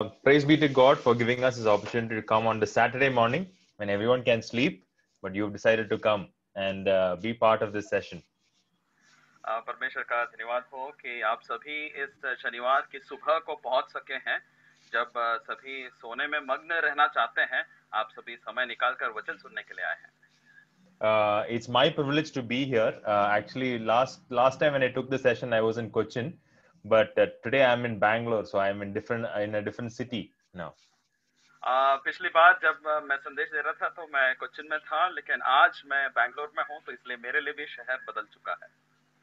Praise be to God for giving us this opportunity to come on the Saturday morning when everyone can sleep, but you've decided to come and be part of this session. परमेश्वर का धन्यवाद हो कि आप सभी इस शनिवार की सुबह को पहुंच सके हैं जब सभी सोने में मग्न रहना चाहते हैं। आप सभी समय निकालकर वचन सुनने के लिए आए हैं। It's my privilege to be here. Actually, last time when I took the session, I was in Cochin, but today I'm in Bangalore, so I'm in a different city now. पिछली बार जब मैं संदेश दे रहा था तो मैं कोचिन में था, लेकिन आज मैं बैंगलोर में हूं, तो इसलिए मेरे लिए भी शहर बदल चुका है।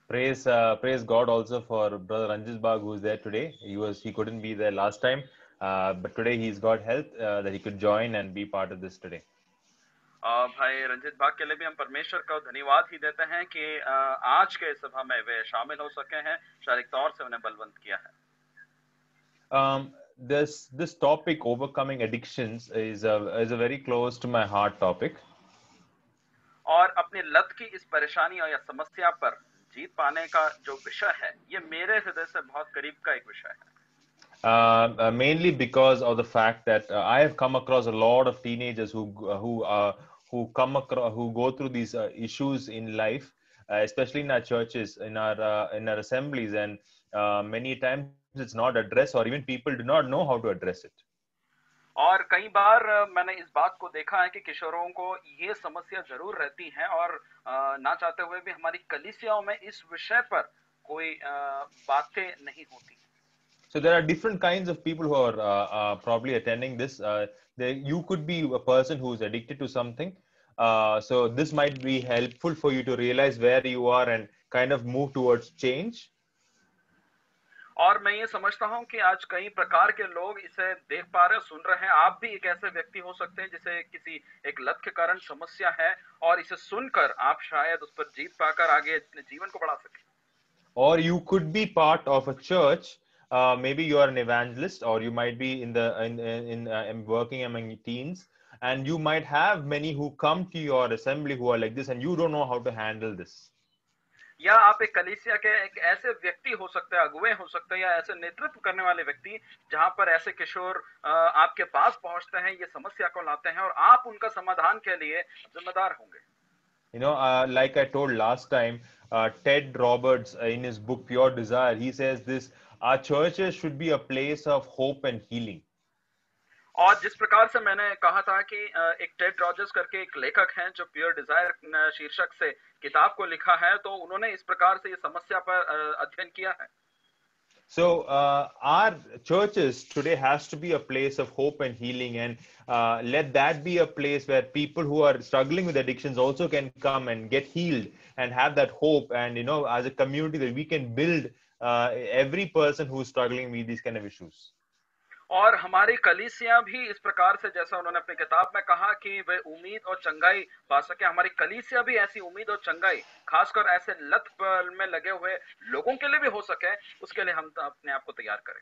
Praise God also for Brother Ranjit Bagh, who's there today. He couldn't be there last time, but today he's got health that he could join and be part of this today. भाई रंजित भाग के लिए भी हम परमेश्वर का धन्यवाद ही देते हैं कि आज के सभा में वे शामिल हो सके हैं। शारीरिक तौर से उन्हें बलवंत किया है। This topic, overcoming addictions, is a very close to my heart topic. और अपनी लत की इस परेशानी या समस्या पर जीत पाने का जो विषय है, ये मेरे हृदय से बहुत करीब का एक विषय है। Mainly because of the fact that I have come across a lot of teenagers who go through these issues in life, especially in our churches, in our assemblies, and many times it's not addressed, or even people do not know how to address it. और कई बार मैंने इस बात को देखा है कि किशोरों को ये समस्या जरूर रहती है और ना चाहते हुए भी हमारी कलीसियाओं में इस विषय पर कोई बातें नहीं होती। So there are different kinds of people who are probably attending this. You could be a person who is addicted to something. So this might be helpful for you to realize where you are and kind of move towards change. और मैं ये समझता हूँ कि आज कई प्रकार के लोग इसे देख पा रहे, सुन रहे हैं। आप भी एक ऐसे व्यक्ति हो सकते हैं जिसे किसी एक लत के कारण समस्या है, और इसे सुनकर आप शायद उस पर जीत पाकर आगे अपने जीवन को बढ़ा सकें। Or you could be part of a church. Maybe you are an evangelist, or you might be in working among teens, and you might have many who come to your assembly who are like this, and you don't know how to handle this. या आप एक कलीसिया के एक ऐसे व्यक्ति हो सकते हैं, अगुवे हो सकते हैं, या ऐसे नेतृत्व करने वाले व्यक्ति जहां पर ऐसे किशोर आपके पास पहुंचते हैं, ये समस्या को लाते हैं, और आप उनका समाधान के लिए जिम्मेदार होंगे। Like I told last time, Ted Roberts in his book Pure Desire, he says this: our churches should be a place of hope and healing. और जिस प्रकार से मैंने कहा था कि एक टेड रॉजर्स करके एक लेखक हैं जो प्योर डिजायर शीर्षक से किताब को लिखा है, तो उन्होंने इस प्रकार से ये समस्या पर अध्ययन किया है। So our churches today has to be a place of hope and healing, and let that be a place where people who are struggling with addictions also can come and get healed and have that hope. And as a community, that we can build every person who is struggling with these kind of issues. और हमारी कलीसियां भी इस प्रकार से, जैसा उन्होंने अपनी किताब में कहा कि वे उम्मीद और चंगाई पा सके, हमारी कलीसियां भी ऐसी उम्मीद और चंगाई खासकर ऐसे लत में लगे हुए लोगों के लिए भी हो सके, उसके लिए हम अपने आप को तैयार करें।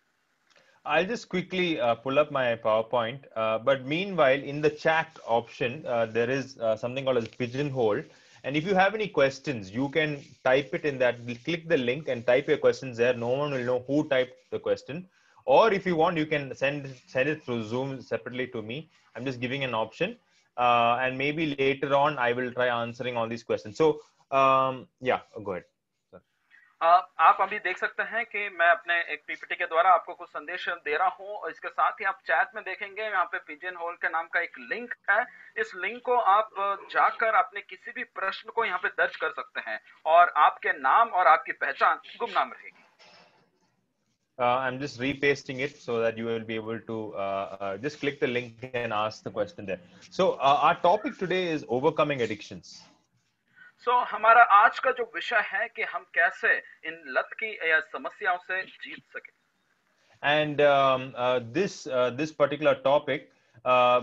I'll just quickly pull up my PowerPoint. But meanwhile, in the chat option, there is something called as Pigeonhole. And if you have any questions, you can type it in that. Click the link and type your questions there. No one will know who typed the question. Or if you want, you can send it through Zoom separately to me. I'm just giving an option. And maybe later on, I will try answering all these questions. So, yeah, go ahead. आप अभी देख सकते हैं कि मैं अपने एक PPT के द्वारा आपको कुछ संदेश दे रहा हूं, और इसके साथ ही आप चैट में देखेंगे यहाँ पे पिजन होल के नाम का एक लिंक है। इस लिंक को आप जाकर अपने किसी भी प्रश्न को यहाँ पे दर्ज कर सकते हैं, और आपके नाम और आपकी पहचान गुमनाम रहेगी। I'm just repasting it so that you will be able to just click the link and ask the question there. So our topic today is overcoming addictions. हमारा आज का जो विषय है कि हम कैसे इन लत की या समस्याओं से जीत सके। And this particular topic,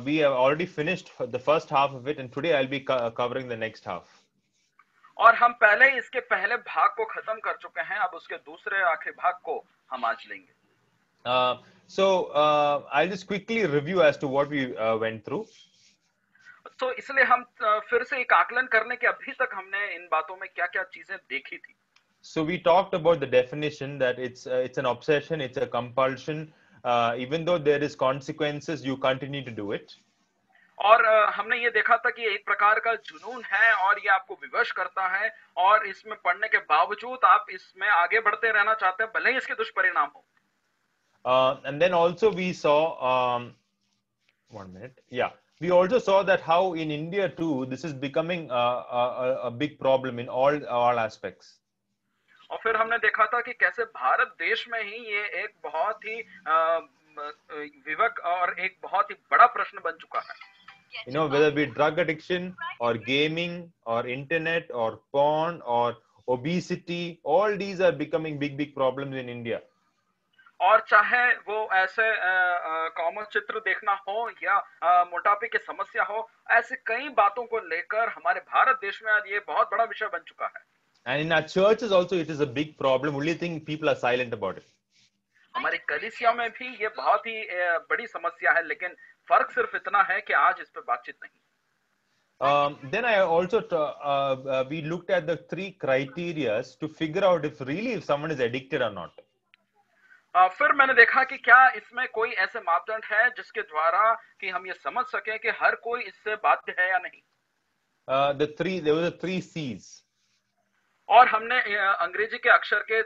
we have already finished the first half of it, and today I'll be covering the next half. और हम पहले इसके पहले भाग को खत्म कर चुके हैं, अब उसके दूसरे आखिरी भाग को हम आज लेंगे। I'll just quickly review as to what we went through. तो इसलिए हम फिर से एक आकलन करने के अभी तक हमने इन बातों में क्या-क्या चीजें देखी थी। So we talked about the definition that it's an obsession, it's a compulsion, even though there is consequences, you continue to do it. और हमने ये देखा था कि एक प्रकार का जुनून है और ये आपको विवश करता है और इसमें पढ़ने के बावजूद आप इसमें आगे बढ़ते रहना चाहते हैं भले ही इसके दुष्परिणाम हो। And then also we saw, 1 minute, yeah, we also saw that how in India too, this is becoming a big problem in all aspects. और फिर हमने देखा था कि कैसे भारत देश में ही ये एक बहुत ही विवक और एक बहुत ही बड़ा प्रश्न बन चुका है। You know, whether it be drug addiction or gaming or internet or porn or obesity, all these are becoming big problems in India. और चाहे वो ऐसे कॉमन चित्र देखना हो या मोटापे की समस्या हो, ऐसे कई बातों को लेकर हमारे भारत देश में आज ये बहुत बड़ा विषय बन चुका है। And in our churches also it is a big problem. Only thing people are silent about it. हमारी कलीसिया में भी ये बहुत ही बड़ी समस्या है, लेकिन फर्क सिर्फ इतना है कि आज इस पे बातचीत नहीं। Then I also we looked at the 3 criteria to figure out if someone is addicted or not. फिर मैंने देखा कि क्या इसमें कोई ऐसे मापदंड है जिसके द्वारा कि हम ये समझ सकें कि हर कोई इससे बाध्य है या नहीं। There were 3 C's. और हमने अंग्रेजी के अक्षर के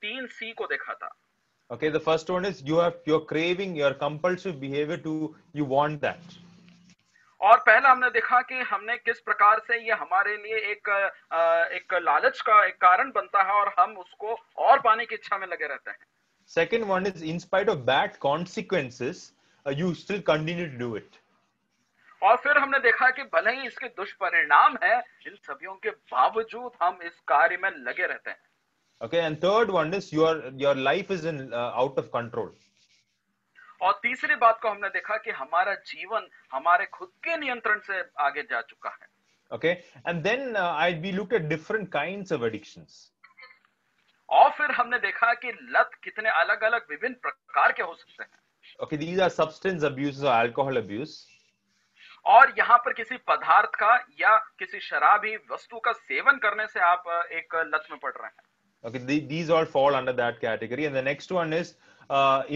3 C को देखा था। Okay, the first one is you're craving, your compulsive behavior to you want that. और पहला हमने देखा कि हमने किस प्रकार से ये हमारे लिए एक लालच का एक कारण बनता है और हम उसको और पाने की इच्छा में लगे रहते हैं। Second one is in spite of bad consequences, you still continue to do it. और फिर हमने देखा कि भले ही इसके दुष्परिणाम है, इन सभी के बावजूद हम इस कार्य में लगे रहते हैं। Okay, and third one is your life is in out of control. और तीसरी बात को हमने देखा कि हमारा जीवन हमारे खुद के नियंत्रण से आगे जा चुका है। Okay, and then we looked at different kinds of addictions. और फिर हमने देखा कि लत कितने अलग-अलग विभिन्न प्रकार के हो सकते हैं। Okay, these are substance abuse or alcohol abuse. और यहाँ पर किसी पदार्थ का या किसी शराबी वस्तु का सेवन करने से आप एक लत में पड़ रहे हैं। Okay, these all fall under that category. And the next one is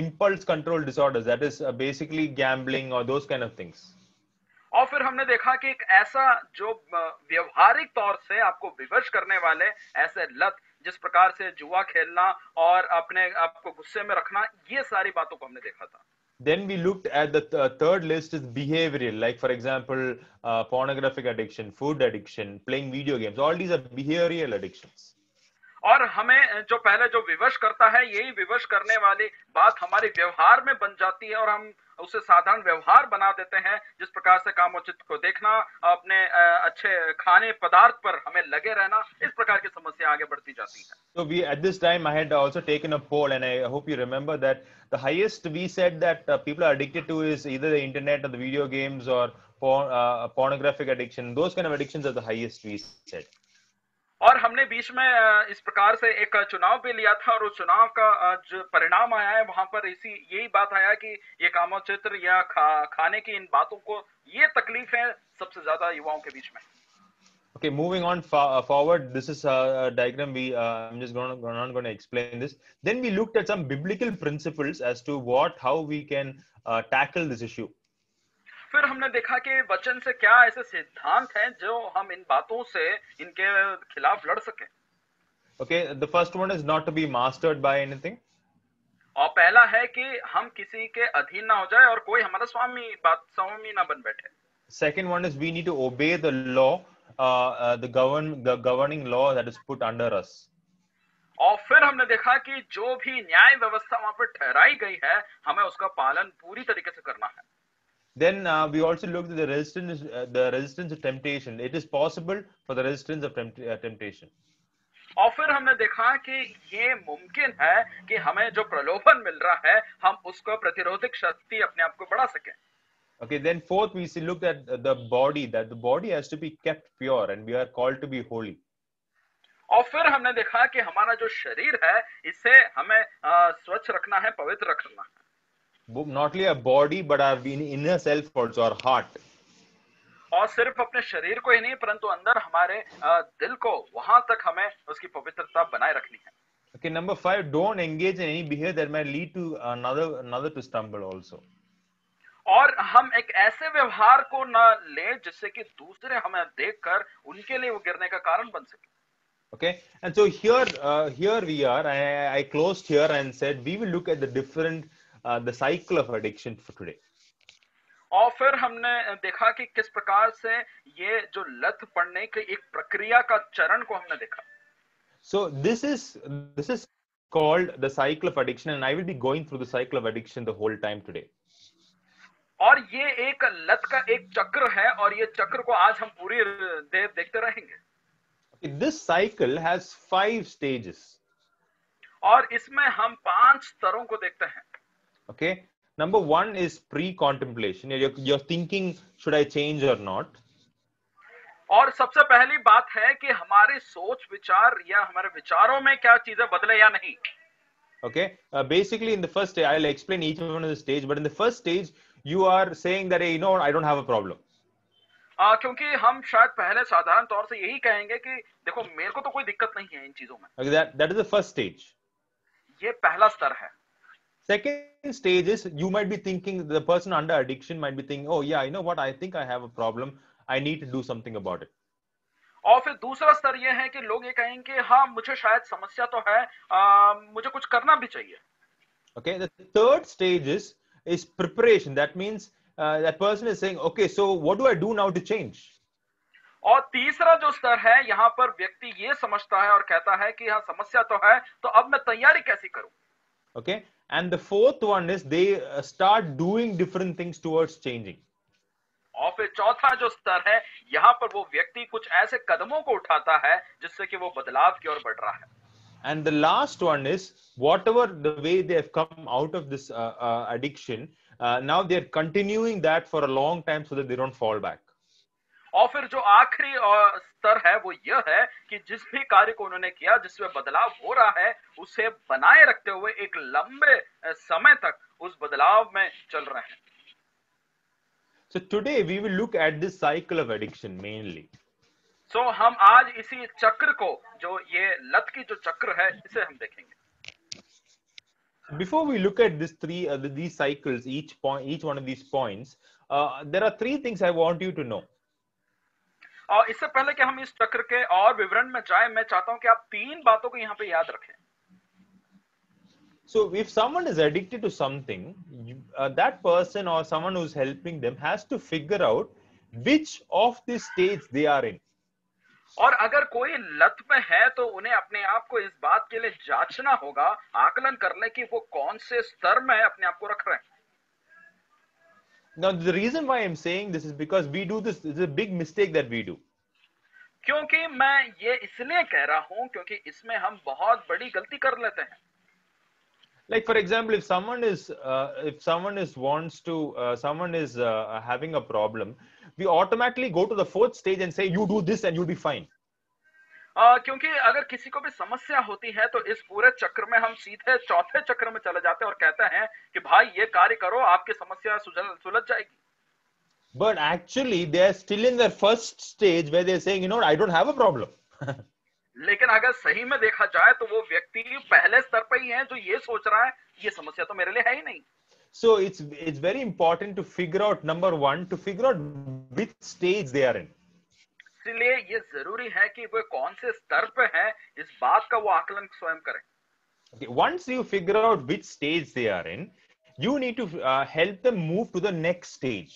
impulse control disorders. That is basically gambling or those kind of things. और फिर हमने देखा कि एक ऐसा जो व्यवहारिक तौर से आपको विवश करने वाले ऐसे लत, जिस प्रकार से जुआ खेलना और अपने आपको गुस्से में रखना, ये सारी बातों को हमने देखा था। Then we looked at the third list is behavioral, like for example, pornographic addiction, food addiction, playing video games. All these are behavioral addictions. और हमें जो पहले जो विवश करता है, यही विवश करने वाली बात हमारे व्यवहार में बन जाती है और हम उसे साधारण व्यवहार बना देते हैं, जिस प्रकार से कामोचित को देखना, अपने अच्छे खाने पदार्थ पर हमें लगे रहना, इस प्रकार की समस्या आगे बढ़ती जाती है। So we at this time I had also taken a poll, and I hope you remember that the highest we said that people are addicted to is either the internet or the video games or pornographic addiction. Those kind of addictions are the highest we said. और हमने बीच में इस प्रकार से एक चुनाव भी लिया था और उस चुनाव का जो परिणाम आया है वहां पर यही बात आया कि ये कामोचित्र या खाने की इन बातों को ये तकलीफ है सबसे ज्यादा युवाओं के बीच में। Okay, moving on forward, this is a diagram I'm just not going to explain this. Then we looked at some biblical principles as to how we can tackle this issue. फिर हमने देखा कि वचन से क्या ऐसे सिद्धांत हैं जो हम इन बातों से इनके खिलाफ लड़ सकें। Okay, the first one is not to be mastered by anything. और पहला है कि हम किसी के अधीन ना हो जाए और कोई हमारा स्वामी ना बन बैठे। Second one is we need to obey the law, the governing law that is put under us. और फिर हमने देखा कि जो भी न्याय व्यवस्था वहां पर ठहराई गई है, हमें उसका पालन पूरी तरीके से करना है। Then we also looked at the resistance to temptation. It is possible for the resistance of temptation. और फिर हमने देखा कि ये मुमकिन है कि हमें जो प्रलोभन मिल रहा है, हम उसको प्रतिरोधक शक्ति अपने आप को बढ़ा सकें। Okay, then fourth we looked at the body, that the body has to be kept pure and we are called to be holy. और फिर हमने देखा कि हमारा जो शरीर है, इसे हमें स्वच्छ रखना है, पवित्र रखना है। Not only our body, but our inner self also, our heart. और सिर्फ अपने शरीर को ही नहीं, परंतु अंदर हमारे दिल को, वहां तक हमें उसकी पवित्रता बनाए रखनी है। Okay, number 5, don't engage in any behavior that might lead to another to stumble also. और हम एक ऐसे व्यवहार को ना लें जिससे कि दूसरे हमें देखकर उनके लिए वो गिरने का कारण बन सके. Okay, and so here we are. I closed here and said we will look at the different the cycle of addiction for today. और फिर हमने देखा कि किस प्रकार से ये जो लत पड़ने की एक प्रक्रिया का चरण को हमने देखा. So this is called the cycle of addiction, and I will be going through the cycle of addiction the whole time today. और ये एक लत का एक चक्र है और ये चक्र को आज हम पूरी देर देखते रहेंगे. This cycle has 5 stages. और इसमें हम 5 स्तरों को देखते हैं. Okay, number 1 is pre-contemplation. You're thinking, should I change or not? और सबसे पहली बात है कि हमारे सोच विचार या हमारे विचारों में क्या चीजें बदले या नहीं. Okay, basically in the first stage, I'll explain each one of the stage, but in the first stage, you are saying that, hey, you know what, I don't have a problem. क्योंकि हम शायद पहले साधारण तौर से यही कहेंगे कि देखो मेरे को तो कोई दिक्कत नहीं है इन चीजों में. Okay, that is the first stage. ये पहला स्तर है. Second stage is you might be thinking, the person under addiction might be thinking, oh yeah, you know what, I think I have a problem. I need to do something about it. और फिर दूसरा स्तर ये है कि लोग ये कहेंगे हाँ मुझे शायद समस्या तो है, मुझे कुछ करना भी चाहिए. Okay, the third stage is preparation. That means that person is saying, okay, so what do I do now to change? और तीसरा जो स्तर है यहाँ पर व्यक्ति ये समझता है और कहता है कि हाँ समस्या तो है, तो अब मैं तैयारी कैसे करूं. Okay, and the fourth one is they start doing different things towards changing. और फिर चौथा जो स्तर है यहाँ पर वो व्यक्ति कुछ ऐसे कदमों को उठाता है जिससे कि वो बदलाव की ओर बढ़ रहा है. And the last one is whatever the way they have come out of this addiction, now they're continuing that for a long time so that they don't fall back. और फिर जो आखिरी स्तर है वो यह है कि जिस भी कार्य को उन्होंने किया जिसमें बदलाव हो रहा है उसे बनाए रखते हुए एक लंबे समय तक उस बदलाव में चल रहे हैं. So today we will look at this cycle of addiction mainly. So हम आज इसी चक्र को, जो ये लत की जो चक्र है, इसे हम देखेंगे. Before we look at these cycles, each one of these points, there are 3 things I want you to know. और इससे पहले कि हम इस चक्र के और विवरण में जाएं, मैं चाहता हूं कि आप 3 बातों को यहाँ पे याद रखें. So if someone is addicted to something, that person or someone who's helping them has to figure out which of the states they are in. और अगर कोई लत में है तो उन्हें अपने आप को इस बात के लिए जांचना होगा, आकलन कर ले कि वो कौन से स्तर में अपने आप को रख रहे हैं. Now the reason why I'm saying this is because we do this is a big mistake that we do. क्योंकि मैं ये इसलिए कह रहा हूं क्योंकि इसमें हम बहुत बड़ी गलती कर लेते हैं. Like for example, if someone is having a problem, we automatically go to the 4th stage and say you do this and you'll be fine. क्योंकि अगर किसी को भी समस्या होती है तो इस पूरे चक्र में हम सीधे चौथे चक्र में चले जाते हैं और कहते हैं कि भाई ये कार्य करो, आपकी समस्या सुलझ जाएगी. But actually they are still in their first stage where they're saying, you know, I don't have a problem. लेकिन अगर सही में देखा जाए तो वो व्यक्ति पहले स्तर पर ही है जो ये सोच रहा है ये समस्या तो मेरे लिए है ही नहीं. So it's very important to figure out, number 1, to figure out which stage they are in. इसलिए ये जरूरी है कि वो कौन से स्तर पे है, इस बात का वो आकलन स्वयं करें. Okay, once you figure out which stage they are in, you need to help them move to the next stage.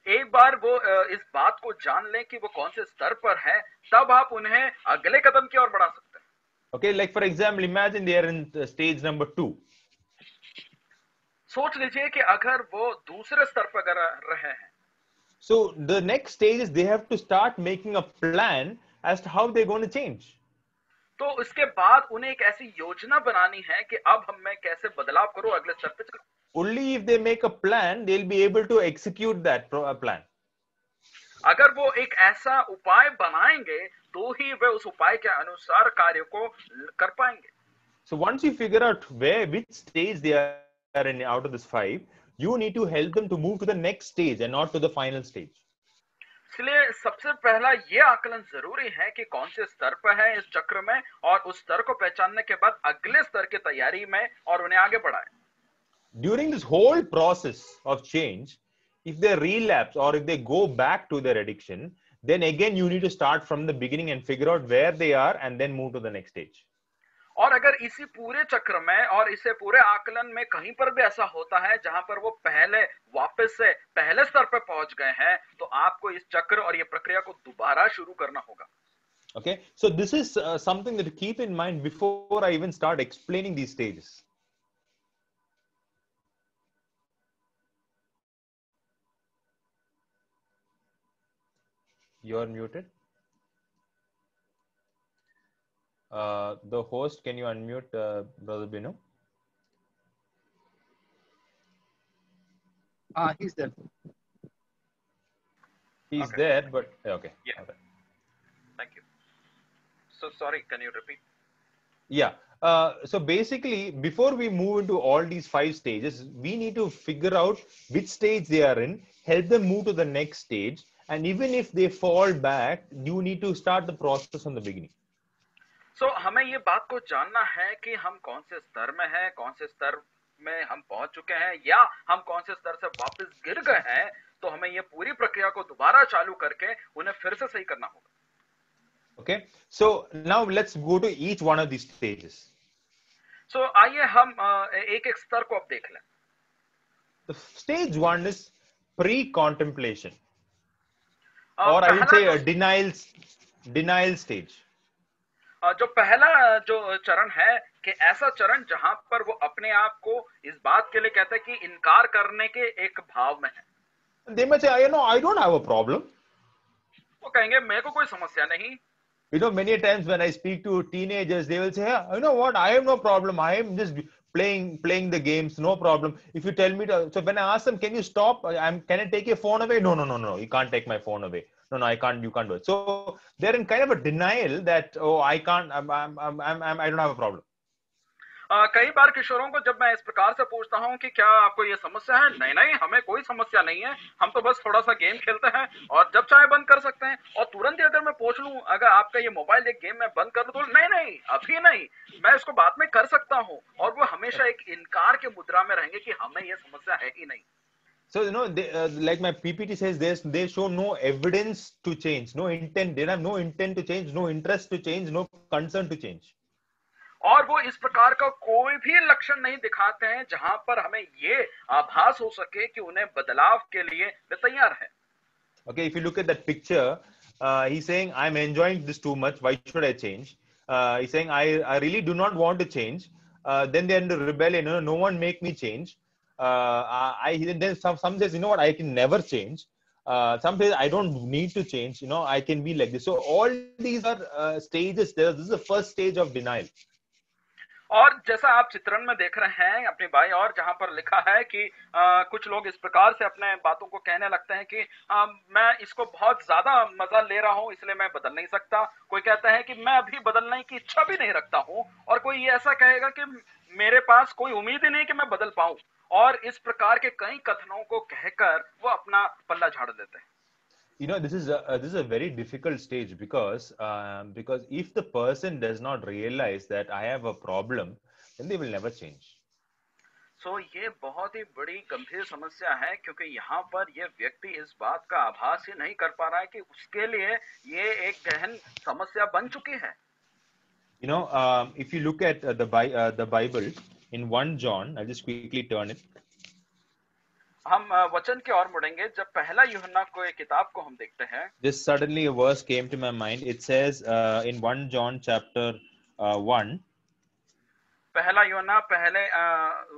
एक बार वो इस बात को जान लें कि वो कौन से स्तर पर है, तब आप उन्हें अगले कदम की ओर बढ़ा सकते हैं. Okay, like for example, imagine they are in stage number 2. सोच लीजिए कि अगर वो दूसरे स्तर पर रहे हैं. So the next stage is they have to start making a plan as to how they're going to change. तो उसके बाद उन्हें एक ऐसी योजना बनानी है कि अब मैं कैसे बदलाव करूं, अगले स्तर पे चलूं. Only if they make a plan, they'll be able to execute that plan. अगर वो एक ऐसा उपाय बनाएंगे तो ही वे उस उपाय के अनुसार कार्य को कर पाएंगे. So once you figure out which stage they are in out of this 5, you need to help them to move to the next stage and not to the final stage. इसलिए सबसे पहला ये आकलन जरूरी है कि कौन से स्तर पर है इस चक्र में, और उस स्तर को पहचानने के बाद अगले स्तर की तैयारी में और उन्हें आगे बढ़ाएं। During this whole process of change, if they relapse or if they go back to their addiction, then again you need to start from the beginning and figure out where they are and then move to the next stage. और अगर इसी पूरे चक्र में और इसे पूरे आकलन में कहीं पर भी ऐसा होता है जहां पर वो पहले वापस से पहले स्तर पर पहुंच गए हैं, तो आपको इस चक्र और ये प्रक्रिया को दोबारा शुरू करना होगा। Okay, so this is something that to keep in mind before I even start explaining these stages. You're muted. The host, can you unmute Brother Binu? He's there. He's Okay. there, but okay. Yeah. Okay. Thank you. So sorry, can you repeat? Yeah. So basically, before we move into all these 5 stages, we need to figure out which stage they are in, help them move to the next stage, and even if they fall back, you need to start the process from the beginning. So हमें ये बात को जानना है कि हम कौन से स्तर में हैं, कौन से स्तर में हम पहुंच चुके हैं, या हम कौन से स्तर से वापस गिर गए हैं। तो हमें ये पूरी प्रक्रिया को दोबारा चालू करके उन्हें फिर से सही करना होगा। Okay, so now let's go to each one of these stages. So आइए हम एक एक स्तर को अब देख लें। The stage 1 is pre-contemplation, or I would पहला say a denial stage. जो पहला जो चरण है कि ऐसा चरण जहां पर वो अपने आप को इस बात के लिए कहते हैं कि इनकार करने के एक भाव में है। They may say, you know, I don't have a problem. वो कहेंगे मेरे को कोई समस्या नहीं। You know, many times when I speak to teenagers, they will say, yeah, you know what, I have no problem. I am just playing the games, no problem. If you tell me to, so when I ask them, can you stop? Can I take your phone away? No, you can't take my phone away. No, I can't. You can't do it. So they're in kind of a denial that, oh, I can't. I don't have a problem. कई बार किशोरों को जब मैं इस प्रकार से पूछता हूं कि क्या आपको ये समस्या है, नहीं हमें कोई समस्या नहीं है, हम तो बस थोड़ा सा गेम खेलते हैं और जब चाहे बंद कर सकते हैं। और तुरंत ही अगर मैं पूछ लूं अगर आपका ये मोबाइल एक गेम मैं बंद कर दूं, तो नहीं अभी नहीं, मैं इसको बाद में कर सकता हूं। और वो हमेशा एक इनकार के मुद्रा में रहेंगे कि हमें ये समस्या है ही नहीं। So, you know, they, like my PPT says, they show no evidence to change, no intent. They have no intent to change, no interest to change, no concern to change. और वो इस प्रकार का कोई भी लक्षण नहीं दिखाते हैं जहां पर हमें ये आभास हो सके कि उन्हें बदलाव के लिए वे तैयार हैं। Okay, if you look at that picture, he's saying, I'm enjoying this too much. Why should I change? He's saying, I really do not want to change. Then they're in the rebellion. No one make me change. Then some says, you know what, I can never change. Some says, I don't need to change. You know, I can be like this. So all these are stages. This is the first stage of denial. और जैसा आप चित्रण में देख रहे हैं अपनी by और, जहां पर लिखा है कि कुछ लोग इस प्रकार से अपने बातों को कहने लगते हैं कि मैं इसको बहुत ज्यादा मजा ले रहा हूं इसलिए मैं बदल नहीं सकता। कोई कहता है कि मैं अभी बदलने की इच्छा भी नहीं रखता हूं, और कोई ये ऐसा कहेगा कि मेरे पास कोई उम्मीद ही नहीं कि मैं बदल पाऊं। और इस प्रकार के कई कथनों को कहकर वो अपना पल्ला झाड़ देते हैं। You know, this is a very difficult stage because if the person does not realize that I have a problem, then they will never change. So ये बहुत ही बड़ी गंभीर समस्या है, क्योंकि यहाँ पर ये व्यक्ति इस बात का आभास ही नहीं कर पा रहा है कि उसके लिए ये एक गहन समस्या बन चुकी है। You know, if you look at the Bible in 1 John, I'll just quickly turn it. हम वचन की ओर मुड़ेंगे जब पहला यूहन्ना को एक किताब को हम देखते हैं। Just suddenly a verse came to my mind. It says in 1 John chapter 1. पहला यूहन्ना पहले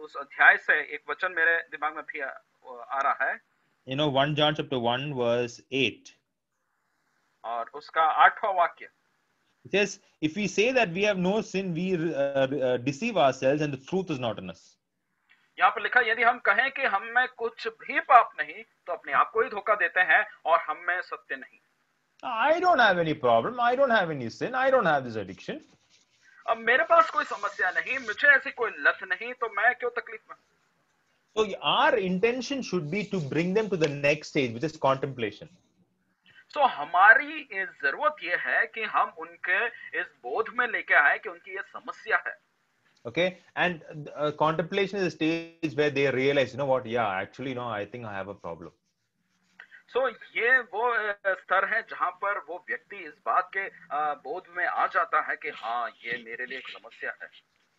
उस अध्याय से एक वचन मेरे दिमाग में भी आ रहा है। You know, 1 John chapter 1 verse 8. और उसका 8वां वाक्य। It says, if we say that we have no sin, we deceive ourselves and the truth is not in us. यहाँ पर लिखा, यदि हम कहें कि हम में कुछ भी पाप नहीं तो अपने आप को ही धोखा देते हैं और हम में सत्य नहीं। I don't have any problem. I don't have any sin. I don't have this addiction. अब मेरे पास कोई समस्या नहीं, मुझे ऐसी कोई लत नहीं, तो मैं क्यों तकलीफ में। So our intention should be to bring them to the next stage, which is contemplation. तो हमारी जरूरत ये है कि हम उनके इस बोध में लेके आए कि उनकी ये समस्या है। Okay, and contemplation is a stage where they realize, you know what, yeah, actually, no, I think I have a problem. सो ये वो स्तर है जहां पर वो व्यक्ति इस बात के बोध में आ जाता है कि हाँ, ये मेरे लिए एक समस्या है।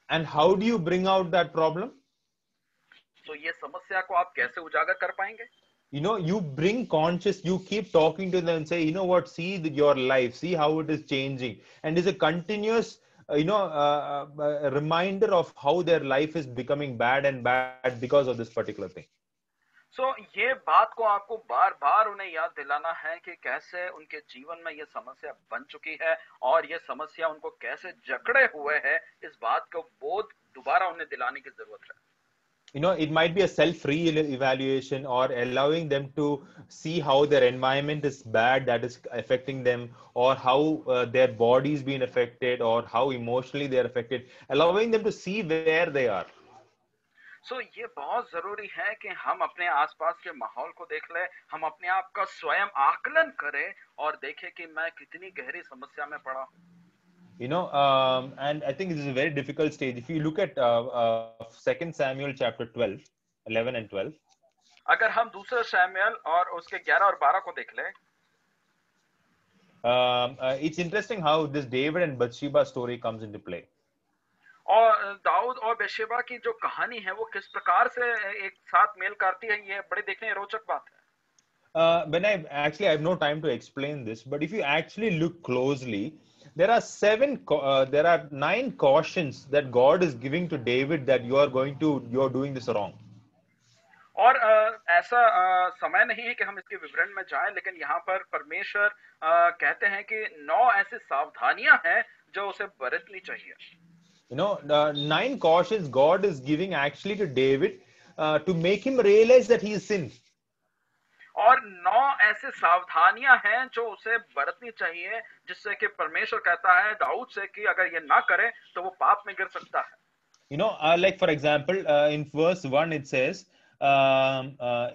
And how do you bring out that problem? तो ये समस्या को आप कैसे उजागर कर पाएंगे? You know, you bring conscious, you keep talking to them and say, you know what, see your life, see how it is changing. And it's a continuous, reminder of how their life is becoming bad and bad because of this particular thing. सो ये बात को आपको बार बार उन्हें याद दिलाना है कि कैसे उनके जीवन में ये समस्या बन चुकी है और ये समस्या उनको कैसे जकड़े हुए है, इस बात को बोध दोबारा उन्हें दिलाने की जरूरत है। You know, it might be a self re-evaluation or allowing them to see how their environment is bad, that is affecting them, or how their body's been affected, or how emotionally they're affected, allowing them to see where they are. सो ये बहुत जरूरी है कि हम अपने आसपास के माहौल को देख लें, हम अपने आप का स्वयं आकलन करें और देखें कि मैं कितनी गहरी समस्या में पड़ा हूँ। You know, and I think this is a very difficult stage. If you look at 2 Samuel chapter 12, 11 and 12, अगर हम दूसरे शमूएल और उसके 11 और 12 को देख लें, it's interesting how this David and Bathsheba story comes into play. और दाऊद और बेशेबा की जो कहानी है वो किस प्रकार से एक साथ मेल करती है, ये बड़े देखने रोचक बात है। When I have no time to explain this, but if you actually look closely, there are 9 cautions that God is giving to David that you are doing this wrong. और ऐसा समय नहीं है कि हम इसके विवरण में जाएं, लेकिन यहाँ पर परमेश्वर कहते हैं कि 9 ऐसी सावधानियां हैं जो उसे बरतनी चाहिए। You know, the 9 cautions God is giving actually to David to make him realize that he is sinned. और 9 ऐसे सावधानियां हैं जो उसे बरतनी चाहिए, जिससे कि परमेश्वर कहता है दाऊद से कि अगर ये ना करे तो वो पाप में गिर सकता है। You know, like for example, in verse 1 it says,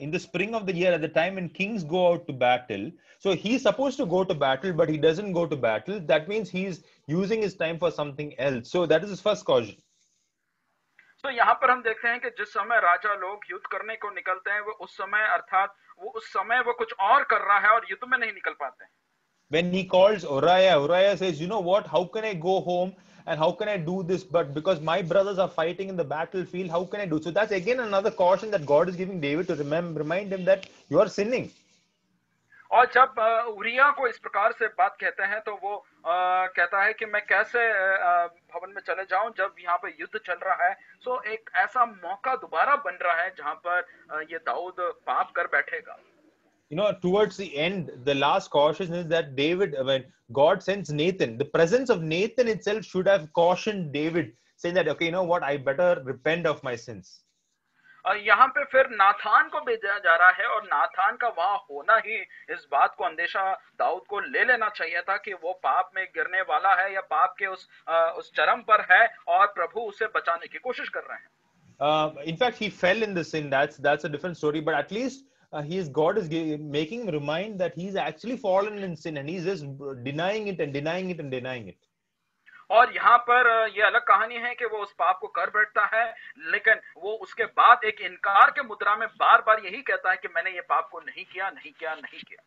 in the spring of the year, at the time when kings go out to battle, so he's supposed to go to battle, but he doesn't go to battle. That means he's using his time for something else. So that is his first caution. तो यहाँ पर हम देखते हैं कि जिस समय राजा लोग युद्ध करने को निकलते हैं, वो उस समय अर्थात वो उस समय वो कुछ और कर रहा है और युद्ध में नहीं निकल पाते हैं। When he calls Uriah says, you know what, how can I go home and how can I do this? But because my brothers are fighting in the battlefield, how can I do? So that's again another caution that God is giving David to remind him that you are sinning. और जब urea को इस प्रकार से बात कहते हैं तो वो कहता है कि मैं कैसे भवन में चले जाऊं जब यहाँ पे युद्ध चल रहा है। सो एक ऐसा मौका दोबारा बन रहा है जहां पर ये दाऊद पाप कर बैठेगा। You know, towards the end, the last caution is that David, when God sends Nathan, the presence of Nathan itself should have cautioned David, saying that, okay, you know what, I better repent of my sins. यहाँ पे फिर नाथान को भेजा जा रहा है और नाथान का वहां होना ही इस बात को अंदेशा दाऊद को ले लेना चाहिए था कि वो पाप में गिरने वाला है या पाप के उस चरम पर है और प्रभु उसे बचाने की कोशिश कर रहे हैं। In fact, he fell in the sin. That's a different story. But at least God is making him remind that he's actually fallen in sin, and he's just denying it and denying it and denying it. और यहाँ पर ये अलग कहानी है कि वो उस पाप को कर बैठता है, लेकिन वो उसके बाद एक इनकार के मुद्रा में बार बार यही कहता है कि मैंने ये पाप को नहीं किया, नहीं किया, नहीं किया।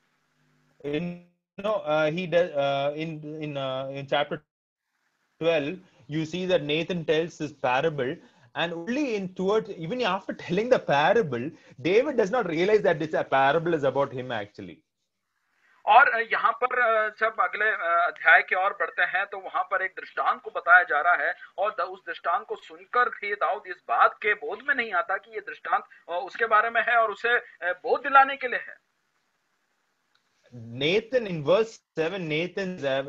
He does in chapter 12. You see that Nathan tells this parable, and only even after telling the parable, David does not realize that this parable is about him actually. और यहाँ पर जब अगले अध्याय की ओर बढ़ते हैं तो वहां पर एक दृष्टांत को बताया जा रहा है और उस दृष्टांत को सुनकर भी दाऊद इस बात के बोध में नहीं आता कि ये दृष्टांत उसके बारे में है और उसे बोध दिलाने के लिए है। Nathan in verse 7,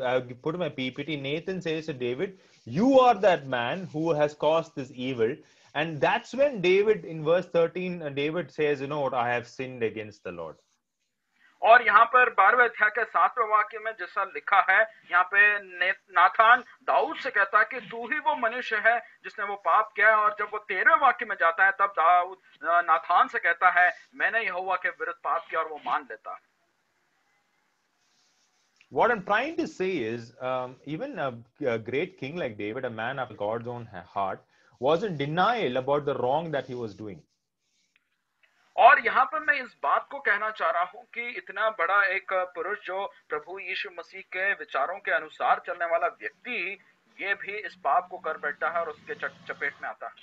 I put my PPT, Nathan says to David, you are that man who has caused this evil. And that's when David in verse 13, David says, you know what, I have sinned against the Lord. और यहाँ पर 12वें अध्याय के 7वें वाक्य में जैसा लिखा है, यहाँ पे नाथान दाऊद से कहता है कि तू ही वो मनुष्य है जिसने वो पाप किया है। और जब वो 13वें वाक्य में जाता है तब दाऊद नाथान से कहता है मैंने यहोवा के विरुद्ध पाप किया और वो मान लेता है। What I'm trying to say is, even a great king like David, a man after God's own heart, was in denial about the wrong that he was doing. और यहाँ पर मैं इस बात को कहना चाह रहा हूँ कि इतना बड़ा एक पुरुष जो प्रभु यीशु मसीह के विचारों के अनुसार चलने वाला व्यक्ति, ये भी इस पाप को कर बैठता है और उसके चपेट में आता है.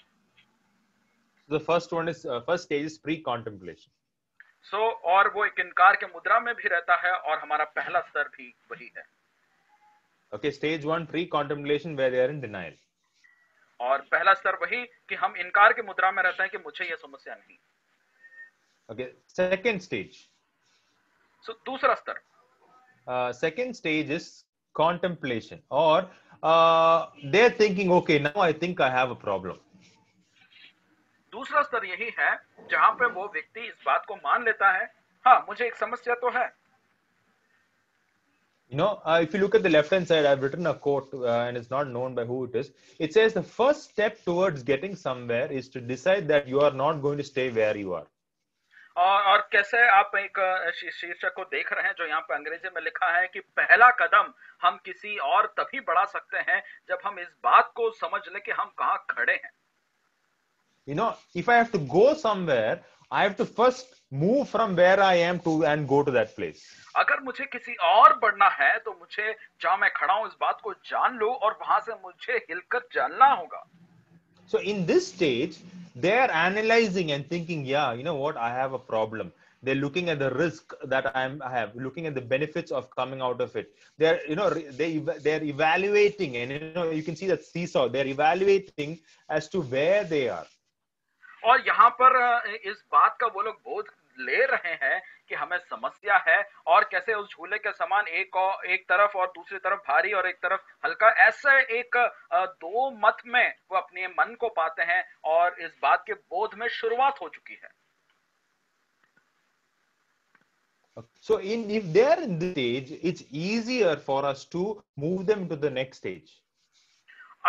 The first stage is pre-contemplation. और वो एक इनकार के मुद्रा में भी रहता है और हमारा पहला स्तर भी वही है. Okay, stage 1, pre-contemplation, where they are in denial. और पहला स्तर वही कि हम इनकार के मुद्रा में रहते हैं कि मुझे ये समस्या नहीं. Okay, second stage. दूसरा स्तर. Second stage is contemplation, or they're thinking, okay, now I think I have a problem. दूसरा स्तर यही है जहां पे वो व्यक्ति इस बात को मान लेता है, हाँ मुझे एक समस्या तो है. You know, if you look at the left hand side, I've written a quote and it's not known by who it is. It says the first step towards getting somewhere is to decide that you are not going to stay where you are. और कैसे आप एक शीर्षक को देख रहे हैं जो यहाँ पे अंग्रेजी में लिखा है कि पहला कदम हम किसी और तभी बढ़ा सकते हैं जब हम इस बात को समझ लें कि हम कहाँ खड़े हैं. You know, if I have to go somewhere, I have to first move from where I am to and go to that place. अगर मुझे किसी और बढ़ना है तो मुझे जहां मैं खड़ा हूं इस बात को जान लो और वहां से मुझे हिलकर चलना होगा. So in this stage, they are analyzing and thinking, yeah, you know what, I have a problem. They're looking at the risk that I have, looking at the benefits of coming out of it. They're, you know, they're evaluating, and you know, you can see that seesaw. They're evaluating as to where they are. और यहाँ पर इस बात का वो लोग बोध ले रहे हैं कि हमें समस्या है और कैसे उस झूले के समान एक तरफ और दूसरी तरफ भारी और एक तरफ हल्का, ऐसे एक दो मत में वो अपने मन को पाते हैं और इस बात के बोध में शुरुआत हो चुकी है. So if they are in this stage, it's easier for us to move them to the next stage.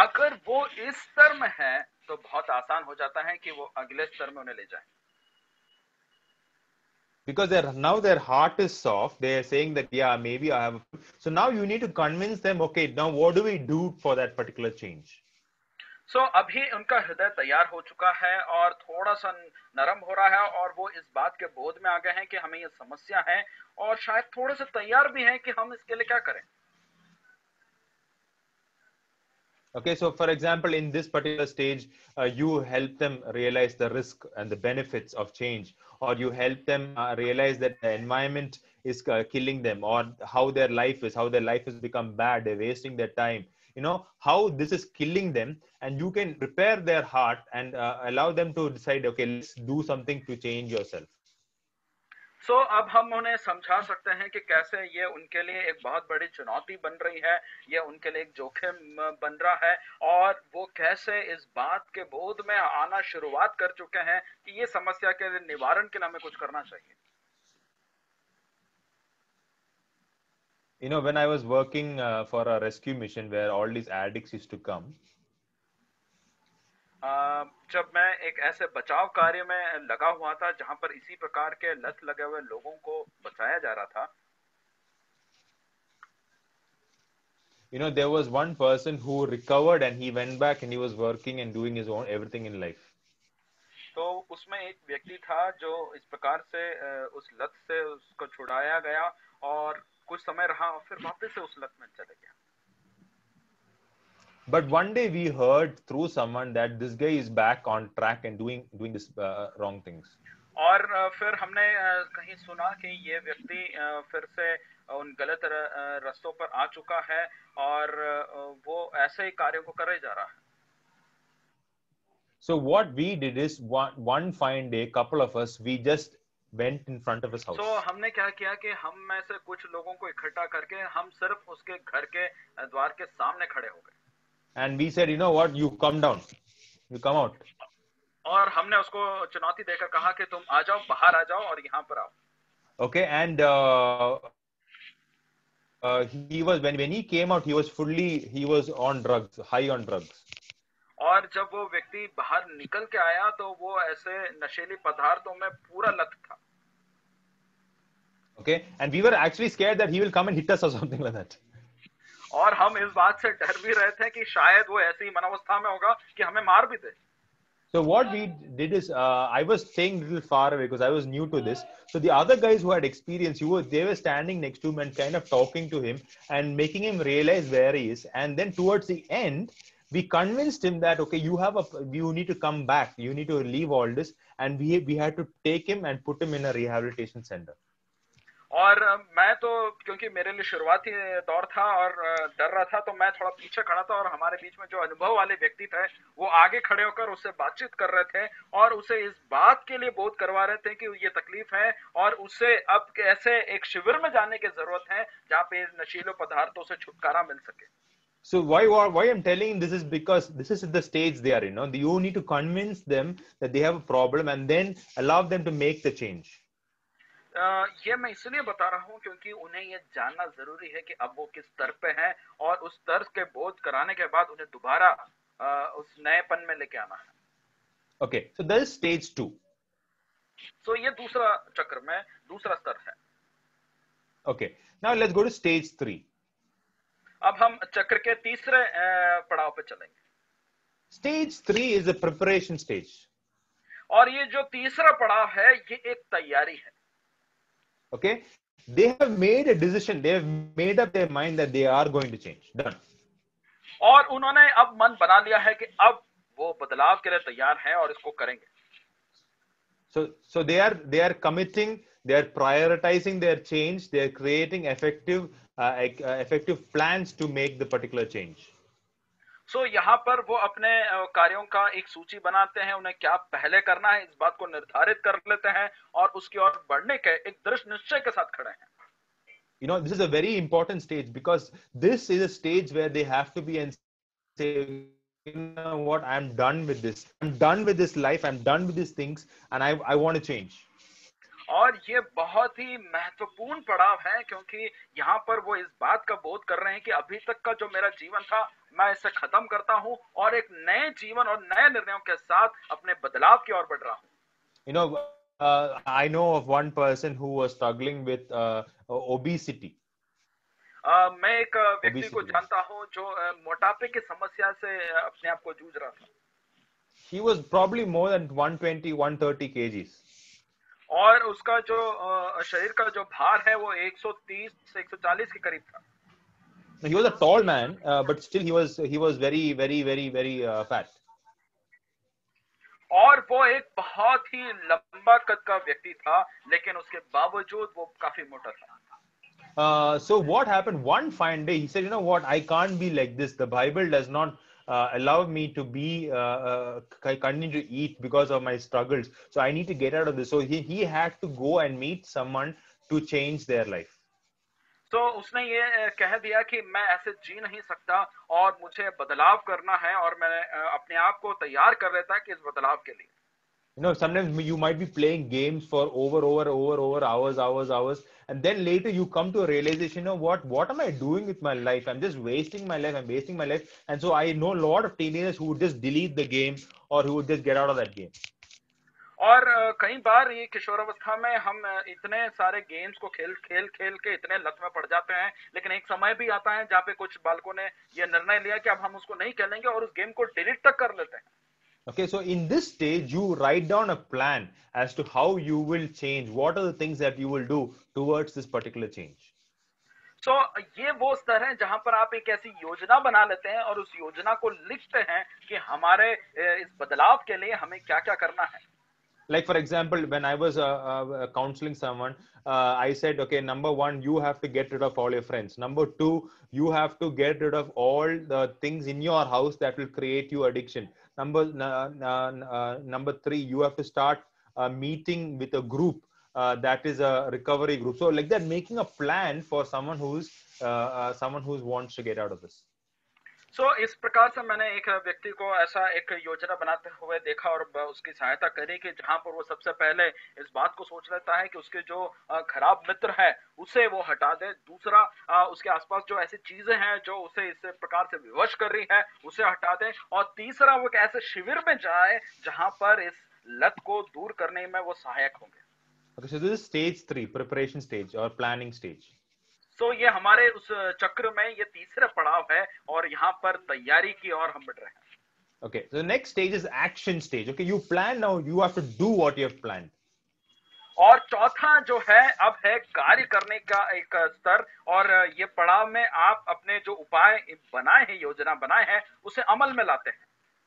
अगर वो इस स्तर में है तो बहुत आसान हो जाता है कि वो अगले स्तर में उन्हें ले जाए. Because now their heart is soft. They are saying that, yeah, maybe I have. So now you need to convince them, okay, now what do we do for that particular change? अभी उनका हृदय तैयार हो चुका है और थोड़ा सा नरम हो रहा है और वो इस बात के बोध में आ गए हैं कि हमें ये समस्या है और शायद थोड़े से तैयार भी हैं कि हम इसके लिए क्या करें. Okay, so for example, in this particular stage, you help them realize the risk and the benefits of change, or you help them realize that the environment is killing them, or how their life has become bad, they're wasting their time, you know, how this is killing them, and you can prepare their heart and allow them to decide, okay, let's do something to change yourself. अब हम उन्हें समझा सकते हैं कि कैसे ये उनके लिए एक बहुत बड़ी चुनौती बन रही है, ये उनके लिए एक जोखिम बन रहा है और वो कैसे इस बात के बोध में आना शुरुआत कर चुके हैं कि ये समस्या के निवारण के लिए हमें कुछ करना चाहिए. You know, when I was working for a rescue mission where all these addicts used to come, जब मैं एक ऐसे बचाव कार्य में लगा हुआ था जहां पर इसी प्रकार के लत लगे हुए लोगों को बचाया जा रहा था, you know, there was one person who recovered and he went back and he was working and doing his own everything in life. तो उसमें एक व्यक्ति था जो इस प्रकार से उस लत से उसको छुड़ाया गया और कुछ समय रहा और फिर वापस से उस लत में चले गया. But one day we heard through someone that this guy is back on track and doing this wrong things. और फिर हमने कहीं सुना कि ये व्यक्ति फिर से उन गलत रास्तों पर आ चुका है और वो ऐसे ही कार्यों को कर जा रहा है. So what we did is one fine day, couple of us, we just went in front of his house. हमने क्या किया कि हम में से कुछ लोगों को इकट्ठा करके हम सिर्फ उसके घर के द्वार के सामने खड़े हो गए. And we said, you know what, you come down, you come out. और हमने उसको चुनौती देकर कहा कि तुम आ जाओ, बाहर आ जाओ और यहाँ पर आओ. Okay, and he was when he came out, he was on drugs, high on drugs. और जब वो व्यक्ति बाहर निकल के आया तो वो ऐसे नशीली पदार्थों में पूरा लत था. Okay, and we were actually scared that he will come and hit us or something like that. और हम इस बात से डर भी रहे थे कि शायद वो ऐसी मनोवस्था में होगा कि हमें मार भी दे. So what we did is, I was staying a little far away because I was new to this. So the other guys who had experience, they were standing next to him and kind of talking to him and making him realize where he is. And then towards the end, we convinced him that, okay, you need to come back. You need to leave all this. And we had to take him and put him in a rehabilitation center. और मैं तो क्योंकि मेरे लिए शुरुआती दौर था और डर रहा था, तो मैं थोड़ा पीछे खड़ा था और हमारे बीच में जो अनुभव वाले व्यक्ति थे वो आगे खड़े होकर उससे बातचीत कर रहे थे और उसे इस बात के लिए बोध करवा रहे थे कि ये तकलीफ है और उसे अब कैसे एक शिविर में जाने की जरूरत है जहाँ पे नशीले पदार्थों से छुटकारा मिल सके. So why I'm telling this is because this is the stage they are in. You need to convince them that they have a problem and then allow them to make the change. ये मैं इसलिए बता रहा हूँ क्योंकि उन्हें ये जानना जरूरी है कि अब वो किस स्तर पे हैं और उस स्तर के बोध कराने के बाद उन्हें दोबारा उस नएपन में लेके आना है. Okay, so that is stage 2. So ये दूसरा चक्र में दूसरा स्तर है. Okay, now let's go to stage 3. अब हम चक्र के तीसरे पड़ाव पे चलेंगे. Stage 3 is the preparation stage. और ये जो तीसरा पड़ाव है ये एक तैयारी है. Okay, they have made a decision. They have made up their mind that they are going to change. Done. और उन्होंने अब मन बना लिया है कि अब वो बदलाव के लिए तैयार हैं और इसको करेंगे. So they are committing. They are prioritizing their change. They are creating effective plans to make the particular change. So यहाँ पर वो अपने कार्यों का एक सूची बनाते हैं, उन्हें क्या पहले करना है इस बात को निर्धारित कर लेते हैं और उसकी ओर बढ़ने के एक दृढ़ निश्चय के साथ खड़े हैं. This is a very important stage because this is a stage where they have to be and say, you know what, I'm done with this. I'm done with this life. I'm done with these things, and I want to change. और ये बहुत ही महत्वपूर्ण पड़ाव है क्योंकि यहाँ पर वो इस बात का बोध कर रहे हैं कि अभी तक का जो मेरा जीवन था मैं इसे खत्म करता हूँ और एक नए जीवन और नए निर्णयों के साथ अपने बदलाव की ओर बढ़ रहा हूँ. I know of one person who was struggling with obesity. मैं एक व्यक्ति को जानता हूँ जो मोटापे की समस्या से अपने आप को जूझ रहा था. He was probably more than 120, 130 kgs. और उसका जो शरीर का जो भार है वो 130 से 140 के करीब था. He was a tall man, but still he was very, very, very, very fat. और वो एक बहुत ही लंबा कद का व्यक्ति था, लेकिन उसके बावजूद वो काफी मोटा था. So what happened one fine day? He said, "You know what? I can't be like this. The Bible does not allow me to be continue to eat because of my struggles. So I need to get out of this." So he had to go and meet someone to change their life. तो उसने ये कह दिया कि मैं ऐसे जी नहीं सकता और मुझे बदलाव करना है और मैं अपने आप को तैयार कर लेता कि इस बदलाव के लिए. Sometimes you might be playing games for over hours, and then later you come to a realization, what am I doing with my life? I'm just wasting my life. And so I know a lot of teenagers who would just delete the game or who would just get out of that game. और कई बार ये किशोरावस्था में हम इतने सारे games को खेल के इतने लत में पड़ जाते हैं, लेकिन एक समय भी आता है जहाँ पे कुछ बालकों ने ये निर्णय लिया कि अब हम उसको नहीं खेलेंगे और उस गेम को डिलीट तक कर लेते हैं. Okay, so in this stage, you write down a plan as to how you will change. What are the things that you will do towards this particular change? So ये वो स्तर है जहां पर आप एक ऐसी योजना बना लेते हैं और उस योजना को लिखते हैं कि हमारे इस बदलाव के लिए हमें क्या क्या करना है. Like, for example, when I was counseling someone, I said, okay, number 1, you have to get rid of all your friends. Number 2, you have to get rid of all the things in your house that will create you addiction. Number 3, you have to start meeting with a group that is a recovery group. So like that, making a plan for someone who's wants to get out of this. So इस प्रकार से मैंने एक व्यक्ति को ऐसा एक योजना बनाते हुए देखा और उसकी सहायता करी कि जहां पर वो सबसे पहले इस बात को सोच लेता है कि उसके जो खराब मित्र है उसे वो हटा दे. दूसरा, उसके आसपास जो ऐसी चीजें हैं जो उसे इस प्रकार से विवश कर रही है उसे हटा दे. और तीसरा, वो एक ऐसे शिविर में जाए जहां पर इस लत को दूर करने में वो सहायक होंगे. Okay, so this is stage 3, preparation stage or planning stage. तो ये हमारे उस चक्र में ये तीसरा पड़ाव है और यहाँ पर तैयारी की ओर हम बढ़ रहे हैं. Okay, so the next stage is action stage. Okay, you plan now, you have to do what you have planned. और चौथा जो है अब है कार्य करने का एक स्तर, और ये पड़ाव में आप अपने जो उपाय बनाए हैं, योजना बनाए हैं, उसे अमल में लाते हैं.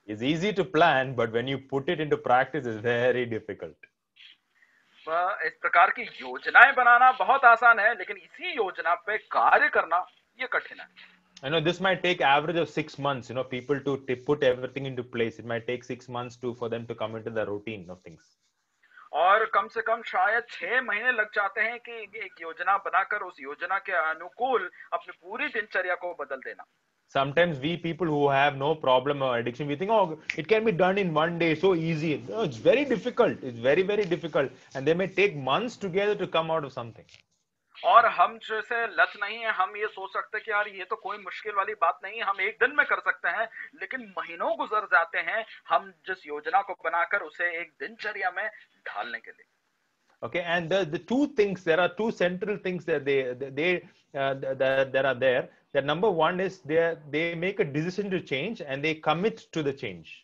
It's easy to plan, but when you put it into practice, it's very difficult. इस प्रकार की योजनाएं बनाना बहुत आसान है, लेकिन इसी योजना पे कार्य करना ये कठिन है. I know this might take average of 6 months, people to put everything into place. It might take 6 months for them to come into the routine of things. और कम से कम शायद 6 महीने लग जाते हैं कि एक योजना बनाकर उस योजना के अनुकूल अपनी पूरी दिनचर्या को बदल देना. Sometimes we people who have no problem or addiction, we think, oh, it can be done in one day, so easy. No, it's very difficult. It's very, very difficult. And they may take months together to come out of something. और हम जैसे लत नहीं है, हम ये सोच सकते हैं कि यार ये तो कोई मुश्किल वाली बात नहीं है, हम एक दिन में कर सकते हैं, लेकिन महीनों गुजर जाते हैं हम जिस योजना को बनाकर उसे एक दिनचर्या में ढालने के लिए. Okay, and the two things, there are two central things that that are there. That number one is they make a decision to change and they commit to the change.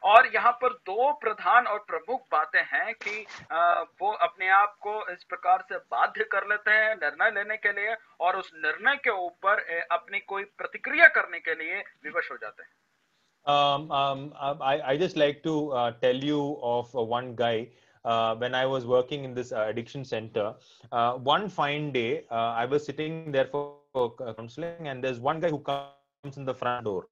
और यहाँ पर दो प्रधान और प्रमुख बातें हैं कि वो अपने आप को इस प्रकार से बाध्य कर लेते हैं निर्णय लेने के लिए, और उस निर्णय के ऊपर अपनी कोई प्रतिक्रिया करने के लिए विवश हो जाते हैं. I just like to tell you of one guy. When I was working in this addiction center, one fine day, I was sitting there for counseling, and there's one guy who comes in the front door.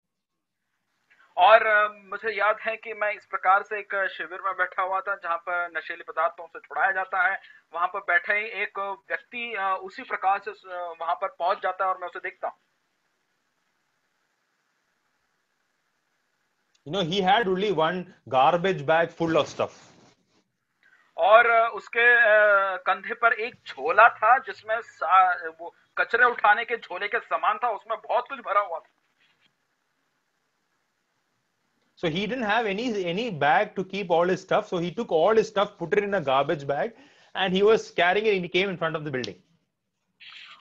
और मुझे याद है कि मैं इस प्रकार से एक शिविर में बैठा हुआ था जहाँ पर नशीले पदार्थों से छुड़ाया जाता है. वहां पर बैठे ही एक व्यक्ति उसी प्रकार से वहां पर पहुंच जाता है और मैं उसे देखता हूँ. He had only one garbage bag full of stuff. और उसके कंधे पर एक झोला था जिसमें वो कचरे उठाने के झोले के समान था, उसमें बहुत कुछ भरा हुआ था. So he didn't have any bag to keep all his stuff. So he took all his stuff, put it in a garbage bag, and he was carrying it. And he came in front of the building.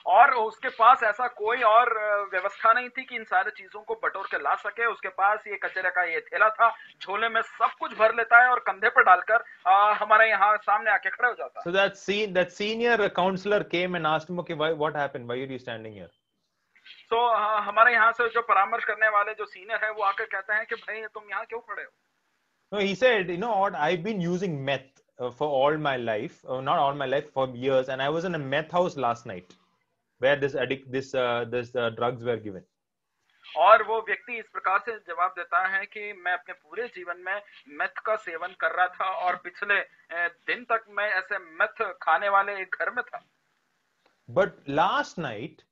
और उसके पास ऐसा कोई और व्यवस्था नहीं थी कि इन सारी चीजों को बटोर के ला सके. उसके पास ये कचरे का ये थैला था, झोले में सब कुछ भर लेता है और कंधे पर डालकर हमारे यहाँ सामने आके खड़े हो जाता है. So that senior counselor came and asked him, okay, what happened? Why are you standing here? तो हमारे यहाँ से जो परामर्श करने वाले जो सीनियर है वो आकर कहते हैं कि भाई तुम यहाँ क्यों खड़े हो? No, he said, you know what? I've been using meth for all my life, not all my life, for years, and I was in a meth house last night, where this drugs were given. और वो व्यक्ति इस प्रकार से जवाब देता है कि मैं अपने पूरे जीवन में मेथ का सेवन कर रहा था और पिछले दिन तक मैं ऐसे मेथ खाने वाले एक घर में था. But last night,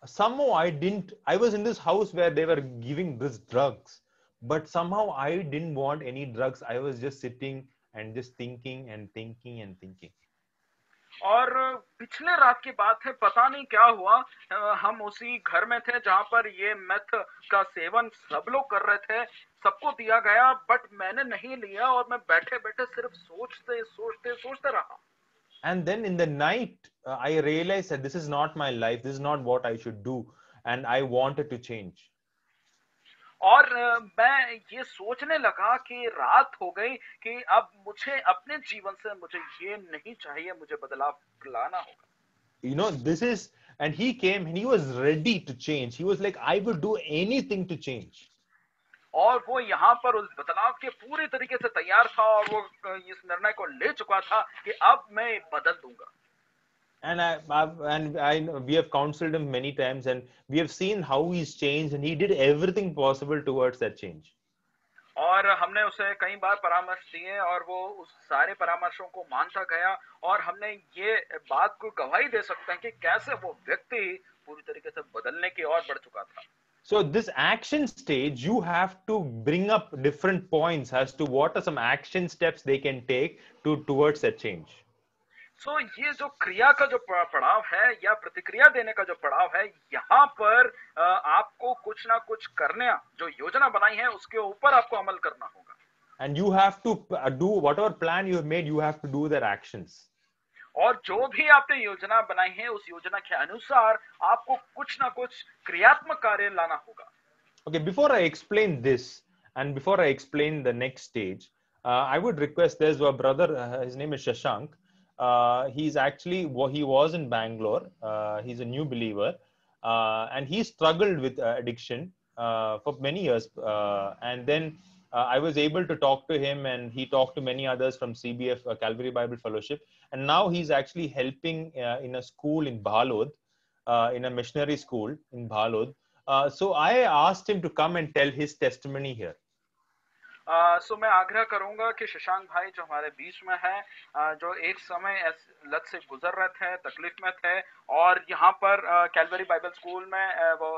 somehow I was in this house where they were giving this drugs, but somehow I didn't want any drugs. I was just sitting and just thinking and thinking and thinking. और पिछले रात की बात है, पता नहीं क्या हुआ, हम उसी घर में थे जहां पर ये मेथ का सेवन सब लोग कर रहे थे, सबको दिया गया, बट मैंने नहीं लिया और मैं बैठे बैठे सिर्फ सोचते रहा. And then in the night, I realized that this is not my life. This is not what I should do. And I wanted to change. और मैं ये सोचने लगा कि रात हो गई कि अब मुझे अपने जीवन से मुझे ये नहीं चाहिए, मुझे बदलाव लाना होगा. This is, and he came and he was ready to change. He was like, I would do anything to change. और वो यहाँ पर उस बदलाव के पूरी तरीके से तैयार था और वो इस निर्णय को ले चुका था कि अब मैं बदल दूंगा. And we have counseled him many times, and we have seen how he's changed, and he did everything possible towards that change. और हमने उसे कई बार परामर्श दिए और वो उस सारे परामर्शों को मानता गया, और हमने ये बात को गवाही दे सकते हैं कि कैसे वो व्यक्ति पूरी तरीके से बदलने की ओर बढ़ चुका था. So this action stage, you have to bring up different points as to what are some action steps they can take towards that change. So ये जो क्रिया का जो पड़ाव है या प्रतिक्रिया देने का जो पड़ाव है, यहाँ पर आपको कुछ ना कुछ करने, जो योजना बनाई है उसके ऊपर आपको अमल करना होगा. And you have to do whatever plan you have made, you have to do their actions. और जो भी आपने योजना बनाई है उस योजना के अनुसार आपको कुछ ना कुछ क्रियात्मक कार्य लाना होगा। Okay, before I explain this and before I explain the next stage, I would request, there's a brother, his name is Shashank. He's actually, he was in Bangalore. He's a new believer and he struggled with addiction for many years. And then I was able to talk to him and he talked to many others from CBF, Calvary Bible Fellowship. And now he's actually helping in a school in Balod, in a missionary school in Balod. So I asked him to come and tell his testimony here. सो मैं आग्रह करूंगा कि शशांक भाई जो हमारे बीच में है, जो एक समय लत से गुजर रहे थे, तकलीफ में थे और यहाँ पर कैलवरी बाइबल स्कूल में वो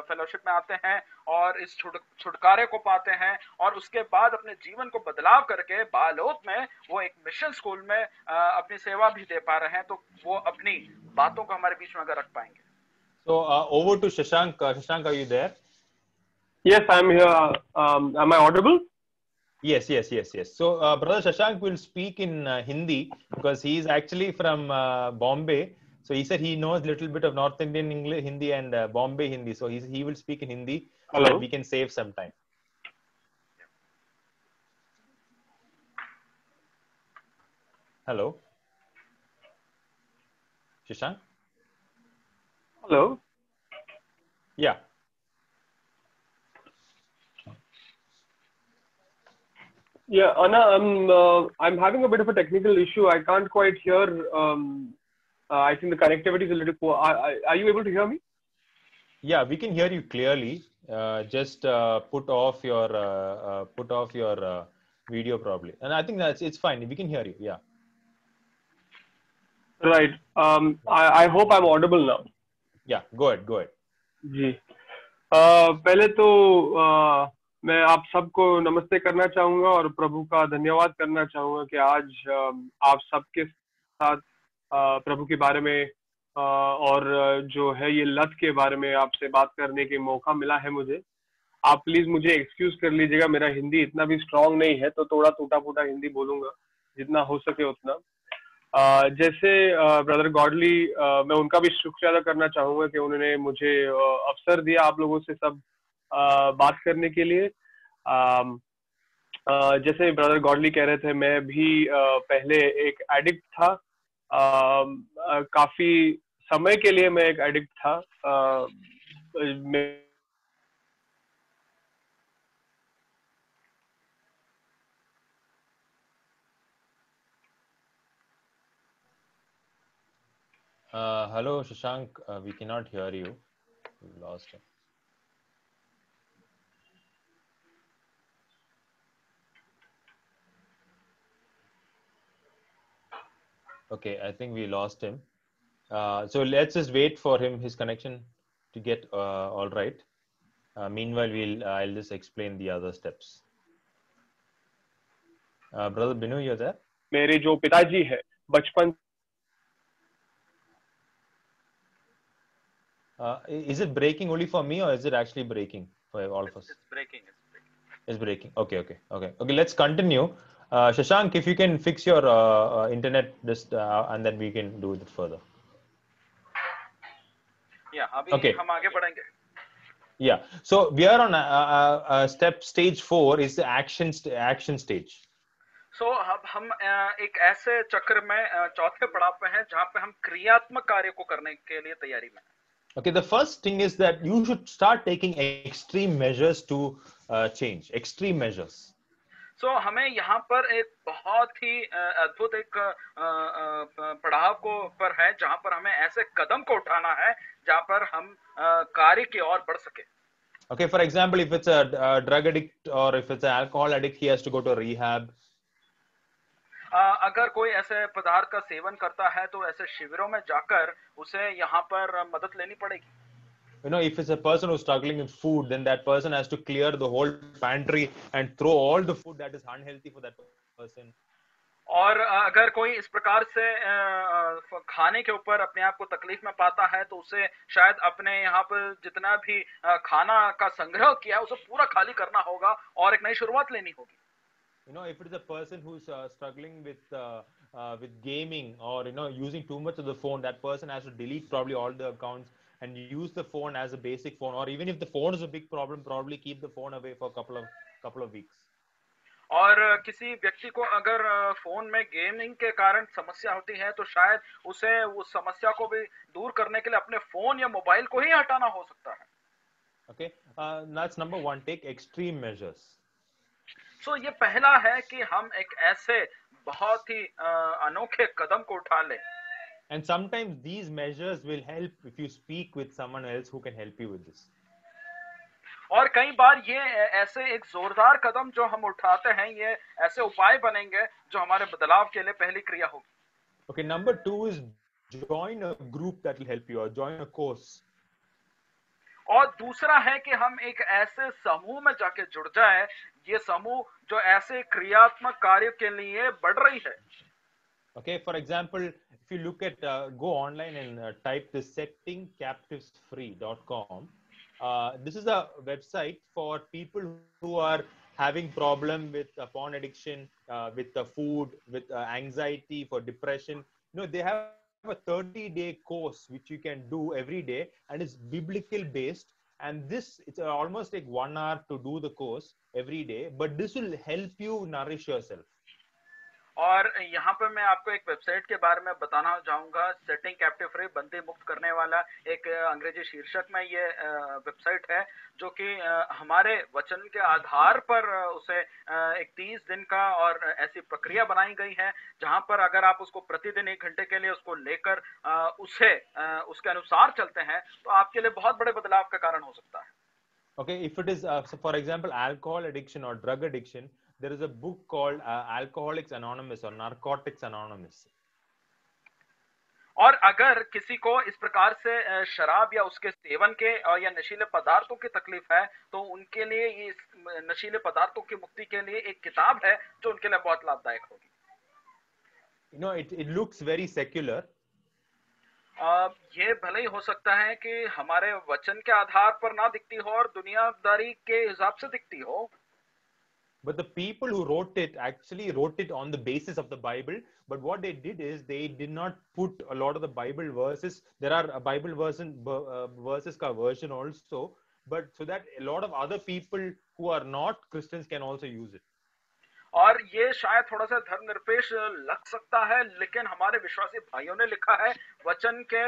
फेलोशिप में आते हैं और इस छुटकारे को पाते हैं और उसके बाद अपने जीवन को बदलाव करके बालोद में वो एक मिशन स्कूल में अपनी सेवा भी दे पा रहे हैं, तो वो अपनी बातों को हमारे बीच में अगर रख पाएंगे। So over to Shashank. Shashank, are you there? Yes, I'm here. Am I audible? Yes. So brother Shashank will speak in Hindi because he is actually from Bombay. So he said he knows a little bit of North Indian English, Hindi and Bombay Hindi. So he will speak in Hindi so that we can save some time. Hello. Shashank? Hello. Yeah. Yeah, Anna, I'm having a bit of a technical issue. I can't quite hear. I think the connectivity is a little poor. Are you able to hear me? Yeah, we can hear you clearly. Just put off your video probably, and I think it's fine. We can hear you. Yeah. Right. I hope I'm audible now. Yeah. Go ahead. जी. पहले तो मैं आप सबको नमस्ते करना चाहूंगा और प्रभु का धन्यवाद करना चाहूंगा कि आज आप सबके साथ प्रभु के बारे में और जो है ये लत के बारे में आपसे बात करने के मौका मिला है मुझे। आप प्लीज मुझे एक्सक्यूज कर लीजिएगा, मेरा हिंदी इतना भी स्ट्रांग नहीं है तो थोड़ा टूटा फूटा हिंदी बोलूंगा, जितना हो सके उतना। जैसे ब्रदर गॉडली, मैं उनका भी शुक्रिया अदा करना चाहूंगा कि उन्होंने मुझे अवसर दिया आप लोगों से सब बात करने के लिए। जैसे ब्रदर गॉडली कह रहे थे, मैं भी पहले एक एडिक्ट था। काफी समय के लिए मैं एक एडिक्ट था। Hello, Shashank. We cannot hear you. We lost him. Okay, I think we lost him. So let's just wait for his connection to get all right. Meanwhile, I'll just explain the other steps. Brother Binu, you're there? मेरे जो पिताजी है बचपन is it breaking only for me or is it actually breaking for all of us? It's breaking. Okay. Let's continue. Shashank, if you can fix your internet just and then we can do it further. Yeah, अभी हम आगे बढ़ेंगे. Yeah. So we are on stage 4 is the action stage. So हम एक ऐसे चक्र में चौथे पड़ाव पे हैं जहाँ पे हम क्रियात्मक कार्य को करने के लिए तैयारी में हैं. Okay, the first thing is that you should start taking extreme measures to change. Extreme measures. So हमें यहाँ पर एक बहुत ही अद्भुत एक पड़ाव को पर है जहाँ पर हमें ऐसे कदम को उठाना है जहाँ पर हम कार्य की ओर बढ़ सके. Okay, for example, if it's a drug addict or if it's an alcohol addict, he has to go to rehab. अगर कोई ऐसे पदार्थ का सेवन करता है तो ऐसे शिविरों में जाकर उसे यहाँ पर मदद लेनी पड़ेगी. You know, if it's a person who's struggling with food, then that person has to clear the whole pantry and throw all the food that is unhealthy for that person. और अगर कोई इस प्रकार से खाने के ऊपर अपने आप को तकलीफ में पाता है तो उसे शायद अपने यहाँ पर जितना भी खाना का संग्रह किया है उसे पूरा खाली करना होगा और एक नई शुरुआत लेनी होगी. You know, if it is a person who's struggling with with gaming or using too much of the phone, that person has to delete probably all the accounts and use the phone as a basic phone. Or even if the phone is a big problem, probably keep the phone away for a couple of weeks. और किसी व्यक्ति को अगर phone में gaming के कारण समस्या होती है तो शायद उसे उस समस्या को भी दूर करने के लिए अपने फोन या मोबाइल को ही हटाना हो सकता है. Okay, that's number one. Take extreme measures. So ये पहला है कि हम एक ऐसे बहुत ही अनोखे कदम को उठा लें. And sometimes these measures will help if you speak with someone else who can help you with this. और कई बार ये ऐसे एक जोरदार कदम जो हम उठाते हैं, ये ऐसे उपाय बनेंगे जो हमारे बदलाव के लिए पहली क्रिया होगी. Okay, number 2 is join a group that will help you, or join a course. और दूसरा है कि हम एक ऐसे समूह में जाके जुड़ जाए, ये समूह जो ऐसे क्रियात्मक कार्य के लिए बढ़ रही है. Okay, for example, if you look at go online and type the settingcaptivesfree.com. This is a website for people who are having problem with porn addiction, with the food, with anxiety, for depression. They have a 30-day course which you can do every day, and it's biblical based. And it's almost like 1 hour to do the course every day, but this will help you nourish yourself. और यहाँ पे मैं आपको एक website के बारे में बताना चाहूंगा, सेटिंग कैप्टिव फ्री, बंदी मुक्त करने वाला, एक अंग्रेजी शीर्षक में ये वेबसाइट है जो कि हमारे वचन के आधार पर उसे एक 30 दिन का और ऐसी प्रक्रिया बनाई गई है जहां पर अगर आप उसको प्रतिदिन 1 घंटे के लिए उसको लेकर उसके अनुसार चलते हैं तो आपके लिए बहुत बड़े बदलाव का कारण हो सकता है. Okay, if it is, so for example, alcohol addiction or drug addiction, there is a book called Alcoholics Anonymous or Narcotics Anonymous. और अगर किसी को इस प्रकार से शराब या उसके सेवन के या नशीले पदार्थों की तकलीफ है तो उनके लिए ये नशीले पदार्थों की मुक्ति के लिए एक किताब है जो उनके लिए बहुत लाभदायक होगी. It looks very secular. ये भले ही हो सकता है कि हमारे वचन के आधार पर ना दिखती हो और दुनियादारी के हिसाब से दिखती हो. But the people who wrote it actually wrote it on the basis of the Bible. But what they did is they did not put a lot of the Bible verses. There are Bible verses ka version also, but so that a lot of other people who are not Christians can also use it. और ये शायद थोड़ा सा धर्मनिरपेक्ष लग सकता है, लेकिन हमारे विश्वासी भाइयों ने लिखा है, वचन के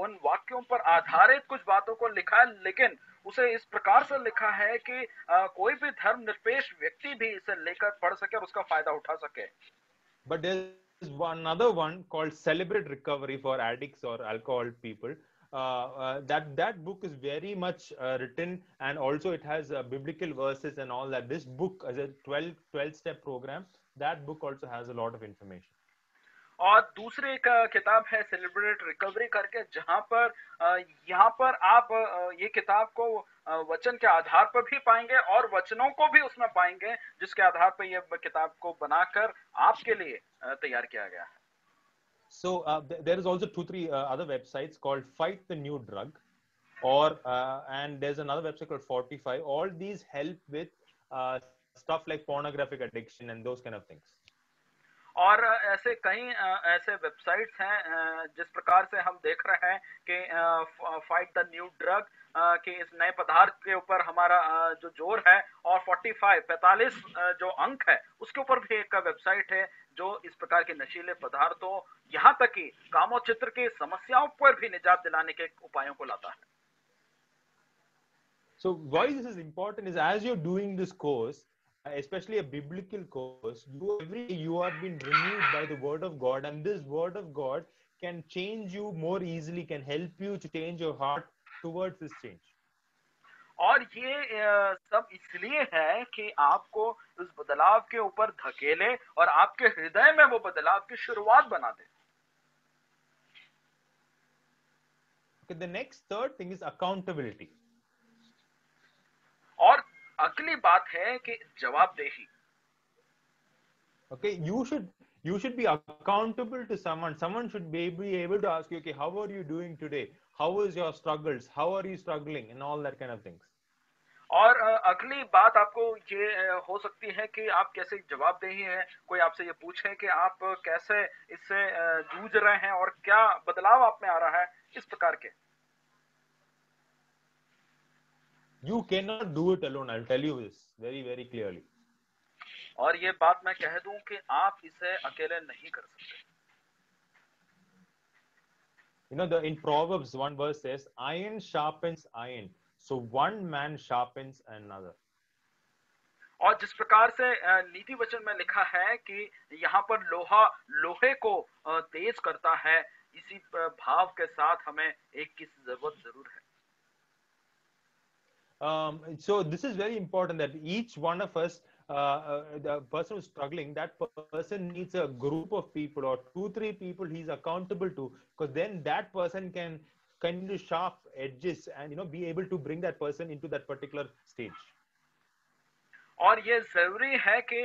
उन वाक्यों पर आधारित कुछ बातों को लिखा है, लेकिन उसे इस प्रकार से लिखा है कि कोई भी धर्मनिरपेक्ष व्यक्ति भी इसे लेकर पढ़ सके और उसका फायदा उठा सके. But there is another one called Celebrate Recovery for Addicts or Alcohol People. That book is very much written, and also it has biblical verses and all that. This book is a 12-step program. That book also has a lot of information. और दूसरी एक किताब है celebrate recovery करके, जहां पर यहाँ पर आप ये किताब को वचन के आधार पर भी पाएंगे और वचनों को भी उसमें पाएंगे जिसके आधार पर ये किताब को बनाकर आपके लिए तैयार किया गया है. So there is also 2-3 other websites called Fight the New Drug, and there's another website called Fortify. All these help with stuff like pornographic addiction and those kind of things. और ऐसे कई ऐसे वेबसाइट्स हैं जिस प्रकार से हम देख रहे हैं कि फाइट द न्यू ड्रग कि इस नए पदार्थ के ऊपर हमारा जो जोर है, और 45 जो अंक है उसके ऊपर भी एक वेबसाइट है जो इस प्रकार के नशीले पदार्थों यहाँ तक कि कामोचित्र की समस्याओं पर भी निजात दिलाने के उपायों को लाता है. So why this is important is, as you're doing this course, especially a biblical course, every day you are being renewed by the word of God, and this word of God can change you more easily, can help you to change your heart towards this change. और ये सब इसलिए है कि आपको उस बदलाव के ऊपर धकेले और आपके हृदय में वो बदलाव की शुरुआत बना दे. Okay, the next third thing is accountability. और अगली बात है कि जवाबदेही. Okay, you should be accountable to someone. Someone should be able to ask you, okay, how are you doing today? How is your struggles? How are you struggling? And all that kind of things. और अगली बात आपको ये हो सकती है कि आप कैसे जवाबदेही है, कोई आपसे ये पूछे कि आप कैसे इससे जूझ रहे हैं और क्या बदलाव आप में आ रहा है, इस प्रकार के। You cannot do it alone. I'll tell you this very, very clearly. और ये बात मैं कह दूं कि आप इसे अकेले नहीं कर सकते। You know, in Proverbs, one verse says, iron sharpens iron. So one man sharpens another. और जिस प्रकार से नीति वचन में लिखा है कि यहाँ पर लोहा लोहे को तेज करता है, इसी भाव के साथ हमें एक की जरूरत जरूर है। So this is very important that each one of us, the person who's struggling, that person needs a group of people or 2-3 people he's accountable to, because then that person can kind of sharp edges and, you know, be able to bring that person into that particular stage. और ये जरूरी है कि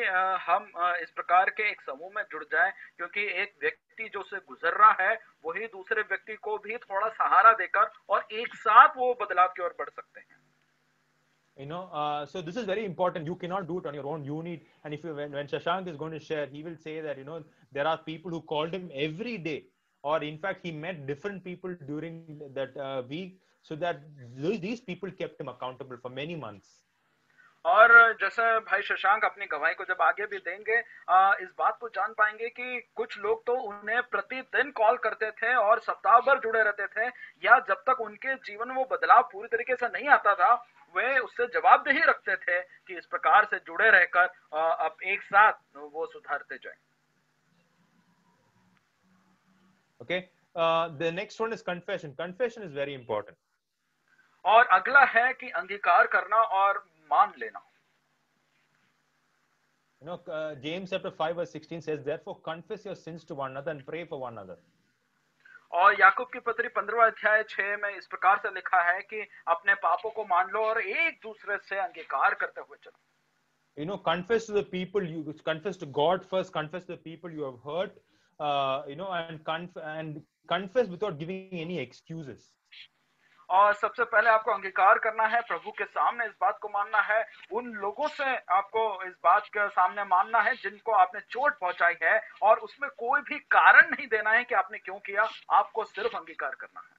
हम इस प्रकार के एक समूह में जुड़ जाएं, क्योंकि एक व्यक्ति जो से गुजर रहा है वही दूसरे व्यक्ति को भी थोड़ा सहारा देकर और एक साथ वो बदलाव की ओर बढ़ सकते हैं। You know, so this is very important. You cannot do it on your own. You need, and if you, when Shashank is going to share, he will say that, you know, there are people who called him every day, or in fact, he met different people during that week, so that these people kept him accountable for many months. और जैसे भाई शशांक अपनी गवाही को जब आगे भी देंगे, इस बात को जान पाएंगे कि कुछ लोग तो उन्हें प्रतिदिन कॉल करते थे और सप्ताह भर जुड़े रहते थे, या जब तक उनके जीवन में वो बदलाव पूरी तरीके से नहीं आता था, वे उससे जवाबदेही रखते थे कि इस प्रकार से जुड़े रहकर अब एक साथ वो सुधारते जाएं। Okay, the next one is confession. Confession is very important. और अगला है कि अंगीकार करना और मान लेना। You know, James chapter 5 verse 16 says, therefore confess your sins to one another and pray for one another. और याकूब की पत्री 15वां अध्याय 6 में इस प्रकार से लिखा है कि अपने पापों को मान लो और एक दूसरे से अंगीकार करते हुए चलो। You know, confess to the people, you confess to God first, confess to the people you have hurt, you know, and confess without giving any excuses. और सबसे पहले आपको अंगीकार करना है, प्रभु के सामने इस बात को मानना है, उन लोगों से आपको इस बात के सामने मानना है जिनको आपने चोट पहुंचाई है, और उसमें कोई भी कारण नहीं देना है कि आपने क्यों किया, आपको सिर्फ अंगीकार करना है।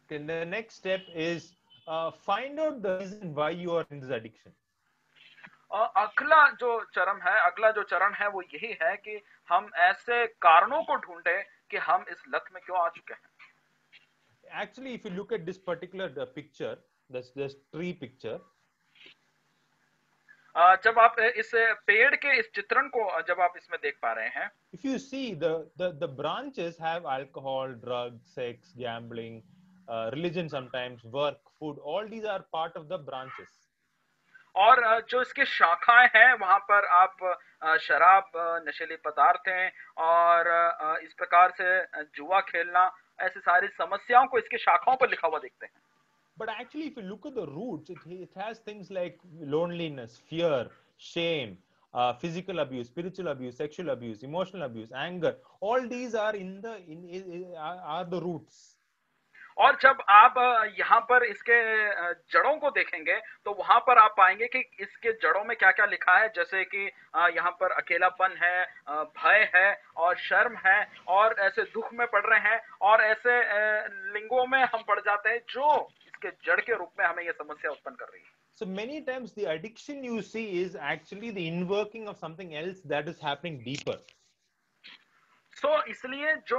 Then the next step is find out the reason why you are in this addiction. अगला जो चरण है वो यही है कि हम ऐसे कारणों को ढूंढें कि हम इस लत में क्यों आ चुके हैं। Actually, if you look at this particular picture, this tree picture, जब आप इस पेड़ के इस चित्रण को जब आप इसमें देख पा रहे हैं, if you see the branches have alcohol, drugs, sex, gambling, religion, sometimes work, food, all these are part of the branches. और जो इसके शाखाएं हैं वहां पर आप शराब, नशीले पदार्थ हैं और इस प्रकार से जुआ खेलना, ऐसी सारी समस्याओं को इसके शाखाओं पर लिखा हुआ देखते हैं। But actually, if you look at the roots, it has things like loneliness, fear, shame, physical abuse, spiritual abuse, sexual abuse, emotional abuse, anger. All these are are the roots. और जब आप यहाँ पर इसके जड़ों को देखेंगे तो वहां पर आप पाएंगे कि इसके जड़ों में क्या क्या लिखा है, जैसे कि यहाँ पर अकेलापन है, भय है और शर्म है, और ऐसे दुख में पड़ रहे हैं, और ऐसे लिंगों में हम पड़ जाते हैं जो इसके जड़ के रूप में हमें ये समस्या उत्पन्न कर रही है। So many times the addiction you see is actually the inworking of something else that is happening deeper. तो इसलिए जो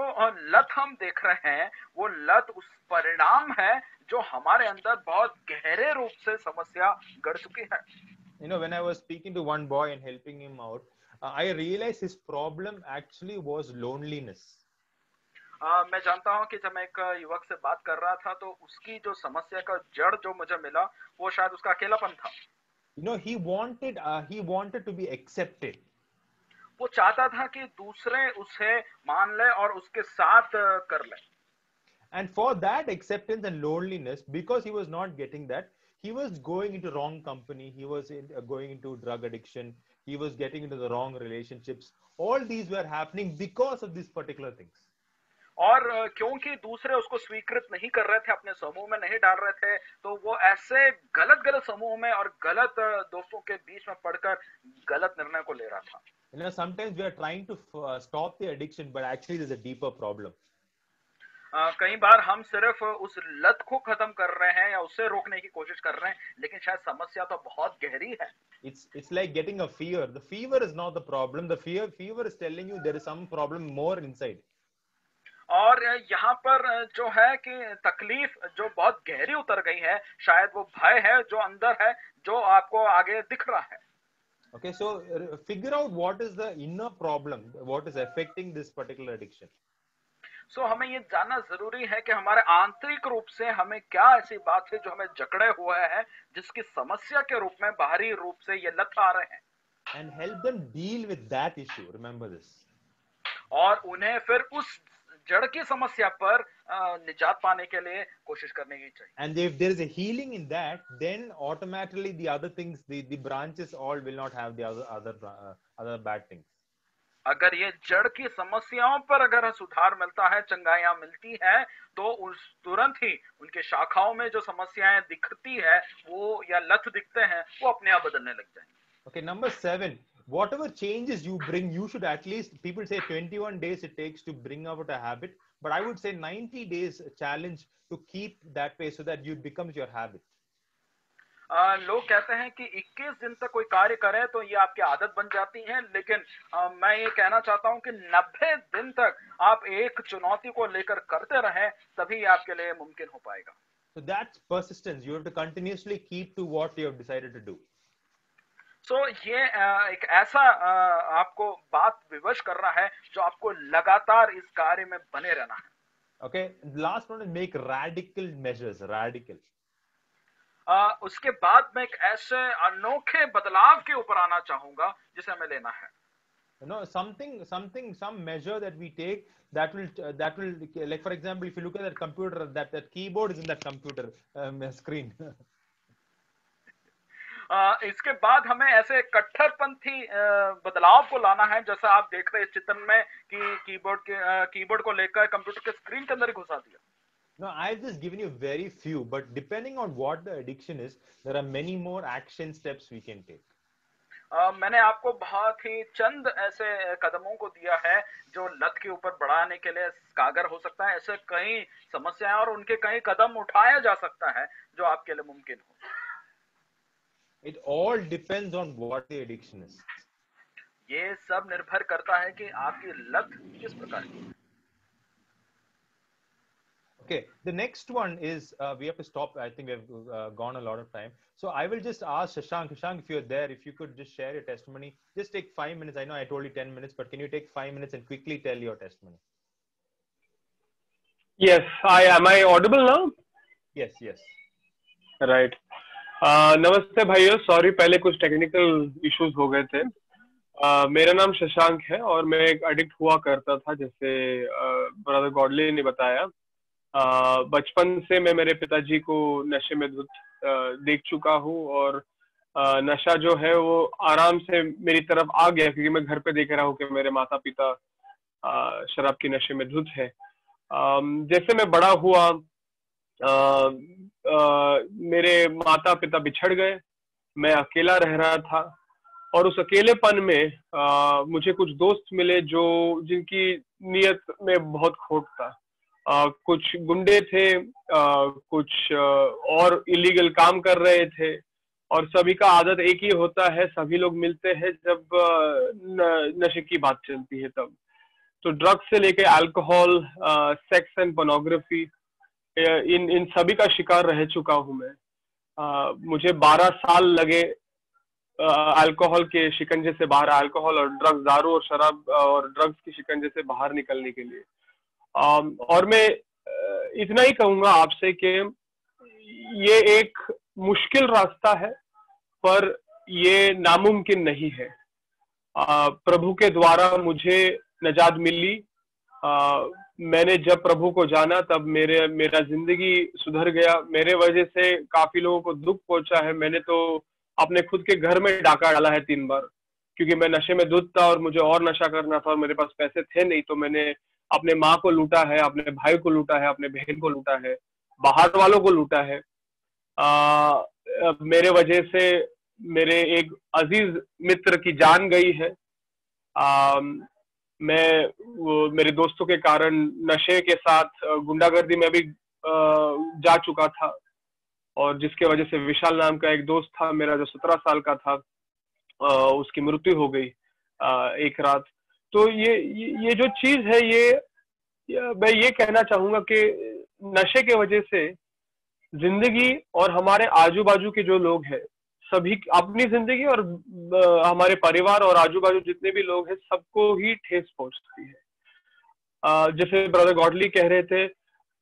लत हम देख रहे हैं वो लत उस परिणाम है जो हमारे अंदर बहुत गहरे रूप से समस्या गढ़ चुकी है। You know, when I was speaking to one boy and helping him out, I realized his problem actually was loneliness. मैं जानता हूं कि जब मैं एक युवक से बात कर रहा था तो उसकी जो समस्या का जड़ जो मुझे मिला वो शायद उसका अकेलापन था। You know, he wanted to be accepted. वो चाहता था कि दूसरे उसे मान ले और उसके साथ कर ले। And for that acceptance and loneliness, because he was not getting that, he was going into wrong company. He was going into drug addiction. He was getting into the wrong relationships. All these were happening because of these particular things. और क्योंकि दूसरे उसको स्वीकृत नहीं कर रहे थे, अपने समूह में नहीं डाल रहे थे, तो वो ऐसे गलत गलत समूह में और गलत दोस्तों के बीच में पढ़कर गलत निर्णय को ले रहा था। Sometimes we are trying to stop the addiction, but actually there's a deeper problem. कई बार हम सिर्फ उस लत को खत्म कर रहे हैं या उससे रोकने की कोशिश कर रहे हैं, लेकिन शायद समस्या तो बहुत गहरी है। It's like getting a fever. The fever is not the problem. The fever is telling you there is some problem more inside. और यहाँ पर जो है कि तकलीफ जो बहुत गहरी उतर गई है, शायद वो भय है जो अंदर है, जो आपको आगे दिख रहा है। Okay, so figure out what is the inner problem, what is affecting this particular addiction. सो हमें ये जानना जरूरी है कि हमारे आंतरिक रूप से हमें क्या ऐसी बात है जो हमें जकड़े हुए हैं, जिसकी समस्या के रूप में बाहरी रूप से ये लत आ रहे हैं, and help them deal with that issue. Remember this. और उन्हें फिर उस जड़ की समस्या पर निजात पाने के लिए कोशिश करने की चाहिए। And if there is a healing in that, then automatically the other things, the branches all will not have the other bad things. अगर ये जड़ की समस्याओं पर अगर सुधार मिलता है, चंगाइयां मिलती है, तो उस तुरंत ही उनके शाखाओं में जो समस्याएं दिखती है वो या लत दिखते हैं, वो अपने आप बदलने लग जाएंगे। Okay, number 7, whatever changes you bring, you should at least, people say 21 days it takes to bring about a habit, but I would say 90 days challenge to keep that pace so that it becomes your habit. लोग कहते हैं कि 21 दिन तक कोई कार्य करे तो ये आपकी आदत बन जाती है, लेकिन मैं ये कहना चाहता हूं कि 90 दिन तक आप एक चुनौती को लेकर करते रहें, तभी आपके लिए मुमकिन हो पाएगा। So that's persistence. You have to continuously keep to what you have decided to do. So ये एक ऐसा आपको बात विवश कर रहा है जो आपको लगातार इस कार्य में बने रहना है। Okay, last one is make radical measures. Radical. उसके बाद मैं एक ऐसे अनोखे बदलाव के ऊपर आना चाहूंगा जिसे हमें लेना है। Some measure that we take that will like for example, if you look at that computer, that keyboard is in that computer screen. इसके बाद हमें ऐसे कट्टरपंथी बदलाव को लाना है, जैसा आप देख रहे हैं चित्र में कि कीबोर्ड को लेकर कंप्यूटर के स्क्रीन के अंदर ही घुसा दिया। No, I've just given you very few, but depending on what the addiction is, there are many more action steps we can take. मैंने आपको बहुत ही चंद ऐसे कदमों को दिया है जो लत के ऊपर बढ़ाने के लिए कारगर हो सकता है। ऐसे कई समस्याएं और उनके कई कदम उठाया जा सकता है जो आपके लिए मुमकिन हो। It all depends on what the addiction is. ये सब निर्भर करता है कि आपकी लत किस प्रकार की है। Okay, the next one is we have to stop. I think we've gone a lot of time. So I will just ask Shashank. Shashank, if you're there, if you could just share your testimony. Just take 5 minutes. I know I told you 10 minutes, but can you take 5 minutes and quickly tell your testimony? Yes, am I audible now? Yes, yes. Right. नमस्ते भाइयों, sorry पहले कुछ technical issues हो गए थे। मेरा नाम शशांक है और मैं एक एडिक्ट हुआ करता था, जैसे ब्रदर गॉडली ने बताया। बचपन से मैं मेरे पिताजी को नशे में धुत देख चुका हूँ और नशा जो है वो आराम से मेरी तरफ आ गया, क्योंकि मैं घर पे देख रहा हूँ कि मेरे माता पिता शराब के नशे में धुत है। जैसे मैं बड़ा हुआ, मेरे माता पिता बिछड़ गए, मैं अकेला रह रहा था और उस अकेलेपन में मुझे कुछ दोस्त मिले जो जिनकी नीयत में बहुत खोट था। कुछ गुंडे थे, कुछ और इलीगल काम कर रहे थे और सभी का आदत एक ही होता है, सभी लोग मिलते हैं जब नशे की बात चलती है तब। तो ड्रग्स से लेके अल्कोहल, सेक्स एंड पोर्नोग्राफी, इन सभी का शिकार रह चुका हूं मैं। मुझे 12 साल लगे अल्कोहल के शिकंजे से बाहर, अल्कोहल और ड्रग्स, दारू और शराब और ड्रग्स के शिकंजे से बाहर निकलने के लिए। और मैं इतना ही कहूंगा आपसे कि ये एक मुश्किल रास्ता है, पर ये नामुमकिन नहीं है। प्रभु के द्वारा मुझे नजात मिली। मैंने जब प्रभु को जाना तब मेरा जिंदगी सुधर गया। मेरे वजह से काफी लोगों को दुख पहुंचा है। मैंने तो अपने खुद के घर में डाका डाला है 3 बार, क्योंकि मैं नशे में धुत था और मुझे और नशा करना था और मेरे पास पैसे थे नहीं, तो मैंने अपने माँ को लूटा है, अपने भाई को लूटा है, अपने बहन को लूटा है, बाहर वालों को लूटा है। मेरे वजह से मेरे एक अजीज मित्र की जान गई है। मेरे दोस्तों के कारण नशे के साथ गुंडागर्दी में भी जा चुका था, और जिसके वजह से विशाल नाम का एक दोस्त था मेरा जो 17 साल का था, उसकी मृत्यु हो गई एक रात। तो ये जो चीज है, मैं ये कहना चाहूंगा कि नशे के वजह से जिंदगी और हमारे आजू बाजू के जो लोग हैं, सभी अपनी जिंदगी और हमारे परिवार और आजू बाजू जितने भी लोग हैं, सबको ही ठेस पहुंचती है। जैसे ब्रदर गॉडली कह रहे थे,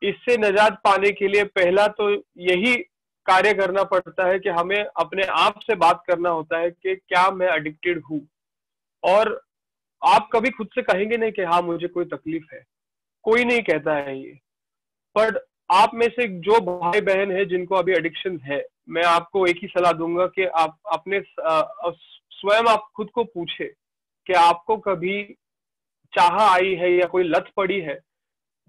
इससे निजात पाने के लिए पहला तो यही कार्य करना पड़ता है कि हमें अपने आप से बात करना होता है कि क्या मैं एडिक्टेड हूँ। और आप कभी खुद से कहेंगे नहीं कि हाँ मुझे कोई तकलीफ है, कोई नहीं कहता है ये। पर आप में से जो भाई बहन है जिनको अभी एडिक्शन है, मैं आपको एक ही सलाह दूंगा कि आप अपने स्वयं आप खुद को पूछे कि आपको कभी चाह आई है या कोई लत पड़ी है,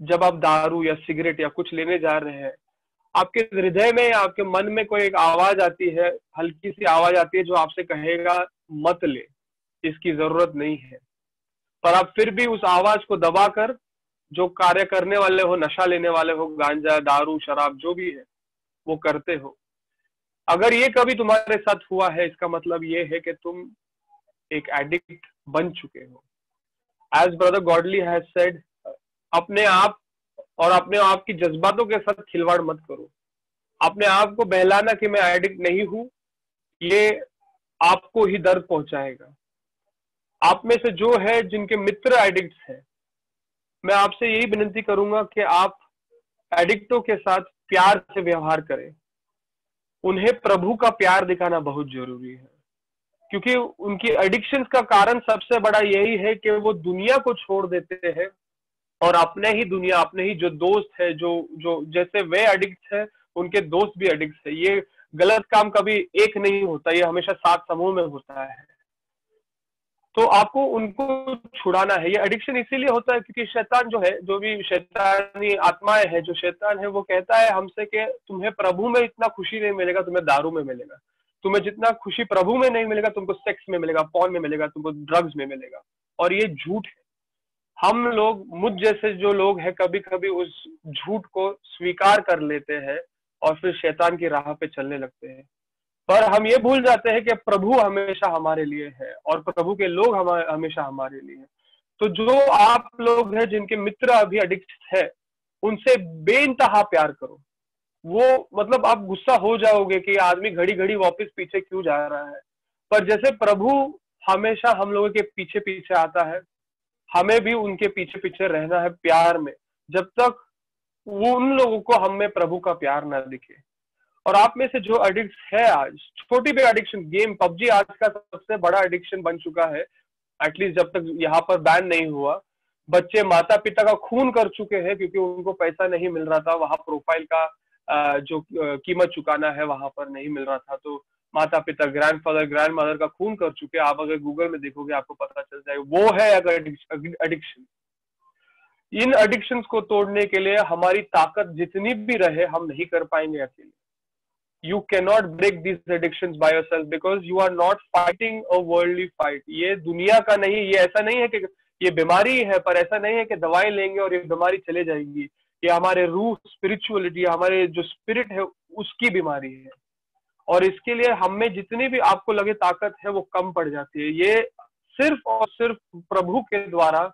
जब आप दारू या सिगरेट या कुछ लेने जा रहे हैं, आपके हृदय में या आपके मन में कोई एक आवाज आती है, हल्की सी आवाज आती है जो आपसे कहेगा मत ले, इसकी जरूरत नहीं है, पर आप फिर भी उस आवाज को दबाकर जो कार्य करने वाले हो, नशा लेने वाले हो, गांजा दारू शराब जो भी है वो करते हो। अगर ये कभी तुम्हारे साथ हुआ है, इसका मतलब ये है कि तुम एक एडिक्ट बन चुके हो। As brother Godly has said, अपने आप और अपने आप की जज्बातों के साथ खिलवाड़ मत करो। अपने आप को बहलाना कि मैं एडिक्ट नहीं हूं, ये आपको ही दर्द पहुंचाएगा। आप में से जो है जिनके मित्र एडिक्ट्स हैं, मैं आपसे यही विनती करूंगा कि आप एडिक्टों के साथ प्यार से व्यवहार करें। उन्हें प्रभु का प्यार दिखाना बहुत जरूरी है, क्योंकि उनकी एडिक्शंस का कारण सबसे बड़ा यही है कि वो दुनिया को छोड़ देते हैं और अपने ही दुनिया, अपने ही जो दोस्त है, जो जैसे वे एडिक्ट है, उनके दोस्त भी एडिक्ट है। ये गलत काम कभी एक नहीं होता, ये हमेशा सात समूह में होता है। तो आपको उनको छुड़ाना है। ये एडिक्शन इसीलिए होता है क्योंकि शैतान जो है, जो भी शैतानी आत्माएं है, जो शैतान है, वो कहता है हमसे कि तुम्हें प्रभु में इतना खुशी नहीं मिलेगा, तुम्हें दारू में मिलेगा। तुम्हें जितना खुशी प्रभु में नहीं मिलेगा, तुमको सेक्स में मिलेगा, पॉर्न में मिलेगा, तुमको ड्रग्स में मिलेगा। और ये झूठ है। हम लोग, मुझ जैसे जो लोग हैं, कभी कभी उस झूठ को स्वीकार कर लेते हैं और फिर शैतान की राह पे चलने लगते हैं। पर हम ये भूल जाते हैं कि प्रभु हमेशा हमारे लिए है और प्रभु के लोग हमेशा हमारे लिए है। तो जो आप लोग हैं जिनके मित्र अभी एडिक्ट है, उनसे बेइंतहा प्यार करो। वो मतलब आप गुस्सा हो जाओगे कि आदमी घड़ी घड़ी वापस पीछे क्यों जा रहा है, पर जैसे प्रभु हमेशा हम लोगों के पीछे पीछे आता है, हमें भी उनके पीछे पीछे रहना है प्यार में, जब तक वो उन लोगों को हम में प्रभु का प्यार ना दिखे। और आप में से जो एडिक्ट है, आज छोटी भी एडिक्शन, गेम पबजी आज का सबसे बड़ा एडिक्शन बन चुका है, एटलीस्ट जब तक यहाँ पर बैन नहीं हुआ। बच्चे माता पिता का खून कर चुके हैं क्योंकि उनको पैसा नहीं मिल रहा था, वहां प्रोफाइल का जो कीमत चुकाना है वहां पर नहीं मिल रहा था, तो माता पिता, ग्रैंडफादर, ग्रैंडमदर का खून कर चुके। आप अगर गूगल में देखोगे आपको पता चल जाएगा। वो है अगर एडिक्शन। इन एडिक्शंस को तोड़ने के लिए हमारी ताकत जितनी भी रहे, हम नहीं कर पाएंगे अकेले। You cannot break these addictions by yourself because you are not fighting a worldly fight. ये दुनिया का नहीं, ये ऐसा नहीं है कि ये बीमारी है, पर ऐसा नहीं है कि दवाई लेंगे और ये बीमारी चले जाएगी। ये हमारे रूह, स्पिरिचुअलिटी, हमारे जो स्पिरिट है उसकी बीमारी है, और इसके लिए हम में जितनी भी आपको लगे ताकत है वो कम पड़ जाती है। ये सिर्फ और सिर्फ प्रभु के द्वारा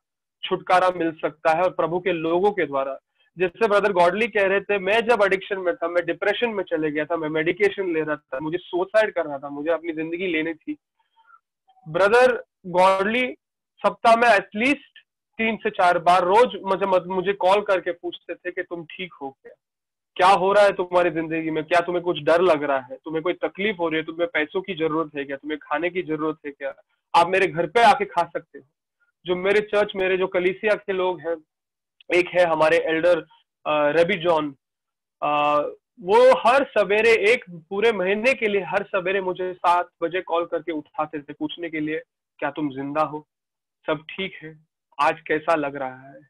छुटकारा मिल सकता है और प्रभु के लोगों के द्वारा। जैसे ब्रदर गॉडली कह रहे थे, मैं जब एडिक्शन में था, मैं डिप्रेशन में चले गया था, मैं मेडिकेशन ले रहा था, मुझे सुसाइड करना था, मुझे अपनी जिंदगी लेनी थी। ब्रदर गॉडली सप्ताह में एटलीस्ट 3 से 4 बार रोज मुझे कॉल करके पूछते थे कि तुम ठीक हो क्या हो रहा है तुम्हारी जिंदगी में, क्या तुम्हें कुछ डर लग रहा है, तुम्हें कोई तकलीफ हो रही है, तुम्हें पैसों की जरूरत है क्या, तुम्हें खाने की जरूरत है क्या, आप मेरे घर पे आके खा सकते हो। जो मेरे चर्च, मेरे जो कलीसिया के लोग हैं, एक है हमारे एल्डर रवि जॉन, वो हर सवेरे, एक पूरे महीने के लिए हर सवेरे मुझे 7 बजे कॉल करके उठाते थे पूछने के लिए क्या तुम जिंदा हो, सब ठीक है, आज कैसा लग रहा है।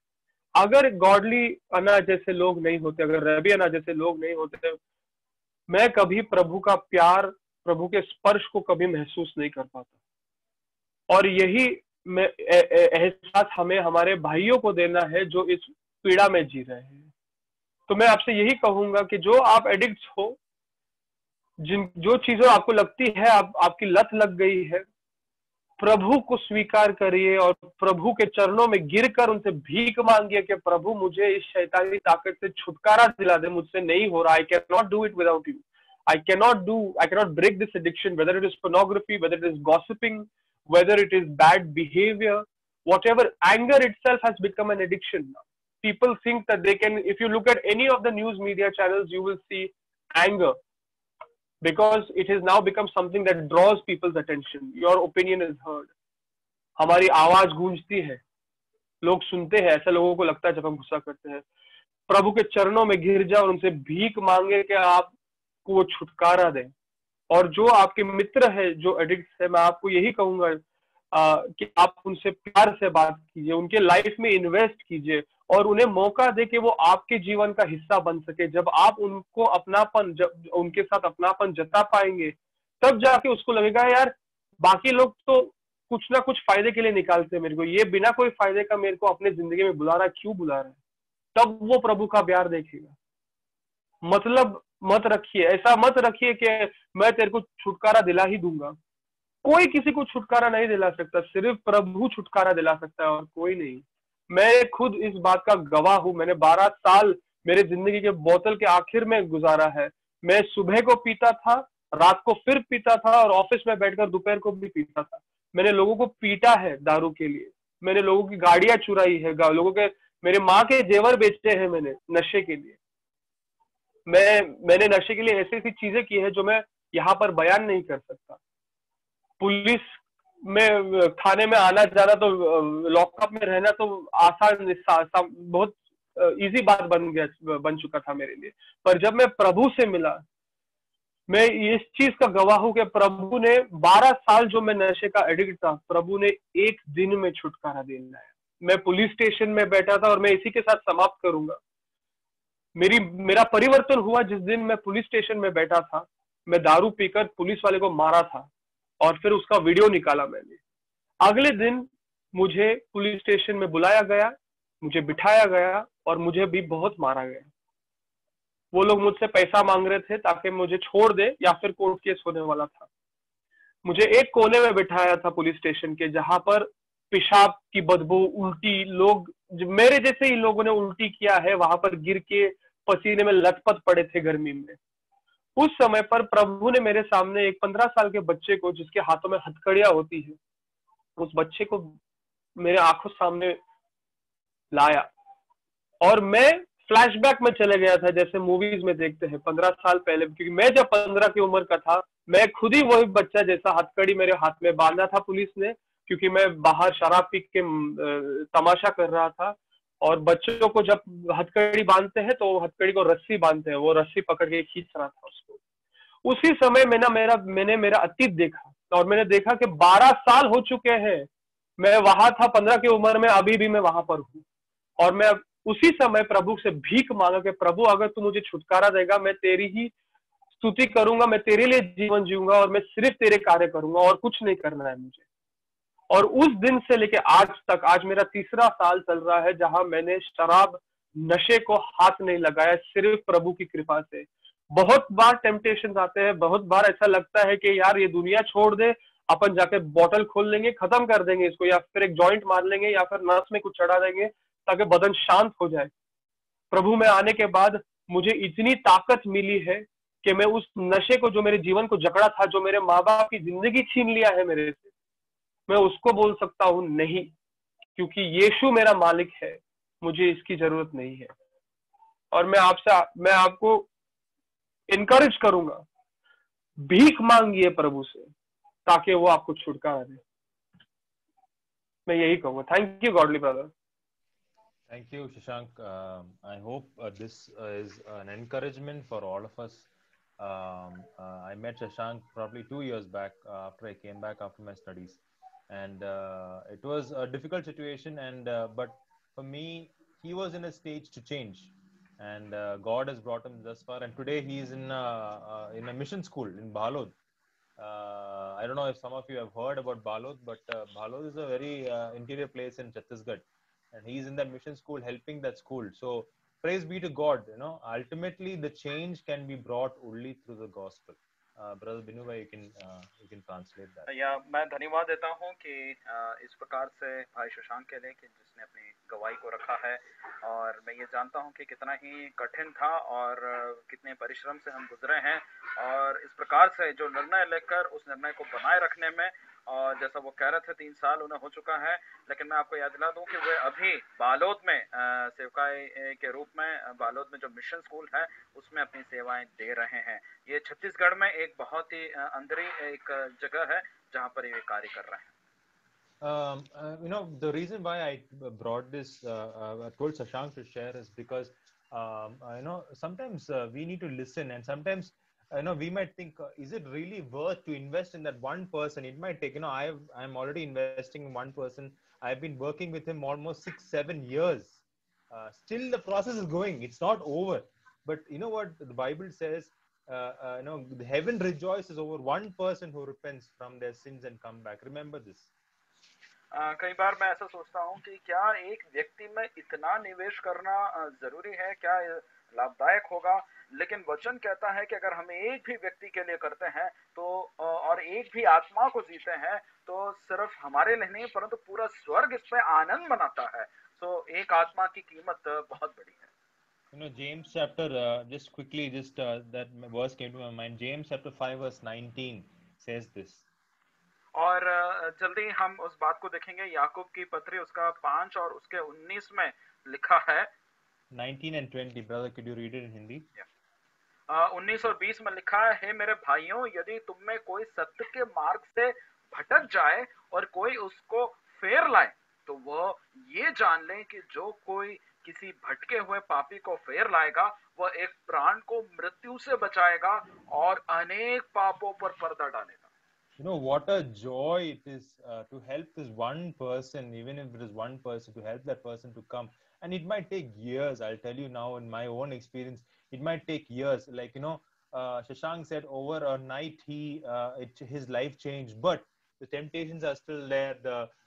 अगर गॉडली अन्ना जैसे लोग नहीं होते, अगर रवि अन्ना जैसे लोग नहीं होते, मैं कभी प्रभु का प्यार, प्रभु के स्पर्श को कभी महसूस नहीं कर पाता। और यही एहसास हमें हमारे भाइयों को देना है जो इस पीड़ा में जी रहे हैं। तो मैं आपसे यही कहूंगा कि जो आप एडिक्ट्स हो, जो चीजों आपको लगती है आपकी लत लग गई है, प्रभु को स्वीकार करिए और प्रभु के चरणों में गिरकर उनसे भीख मांगिए कि प्रभु मुझे इस शैतानी ताकत से छुटकारा दिला दे, मुझसे नहीं हो रहा, I can not do it without you, I can not break this addiction, whether it is pornography, whether it is gossiping, whether it is bad behaviour, whatever. Anger itself has become an addiction now. People think that they can, if you look at any of the news media channels, you will see anger, because it has now become something that draws people's attention. Your opinion is heard. हमारी आवाज गूंजती है, लोग सुनते हैं, ऐसा लोगों को लगता है जब हम गुस्सा करते हैं। प्रभु के चरणों में गिर जाओ और उनसे भीख मांगे कि आपको वो छुटकारा दें। और जो आपके मित्र है, जो एडिक्ट है, मैं आपको यही कहूंगा कि आप उनसे प्यार से बात कीजिए, उनके लाइफ में इन्वेस्ट कीजिए और उन्हें मौका दे कि वो आपके जीवन का हिस्सा बन सके। जब आप उनको अपनापन, जब उनके साथ अपनापन जता पाएंगे, तब जाके उसको लगेगा यार बाकी लोग तो कुछ ना कुछ फायदे के लिए निकालते हैं मेरे को, ये बिना कोई फायदे का मेरे को अपने जिंदगी में बुला रहा है, क्यों बुला रहा है? तब वो प्रभु का प्यार देखेगा। मतलब मत रखिए, ऐसा मत रखिए कि मैं तेरे को छुटकारा दिला ही दूंगा। कोई किसी को छुटकारा नहीं दिला सकता, सिर्फ प्रभु छुटकारा दिला सकता है और कोई नहीं। मैं खुद इस बात का गवाह हूं। मैंने 12 साल मेरे जिंदगी के बोतल के आखिर में गुजारा है। मैं सुबह को पीता था, रात को फिर पीता था और ऑफिस में बैठकर दोपहर को भी पीता था। मैंने लोगों को पीटा है दारू के लिए, मैंने लोगों की गाड़ियां चुराई है, लोगों के, मेरे माँ के जेवर बेचे हैं मैंने नशे के लिए। मैंने नशे के लिए ऐसी ऐसी चीजें की है जो मैं यहाँ पर बयान नहीं कर सकता। पुलिस में, थाने में आना जाना, तो लॉकअप में रहना तो आसान, बहुत इजी बात बन चुका था मेरे लिए। पर जब मैं प्रभु से मिला, मैं इस चीज का गवाह हूं कि प्रभु ने 12 साल जो मैं नशे का एडिक्ट था, प्रभु ने एक दिन में छुटकारा दिलाया। मैं पुलिस स्टेशन में बैठा था और मैं इसी के साथ समाप्त करूंगा। मेरा परिवर्तन हुआ जिस दिन मैं पुलिस स्टेशन में बैठा था। मैं दारू पीकर पुलिस वाले को मारा था और फिर उसका वीडियो निकाला मैंने। अगले दिन मुझे पुलिस स्टेशन में बुलाया गया, मुझे बिठाया गया और मुझे भी बहुत मारा गया। वो लोग मुझसे पैसा मांग रहे थे ताकि मुझे छोड़ दे, या फिर कोर्ट केस होने वाला था। मुझे एक कोने में बिठाया था पुलिस स्टेशन के, जहां पर पेशाब की बदबू, उल्टी, लोग मेरे जैसे ही लोगों ने उल्टी किया है, वहां पर गिर के पसीने में लथपथ पड़े थे गर्मी में। उस समय पर प्रभु ने मेरे सामने एक 15 साल के बच्चे को, जिसके हाथों में हथकड़ियां होती है, उस बच्चे को मेरे आंखों सामने लाया और मैं फ्लैशबैक में चले गया था, जैसे मूवीज में देखते हैं 15 साल पहले। क्योंकि मैं जब 15 की उम्र का था, मैं खुद ही वही बच्चा जैसा हथकड़ी मेरे हाथ में बांधा था पुलिस ने, क्योंकि मैं बाहर शराब पी के तमाशा कर रहा था। और बच्चों को जब हथकड़ी बांधते हैं तो हथकड़ी को रस्सी बांधते हैं, वो रस्सी पकड़ के खींच रहा था उसको। उसी समय मैंने मेरा अतीत देखा और मैंने देखा कि 12 साल हो चुके हैं। मैं वहां था 15 की उम्र में, अभी भी मैं वहां पर हूँ। और मैं उसी समय प्रभु से भीख मांगा कि प्रभु अगर तू मुझे छुटकारा देगा, मैं तेरी ही स्तुति करूंगा, मैं तेरे लिए जीवन जीऊंगा और मैं सिर्फ तेरे कार्य करूंगा और कुछ नहीं करना है मुझे। और उस दिन से लेके आज तक, आज मेरा तीसरा साल चल रहा है जहां मैंने शराब, नशे को हाथ नहीं लगाया, सिर्फ प्रभु की कृपा से। बहुत बार टेम्पटेशन आते हैं, बहुत बार ऐसा लगता है कि यार ये दुनिया छोड़ दे, अपन जाके बॉटल खोल लेंगे, खत्म कर देंगे इसको, या फिर एक जॉइंट मार लेंगे, या फिर नस में कुछ चढ़ा देंगे ताकि बदन शांत हो जाए। प्रभु में आने के बाद मुझे इतनी ताकत मिली है कि मैं उस नशे को, जो मेरे जीवन को जकड़ा था, जो मेरे माँ बाप की जिंदगी छीन लिया है मेरे से, मैं उसको बोल सकता हूं नहीं, क्योंकि यीशु मेरा मालिक है, मुझे इसकी जरूरत नहीं है। और मैं आपको इनकरेज करूंगा, भीख मांगिए प्रभु से ताकि वो आपको छुटकारा दे। मैं यही कहूंगा। Thank you godly brother. Thank you, Shashank. I hope this is an encouragement for all of us. I met Shashank probably 2 years back after I came back after my studies, and it was a difficult situation. And but for me, he was in a stage to change, and God has brought him thus far. And today he is in a mission school in Balod. I don't know if some of you have heard about Balod, but Balod is a very interior place in Chhattisgarh, and he's in that mission school helping that school. So praise be to God. Ultimately the change can be brought only through the gospel. Brother Binu bhai, you can translate that. या मैं धन्यवाद देता हूं कि इस प्रकार से भाई शशांक के लिए कि जिसने अपनी गवाही को रखा है, और मैं ये जानता हूं कि कितना ही कठिन था और कितने परिश्रम से हम गुजरे हैं, और इस प्रकार से जो निर्णय लेकर उस निर्णय को बनाए रखने में, और जैसा वो कह रहे थे 3 साल उन्हें हो चुका है, लेकिन मैं आपको याद दिला दूं कि वे अभी बालोद में सेवकाई के रूप में बालोद में जो मिशन स्कूल है उसमें अपनी सेवाएं दे रहे हैं। ये छत्तीसगढ़ में एक बहुत ही अंदरी एक जगह है जहां पर ये कार्य कर रहे हैं। The reason why I brought this, I told Shashank to share, is because sometimes we need to listen, and sometimes we might think, is it really worth to invest in that one person? It might take, I'm already investing in one person. I've been working with him almost 6-7 years. Still the process is going. It's not over. But you know what the Bible says? The heaven rejoices over one person who repents from their sins and come back. Remember this. कई बार मैं ऐसा सोचता हूँ कि क्या एक व्यक्ति में इतना निवेश करना जरूरी है, क्या लाभदायक होगा? लेकिन वचन कहता है कि अगर हम एक भी व्यक्ति के लिए करते हैं तो और एक भी आत्मा को जीते हैं तो सिर्फ हमारे लिए नहीं परंतु पूरा स्वर्ग इस पे आनंद मनाता है। तो एक आत्मा की कीमत बहुत बड़ी है। James chapter, just quickly, that verse came to my mind. James chapter 5 verse 19 says this. और जल्दी हम उस बात को देखेंगे। याकूब की पत्री उसका 5 और उसके 19 में लिखा है। 19 and 20, brother, could you read it in Hindi? 19 और 20 में लिखा है, मेरे भाइयों, यदि तुम में कोई सत्य के मार्ग से भटक जाए और कोई उसको फेर लाए तो वह ये जान ले कि जो कोई किसी भटके हुए पापी को फेर लाएगा वह एक प्राण को मृत्यु से बचाएगा और अनेक पापों पर पर्दा डालेगा। What a joy it is to help this one person, even if it is one person, to help that person to come. And it might take years. I'll tell you now, in my own experience, it might take years. Like, Shashank said, over a night, his life changed, but the temptations are still there.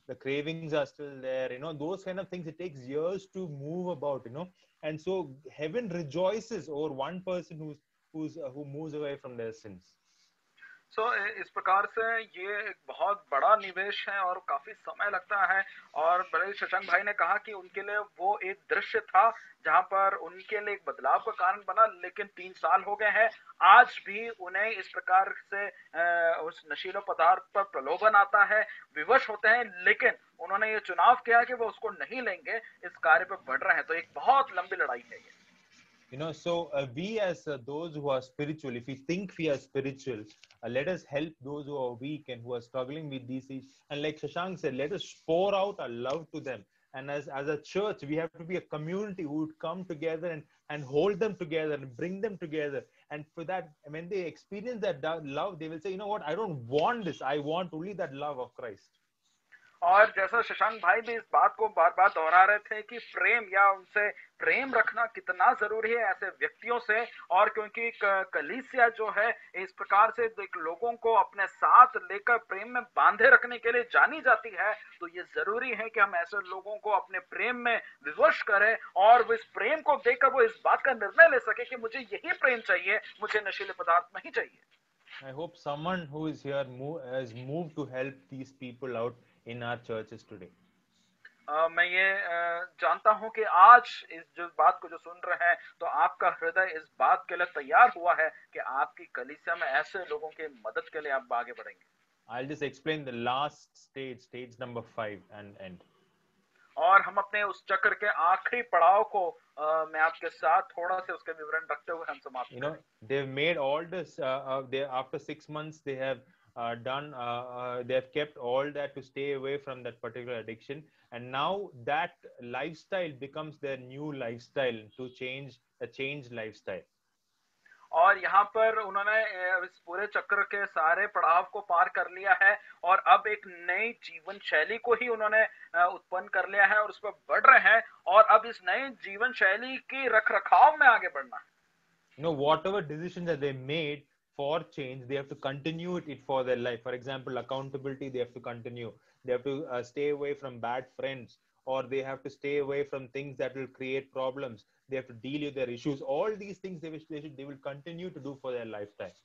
The cravings are still there. Those kind of things, it takes years to move about, and so heaven rejoices over one person who moves away from their sins. इस प्रकार से ये एक बहुत बड़ा निवेश है और काफी समय लगता है। और बड़े शशांक भाई ने कहा कि उनके लिए वो एक दृश्य था जहां पर उनके लिए एक बदलाव का कारण बना, लेकिन 3 साल हो गए हैं, आज भी उन्हें इस प्रकार से उस नशीले पदार्थ पर प्रलोभन आता है, विवश होते हैं, लेकिन उन्होंने ये चुनाव किया कि वो उसको नहीं लेंगे, इस कार्य पर बढ़ रहे हैं। तो एक बहुत लंबी लड़ाई है ये। So we as those who are spiritual, if we think we are spiritual, let us help those who are weak and who are struggling with these things. And like Shashank said, let us pour out our love to them. And as a church, we have to be a community who would come together and hold them together and bring them together. And for that, when they experience that love, they will say, you know what, I don't want this. I want only that love of Christ. और जैसा शशांक भाई भी इस बात को बार बार दोहरा रहे थे कि प्रेम या उनसे प्रेम रखना कितना जरूरी है ऐसे व्यक्तियों से, और क्योंकि कलीसिया जो है इस प्रकार से लोगों को अपने साथ लेकर प्रेम में बांधे रखने के लिए जानी जाती है, तो ये जरूरी है कि हम ऐसे लोगों को अपने प्रेम में विवश करें और वो इस प्रेम को देखकर वो इस बात का निर्णय ले सके कि मुझे यही प्रेम चाहिए, मुझे नशीले पदार्थ नहीं चाहिए। I hope someone who is here has moved to help these people out in our churches today. मैं ये जानता हूं कि आज इस जो बात को जो सुन रहे हैं तो आपका हृदय इस बात के लिए तैयार हुआ है कि आपकी कलीसिया में ऐसे लोगों की मदद के लिए आप आगे बढ़ेंगे। I'll just explain the last stage number 5 and end. और हम अपने उस चक्र के आखिरी पड़ाव को मैं आपके साथ थोड़ा से उसके विवरण रखते हुए हम समाप्त करेंगे। They've made all this. After 6 months, they have they have kept all that to stay away from that particular addiction, and now that lifestyle becomes their new lifestyle, to change a changed lifestyle. और यहाँ पर उन्होंने इस पूरे चक्र के सारे पड़ाव को पार कर लिया है और अब एक नई जीवन शैली को ही उन्होंने उत्पन्न कर लिया है और उस पर बढ़ रहे हैं और अब इस नई जीवन शैली की रख रखाव में आगे बढ़ना है। Whatever decisions that they made for change, they have to continue it for their life. For example, accountability, they have to continue. They have to stay away from bad friends, or they have to stay away from things that will create problems. They have to deal with their issues. All these things they will continue to do for their lifetime.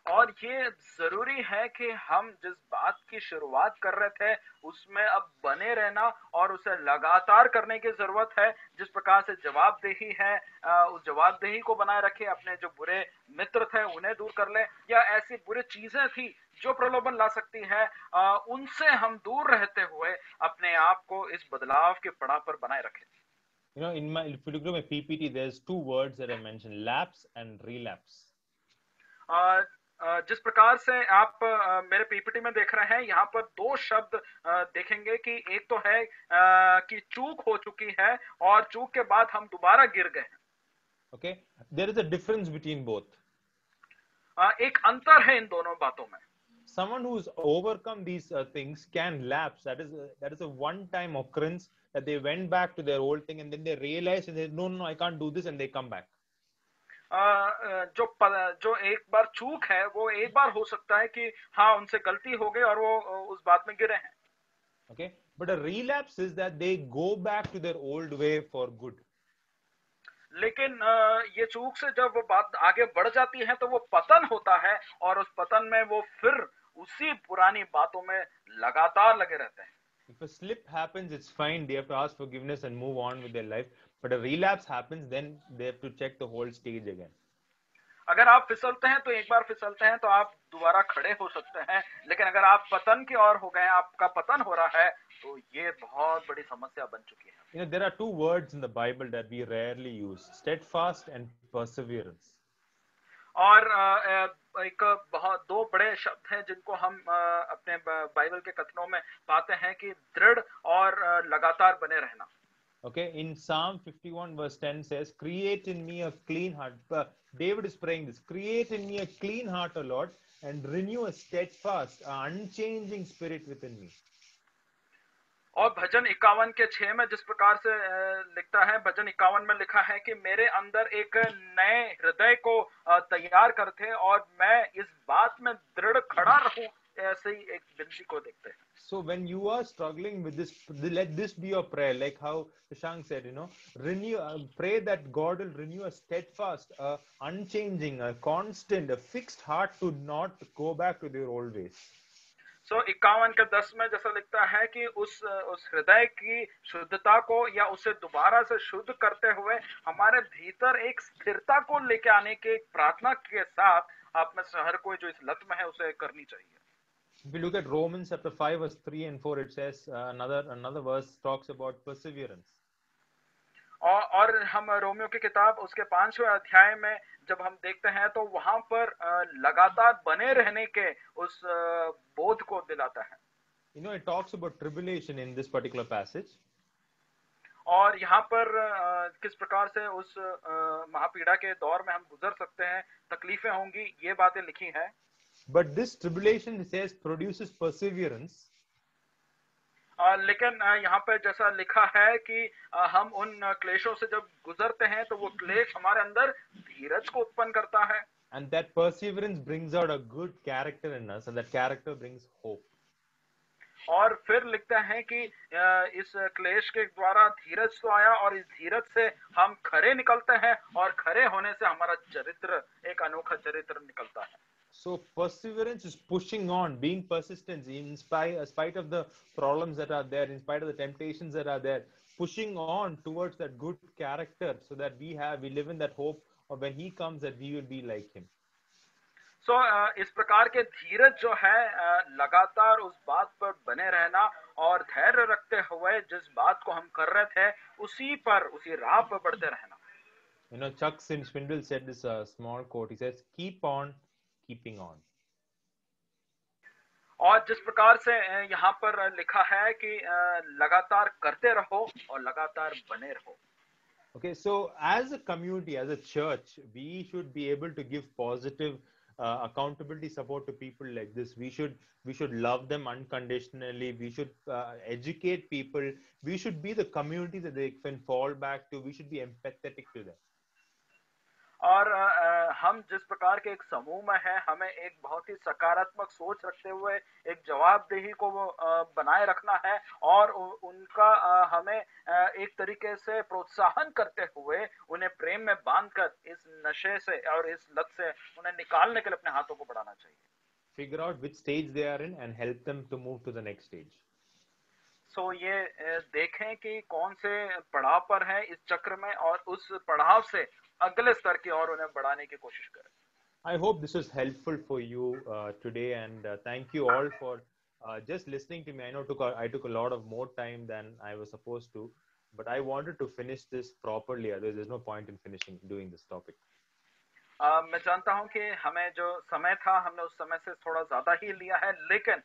और ये जरूरी है कि हम जिस बात की शुरुआत कर रहे थे उसमें अब बने रहना और उसे लगातार करने की जरूरत है। जिस प्रकार से जवाबदेही है उस जवाबदेही को बनाए रखे, अपने जो बुरे मित्र थे उन्हें दूर कर ले या ऐसी बुरी चीजें थी जो प्रलोभन ला सकती है उनसे हम दूर रहते हुए अपने आप को इस बदलाव के पड़ाव पर बनाए रखें। If you look at my PPT, there's two words that I mentioned: lapse and relapse. जिस प्रकार से आप मेरे पीपीटी में देख रहे हैं, यहाँ पर दो शब्द देखेंगे कि एक तो है कि चूक हो चुकी है और चूक के बाद हम दोबारा गिर गए। Okay, there is a difference between both. एक अंतर है इन दोनों बातों में। Someone who's overcome these things can lapse. That is a one-time occurrence that they went back to their old thing and then they realized and they no, I can't do this, and they come back. जो एक बार चूक है वो एक बार हो सकता है कि हाँ उनसे गलती हो गई और वो उस बात में गिरे हैं। Okay, but a relapse is that they go back to their old way for good. लेकिन ये चूक से जब वो बात आगे बढ़ जाती है तो वो पतन होता है और उस पतन में वो फिर उसी पुरानी बातों में लगातार लगे रहते हैं। If a slip happens, it's fine. They have to ask forgiveness and move on with their life. But a relapse happens, then they have to check the whole stage again. अगर आप फिसलते हैं तो एक बार फिसलते हैं तो आप दोबारा खड़े हो सकते हैं, लेकिन अगर आप पतन की ओर हो गए, आपका पतन हो रहा है, तो ये बहुत बड़ी समस्या बन चुकी है। There are two words in the Bible that we rarely use: steadfast and perseverance. और एक बहुत दो बड़े शब्द हैं जिनको हम अपने बाइबल के कथनों में पाते हैं कि दृढ़ और लगातार बने रहना। Okay, in Psalm 51 verse 10 says, create in me a clean heart. David is praying this: create in me a clean heart, O Lord, and renew a steadfast, unchanging spirit within me. और भजन 51 के 6 में जिस प्रकार से लिखता है, भजन 51 में लिखा है कि मेरे अंदर एक नए हृदय को तैयार करते और मैं इस बात में दृढ़ खड़ा रहूं, ऐसे ही एक विनती को देखते हैं। So when you are struggling with this, let this be your prayer, like how Shashank said, renew, pray that God will renew a steadfast, unchanging, a constant, a fixed heart to not go back to their old ways. So 51 के 10 में जैसा लिखता है कि उस हृदय की शुद्धता को या उसे दोबारा से शुद्ध करते हुए हमारे भीतर एक स्थिरता को लेके आने के प्रार्थना के साथ आप में से हर कोई जो इस लत में है उसे करनी चाहिए। If you look at Romans chapter 5 verse 3 and 4, it says another verse talks about perseverance. और हम रोमियो की किताब उसके 5वें अध्याय में जब हम देखते हैं तो वहां पर लगातार बने रहने के उस बोध को दिलाता है। It talks about tribulation in this particular passage. और यहाँ पर किस प्रकार से उस महापीड़ा के दौर में हम गुजर सकते हैं, तकलीफें होंगी, ये बातें लिखी हैं। But this tribulation, it says, produces perseverance. लेकिन यहाँ पे जैसा लिखा है कि हम उन क्लेशों से जब गुजरते हैं तो वो क्लेश हमारे अंदर धीरज को उत्पन्न करता है। And that perseverance brings out a good character in us, and that character brings hope. और फिर लिखते हैं कि इस क्लेश के द्वारा धीरज तो आया और इस धीरज से हम खरे निकलते हैं और खरे होने से हमारा चरित्र एक अनोखा चरित्र निकलता है। So perseverance is pushing on, being persistent in spite of the problems that are there, in spite of the temptations that are there, pushing on towards that good character, so that we live in that hope of when he comes that we will be like him. So इस प्रकार के धीरज जो है लगातार उस बात पर बने रहना और धैर्य रखते हुए जिस बात को हम कर रहे थे उसी राह पर बढ़ते रहना। Chuck Swindoll said this small quote. He says, "Keep on keeping on." और जिस प्रकार से यहाँ पर लिखा है कि लगातार करते रहो और लगातार बने रहो। Okay, so as a community, as a church, we should be able to give positive accountability support to people like this. We should love them unconditionally. We should educate people. We should be the community that they can fall back to. We should be empathetic to them. और हम जिस प्रकार के एक समूह में हैं, हमें एक बहुत ही सकारात्मक सोच रखते हुए एक जवाबदेही को बनाए रखना है और उनका हमें एक तरीके से प्रोत्साहन करते हुए उन्हें प्रेम में बांधकर इस नशे से और इस लत से उन्हें निकालने के लिए अपने हाथों को बढ़ाना चाहिए. Figure out which stage they are in and help them to move to the next stage. So ये देखें कि कौन से पड़ाव पर है इस चक्र में और उस पड़ाव से अगले स्तर की ओर उन्हें बढ़ाने की कोशिश करें. I hope this was helpful for you today, and thank you all for just listening to me. I know I took a lot of more time than I was supposed to, but I wanted to finish this properly. Otherwise, there's no point in doing this topic. मैं जानता हूं कि हमें जो समय था हमने उस समय से थोड़ा ज्यादा ही लिया है, लेकिन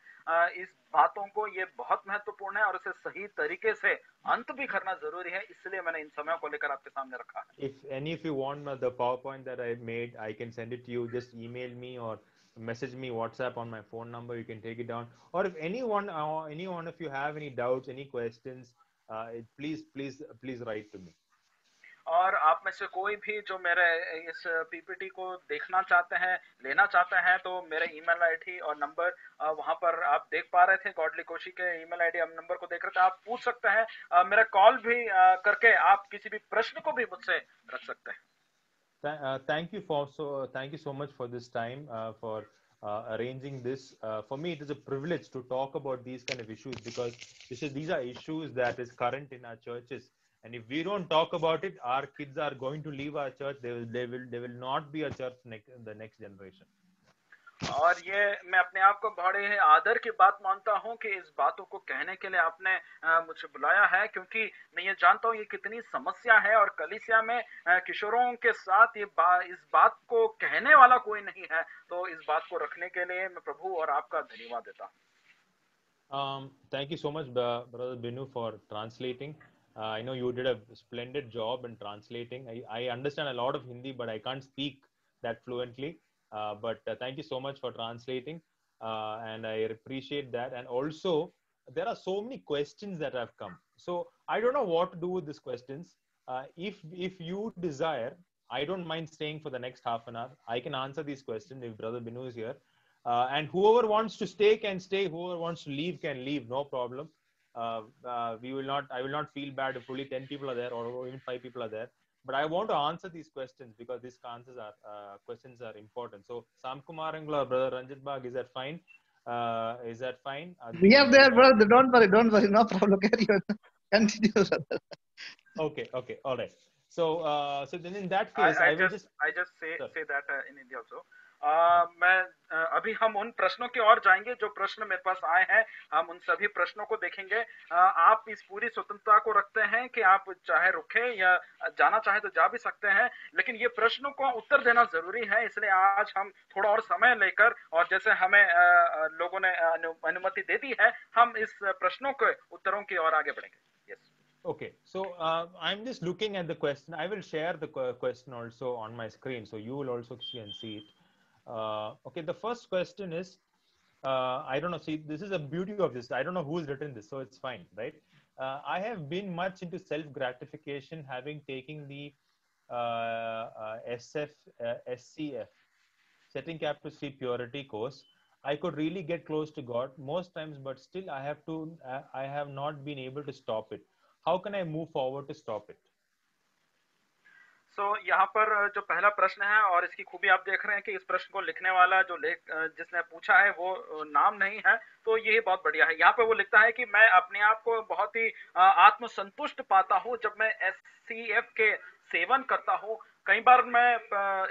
इस बातों को ये बहुत महत्वपूर्ण है और इसे सही तरीके से अंत भी करना जरूरी है, इसलिए मैंने इन समयों को लेकर आपके सामने रखा है. If any of you want the PowerPoint that I made, I can send it to you. Just email me or message me WhatsApp on my phone number. You can take it down. Or if any one of you have any doubts, any questions, please write to me. और आप में से कोई भी जो मेरे इस PPT को देखना चाहते हैं, लेना चाहते हैं, तो मेरे ईमेल आईडी और नंबर वहां पर आप देख पा रहे थे. गॉडली कोशी के ईमेल आईडी और नंबर को देख रहे थे. आप पूछ सकते हैं, मेरा कॉल भी करके आप किसी भी प्रश्न को भी मुझसे रख सकते हैं. Thank you so much for this time, for arranging this. For me, it is a privilege to talk about these kind of issues because these are issues that is current in our churches. And if we don't talk about it, our kids are going to leave our church. They will not be a church the next generation. और ये मैं अपने आप को बड़े आदर की बात मानता हूँ कि इस बातों को कहने के लिए आपने मुझे बुलाया है, क्योंकि मैं ये जानता हूँ ये कितनी समस्या है और कलीसिया में किशोरों के साथ इस बात को कहने वाला कोई नहीं है. तो इस बात को रखने के लिए मैं प्रभु और आपका धन्यवाद देता हूँ. Thank you so much, Brother Binu, for translating. I know you did a splendid job in translating. I understand a lot of Hindi, but I can't speak that fluently. But thank you so much for translating, and I appreciate that. And also, there are so many questions that have come. So I don't know what to do with these questions. If you desire, I don't mind staying for the next half an hour. I can answer these questions if Brother Binu is here. And whoever wants to stay can stay. Whoever wants to leave can leave. No problem. I will not feel bad if only 10 people are there or even 5 people are there. But I want to answer these questions because these questions are important. So Sam Kumar Angla, Brother Ranjit Bag, is that fine? Is that fine? We are there, brother. Don't worry. No problem. Carry on. Continue, brother. Okay. All right. So then in that case, I just say that in India also. मैं अभी हम उन प्रश्नों की ओर जाएंगे जो प्रश्न मेरे पास आए हैं. हम उन सभी प्रश्नों को देखेंगे. आप इस पूरी स्वतंत्रता को रखते हैं कि आप चाहे रुके या जाना चाहे तो जा भी सकते हैं, लेकिन ये प्रश्नों को उत्तर देना जरूरी है. इसलिए आज हम थोड़ा और समय लेकर और जैसे हमें लोगों ने अनुमति दे दी है, हम इस प्रश्नों के उत्तरों की ओर आगे बढ़ेंगे. Yes. Okay, so I'm just looking at the question. I will share the question also on my screen, so you will also see it. Okay, the first question is, I don't know, see, this is a beauty of this. I don't know who's written this, so it's fine, right? I have been much into self-gratification, having taken the SCF, Setting Captives Free Purity course. I could really get close to God most times, but still I have not been able to stop it. How can I move forward to stop it? So, यहाँ पर जो पहला प्रश्न है और इसकी खूबी आप देख रहे हैं कि इस प्रश्न को लिखने वाला जो जिसने पूछा है वो नाम नहीं है, तो ये बहुत बढ़िया है. यहाँ पे वो लिखता है कि मैं अपने आप को बहुत ही आत्मसंतुष्ट पाता हूँ जब मैं SCF के सेवन करता हूँ. कई बार मैं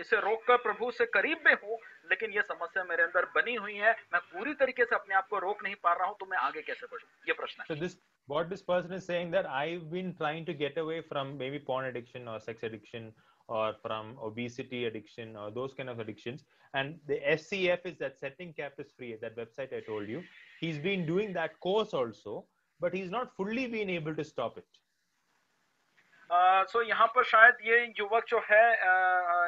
इसे रोककर प्रभु से करीब में हूँ, लेकिन ये समस्या मेरे अंदर बनी हुई है. मैं पूरी तरीके से अपने आप को रोक नहीं पा रहा हूँ, तो मैं आगे कैसे बढ़ूँ? ये प्रश्न है. So what this person is saying that I've been trying to get away from maybe porn addiction or sex addiction or from obesity addiction or those kind of addictions. And the SCF is that Setting Captives Free, that website I told you. He's been doing that course also, but he's not fully been able to stop it. सो यहाँ पर शायद ये युवक जो है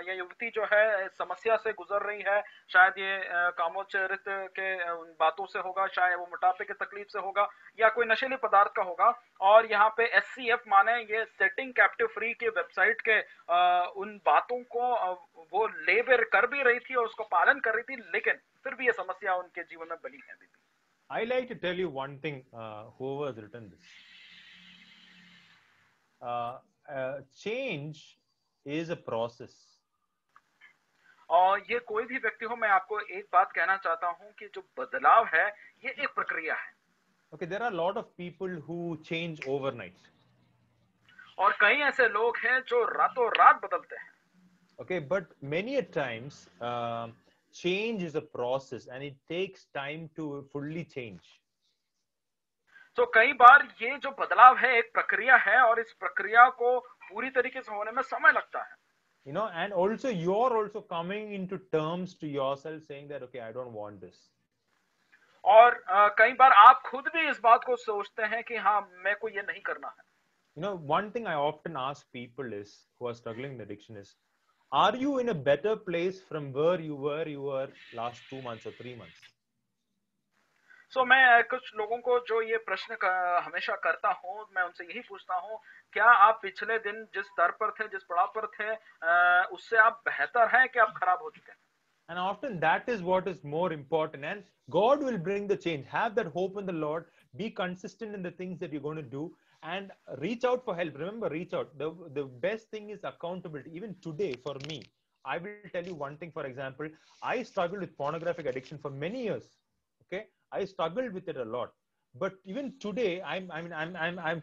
या युवती जो है समस्या से गुजर रही है, शायद ये कामोच्चरित के उन बातों से होगा, शायद वो मोटापे की तकलीफ से होगा या कोई नशीले पदार्थ का होगा। और यहाँ पे SCF माने ये सेटिंग कैप्टिव फ्री के वेबसाइट के उन बातों को वो ले कर भी रही थी और उसको पालन कर रही थी, लेकिन फिर भी ये समस्या उनके जीवन में बनी है अभी भी। I like to tell you one thing, whoever has written this. Change is a process. और ये कोई भी व्यक्ति हो, मैं आपको एक बात कहना चाहता हूँ कि जो बदलाव है ये एक प्रक्रिया है। Okay, there are a lot of people who change overnight. और कई ऐसे लोग हैं जो रातों रात बदलते हैं। Okay, but many a times change is a process and it takes time to fully change. तो कई बार ये जो बदलाव है एक प्रक्रिया है और इस प्रक्रिया को पूरी तरीके से होने में समय लगता है। You know, and also you're also coming into terms to yourself saying that, okay, I don't want this. और कई बार आप खुद भी इस बात को सोचते हैं कि हाँ, मेरे को ये नहीं करना है। You know, one thing I often ask people is who are struggling with addiction is, are you in a better place from where you were last 2 months or 3 months? सो मैं कुछ लोगों को जो ये प्रश्न हमेशा करता हूँ, मैं उनसे यही पूछता हूँ, क्या आप पिछले दिन जिस स्तर पर थे, जिस पड़ाव पर थे, उससे आप बेहतर हैं कि आप खराब हो चुके हैं? And often that is what is more important, and God will bring the change. Have that hope in the Lord, be consistent in the things that you're going to do, and reach out for help. Remember, reach out. The best thing is accountability. Even today, for me, I will tell you one thing. For example, I struggled with pornographic addiction for many years. Okay, I struggled with it a lot. But even today, I'm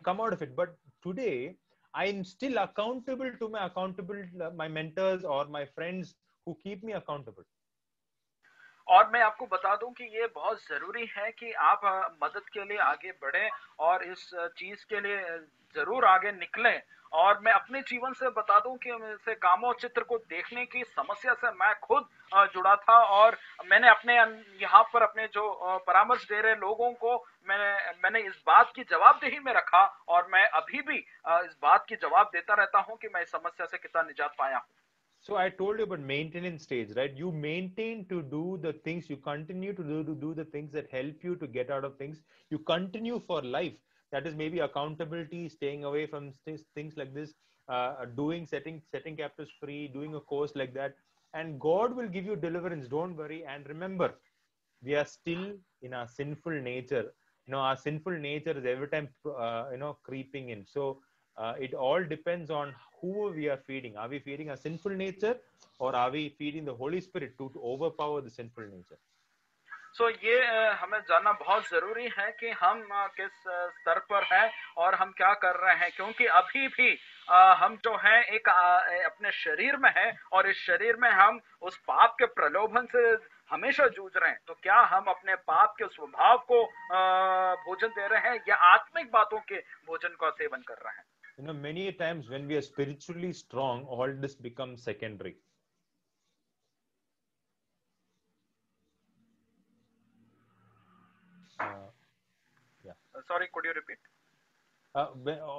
come out of it. But today, I'm still accountable to my mentors or my friends who keep me accountable. और मैं आपको बता दूं कि ये बहुत जरूरी है कि आप मदद के लिए आगे बढ़ें और इस चीज के लिए जरूर आगे निकलें। और मैं अपने जीवन से बता दूं कि से कामो चित्र को देखने की समस्या से मैं खुद जुड़ा था और मैंने अपने यहाँ पर अपने जो परामर्श दे रहे लोगों को मैंने इस बात की जवाबदेही में रखा और मैं अभी भी इस बात की जवाब देता रहता हूँ कि मैं इस समस्या से कितना निजात पाया हूँ। So I told you about maintenance stage, right? You maintain to do the things, you continue to do the things that help you to get out of things. You continue for life. That is maybe accountability, staying away from things like this, setting captives free, doing a course like that. And God will give you deliverance. Don't worry. And remember, we are still in our sinful nature. You know, our sinful nature is every time, creeping in. So it all depends on who we are feeding. Are we feeding a sinful nature or are we feeding the Holy Spirit to overpower the sinful nature? So ये हमें जानना बहुत जरूरी है कि हम किस स्तर पर हैं और हम क्या कर रहे हैं, क्योंकि अभी भी हम जो हैं एक अपने शरीर में हैं और इस शरीर में हम उस पाप के प्रलोभन से हमेशा जूझ रहे हैं। तो क्या हम अपने पाप के स्वभाव को भोजन दे रहे हैं या आत्मिक बातों के भोजन का सेवन कर रहे हैं? You know, many times when we are spiritually strong, all this becomes secondary. Sorry, could you repeat?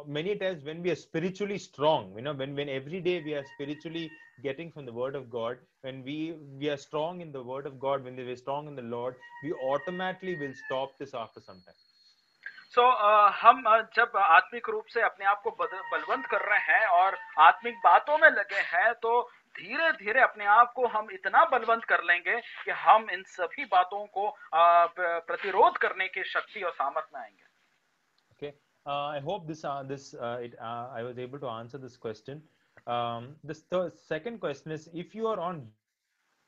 Many times when we are spiritually strong, you know, when every day we are spiritually getting from the Word of God, when we are strong in the Word of God, when we are strong in the Lord, we automatically will stop this after some time. So हम जब आत्मिक रूप से अपने आप को बलवंत कर रहे हैं और आत्मिक बातों में लगे हैं, तो धीरे धीरे अपने आप को हम इतना बलवंत कर लेंगे कि हम इन सभी बातों को प्रतिरोध करने की शक्ति और सामर्थ्य में आएंगे। Okay, I hope I was able to answer this question. The second question is, if you are on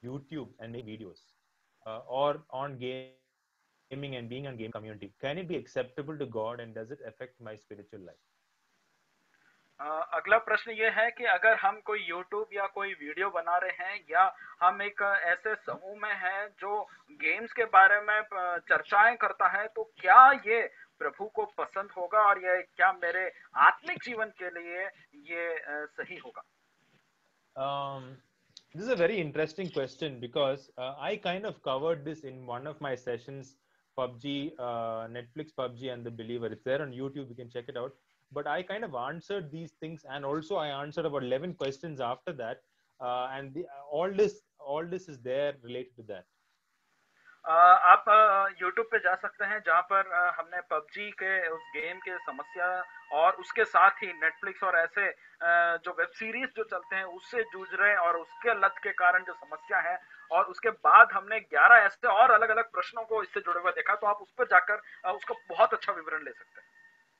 YouTube and make videos or on gaming and being on game community, can it be acceptable to God and does it affect my spiritual life? अगला प्रश्न ये है कि अगर हम कोई YouTube या कोई वीडियो बना रहे हैं या हम एक ऐसे समूह में हैं जो गेम्स के बारे में चर्चाएं करता है, तो क्या ये प्रभु को पसंद होगा और ये क्या मेरे आत्मिक जीवन के लिए ये सही होगा? This is a very interesting question because I kind of covered this in one of my sessions, PUBG, Netflix PUBG and The Believer. It's there on YouTube. You can check it out. but I kind of answered these things, and also I answered about 11 questions after that, and all this is there related to that. आप YouTube पे जा सकते हैं जहाँ पर हमने PUBG के उस गेम के समस्या और उसके साथ ही Netflix और ऐसे जो वेब सीरीज जो चलते हैं उससे जूझ रहे हैं और उसके लत के कारण जो समस्या है, और उसके बाद हमने 11 ऐसे और अलग अलग प्रश्नों को इससे जुड़े हुए देखा, तो आप उस पर जाकर उसका बहुत अच्छा विवरण ले सकते हैं.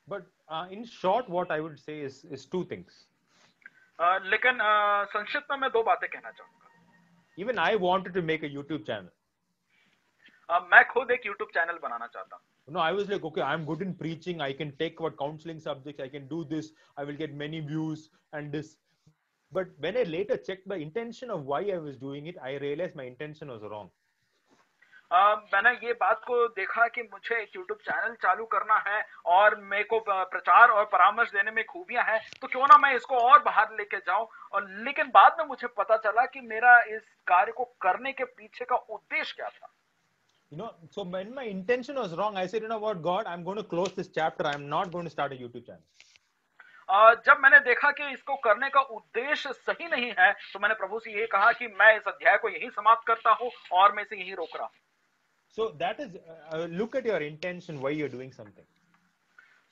But in short, what I would say is two things. लेकिन संक्षिप्त में मैं 2 बातें कहना चाहूंगा. Even I wanted to make a YouTube channel. मैं खुद एक YouTube चैनल बनाना चाहता हूँ. No, I was like, okay, I'm good in preaching. I can take about counseling subjects. I can do this. I will get many views and this. But when I later checked the intention of why I was doing it, I realized my intention was wrong. मैंने ये बात को देखा कि मुझे एक YouTube channel चालू करना है और मेरे को प्रचार और परामर्श देने में खूबियां हैं, तो क्यों ना मैं इसको और बाहर लेके जाऊं. और लेकिन बाद में मुझे पता चला कि मेरा इस कार्य को करने के पीछे का उद्देश्य क्या था. So when my intention was wrong, I said, you know what, God, I'm going to close this chapter. I'm not going to start a YouTube channel. जब मैंने देखा कि इसको करने का उद्देश्य सही नहीं है, तो मैंने प्रभु से ये कहा कि मैं इस अध्याय को यहीं समाप्त करता हूं और मैं इसे यहीं रोक रहा हूं. So that is, look at your intention, why you're doing something.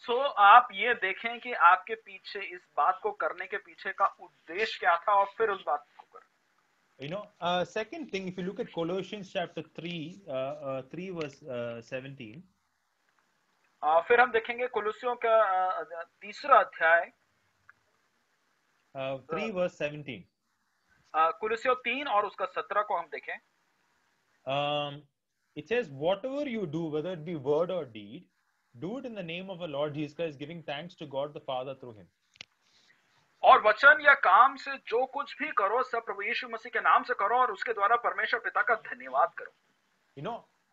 So आप ये देखें कि आपके पीछे इस बात को करने के पीछे का उद्देश्य क्या था और फिर उस बात को करें. Second thing, if you look at Colossians chapter 3 verse 17. फिर हम देखेंगे कुलुस्सियों का तीसरा अध्याय 3 verse 17. कुलुस्सियों 3 और उसका 17 को हम देखें. It says, whatever you do, whether it be word or deed, do it in the name of our Lord Jesus Christ, giving thanks to God the Father through him. और वचन या काम से जो कुछ भी करो सब प्रभु यीशु मसीह के नाम से करो और उसके द्वारा परमेश्वर पिता का धन्यवाद करो.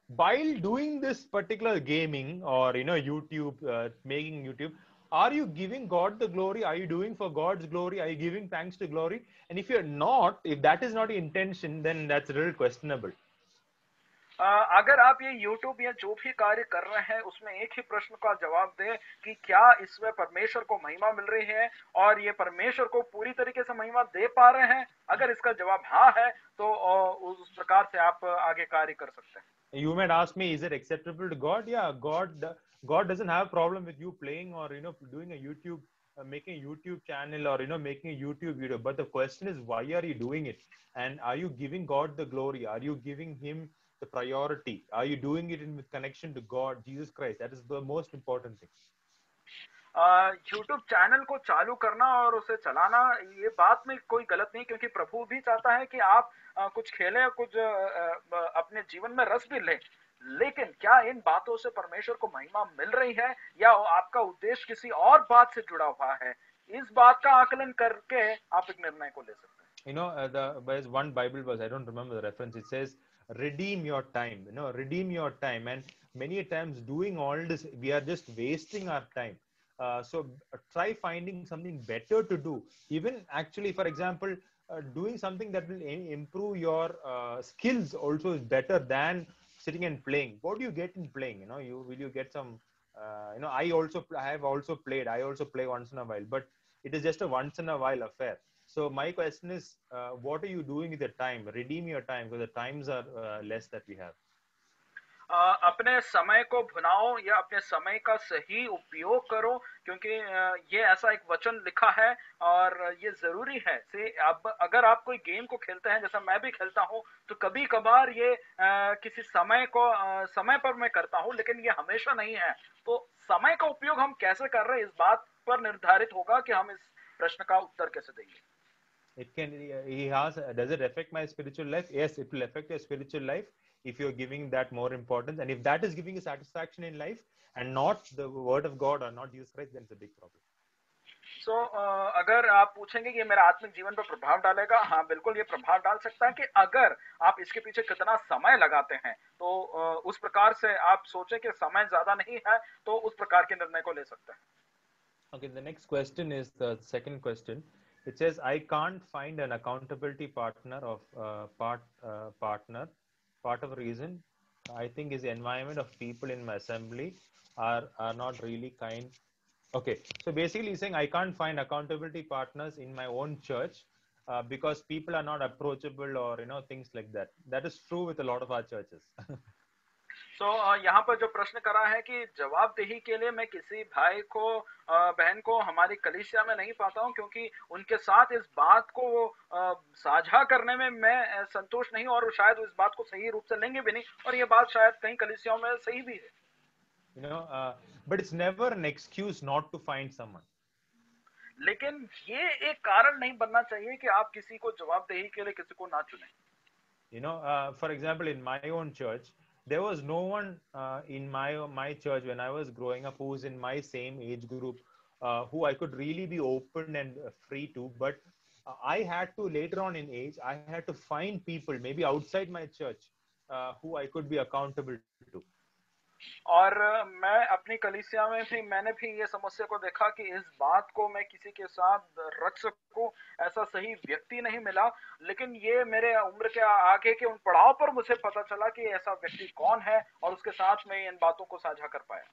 While doing this particular gaming or YouTube, making YouTube, are you giving God the glory? Are you doing for God's glory? Are you giving thanks to glory? And if you're not, if that is not your intention, then that's a little questionable. अगर आप ये YouTube या जो भी कार्य कर रहे हैं उसमें एक ही प्रश्न का जवाब दें कि क्या इसमें परमेश्वर को महिमा मिल रही है और ये परमेश्वर को पूरी तरीके से महिमा दे पा रहे हैं. अगर इसका जवाब हाँ है तो उस प्रकार से आप आगे कार्य कर सकते हैं. You might ask me, is it acceptable to God? Yeah, God doesn't have a problem with you playing or doing a YouTube, making a YouTube channel or making a YouTube video. But the question is, why are you doing it? And are you giving God the glory? Are you giving him the priority? Are you doing it with connection to God, Jesus Christ? That is the most important thing. YouTube channel को चालू करना और उसे चलाना, ये बात में कोई गलत नहीं, क्योंकि प्रभु भी चाहता है कि आप कुछ खेलें, कुछ अपने जीवन में रस भी लें. लेकिन क्या इन बातों से परमेश्वर को महिमा मिल रही है या आपका उद्देश्य किसी और बात से जुड़ा हुआ है? इस बात का आकलन करके आप एक निर्णय को ले सकते हैं. There's one Bible verse, I don't remember the reference. It says, redeem your time. Redeem your time. And many times doing all this, we are just wasting our time. So try finding something better to do. Even actually, for example, doing something that will improve your skills also is better than sitting and playing. What do you get in playing? Will you get some? I have also played. I also play once in a while, but it is just a once in a while affair. So my question is, what are you doing with your time? Redeem your time, because the times are less that we have. अपने समय को भुनाओ या अपने समय का सही उपयोग करो, क्योंकि ये ऐसा एक वचन लिखा है और ये जरूरी है. अब अगर आप कोई गेम को खेलते हैं, जैसा मैं भी खेलता हूँ, तो कभी कभार ये किसी समय को समय पर मैं करता हूँ, लेकिन ये हमेशा नहीं है. तो समय का उपयोग हम कैसे कर रहे हैं, इस बात पर निर्धारित होगा कि हम इस प्रश्न का उत्तर कैसे देंगे. Does it affect my spiritual life? Yes, it will affect your spiritual life if you're giving that more importance. And if that is giving you satisfaction in life and not the word of God or not Jesus Christ, then it's a big problem. So, अगर आप पूछेंगे कि ये मेरा आत्मिक जीवन पर प्रभाव डालेगा, हाँ बिल्कुल ये प्रभाव डाल सकता है. कि अगर आप इसके पीछे कितना समय लगाते हैं, तो उस प्रकार से आप सोचें कि समय ज्यादा नहीं है, तो उस प्रकार के निर्णय को ले सकते हैं. Okay, the next question is the second question. It says, I can't find an accountability partner part of a reason I think is the environment of people in my assembly are not really kind Okay, so basically he's saying I can't find accountability partners in my own church because people are not approachable or things like that. That is true with a lot of our churches. सो यहाँ पर जो प्रश्न करा है कि जवाबदेही के लिए मैं किसी भाई को बहन को हमारी कलीसिया में नहीं पाता हूँ, क्योंकि उनके साथ इस बात को साझा करने में मैं संतुष्ट नहीं, और शायद इस बात को सही रूप से लेंगे भी नहीं, और ये बात शायद कई कलीसियाओं में सही भी है. But it's never an excuse not to find someone. लेकिन ये एक कारण नहीं बनना चाहिए कि आप किसी को जवाबदेही के लिए किसी को ना चुनें. For example, in my own church, there was no one in my church when I was growing up who was in my same age group, who I could really be open and free to. But I had to, later on in age, I had to find people maybe outside my church who I could be accountable to. और मैं अपनी कलीसिया में भी मैंने भी ये समस्या को देखा कि इस बात को मैं किसी के साथ रख सकूं, ऐसा सही व्यक्ति नहीं मिला. लेकिन ये मेरे उम्र के आगे के उन पड़ाव पर मुझे पता चला कि ऐसा व्यक्ति कौन है, और उसके साथ मैं इन बातों को साझा कर पाया.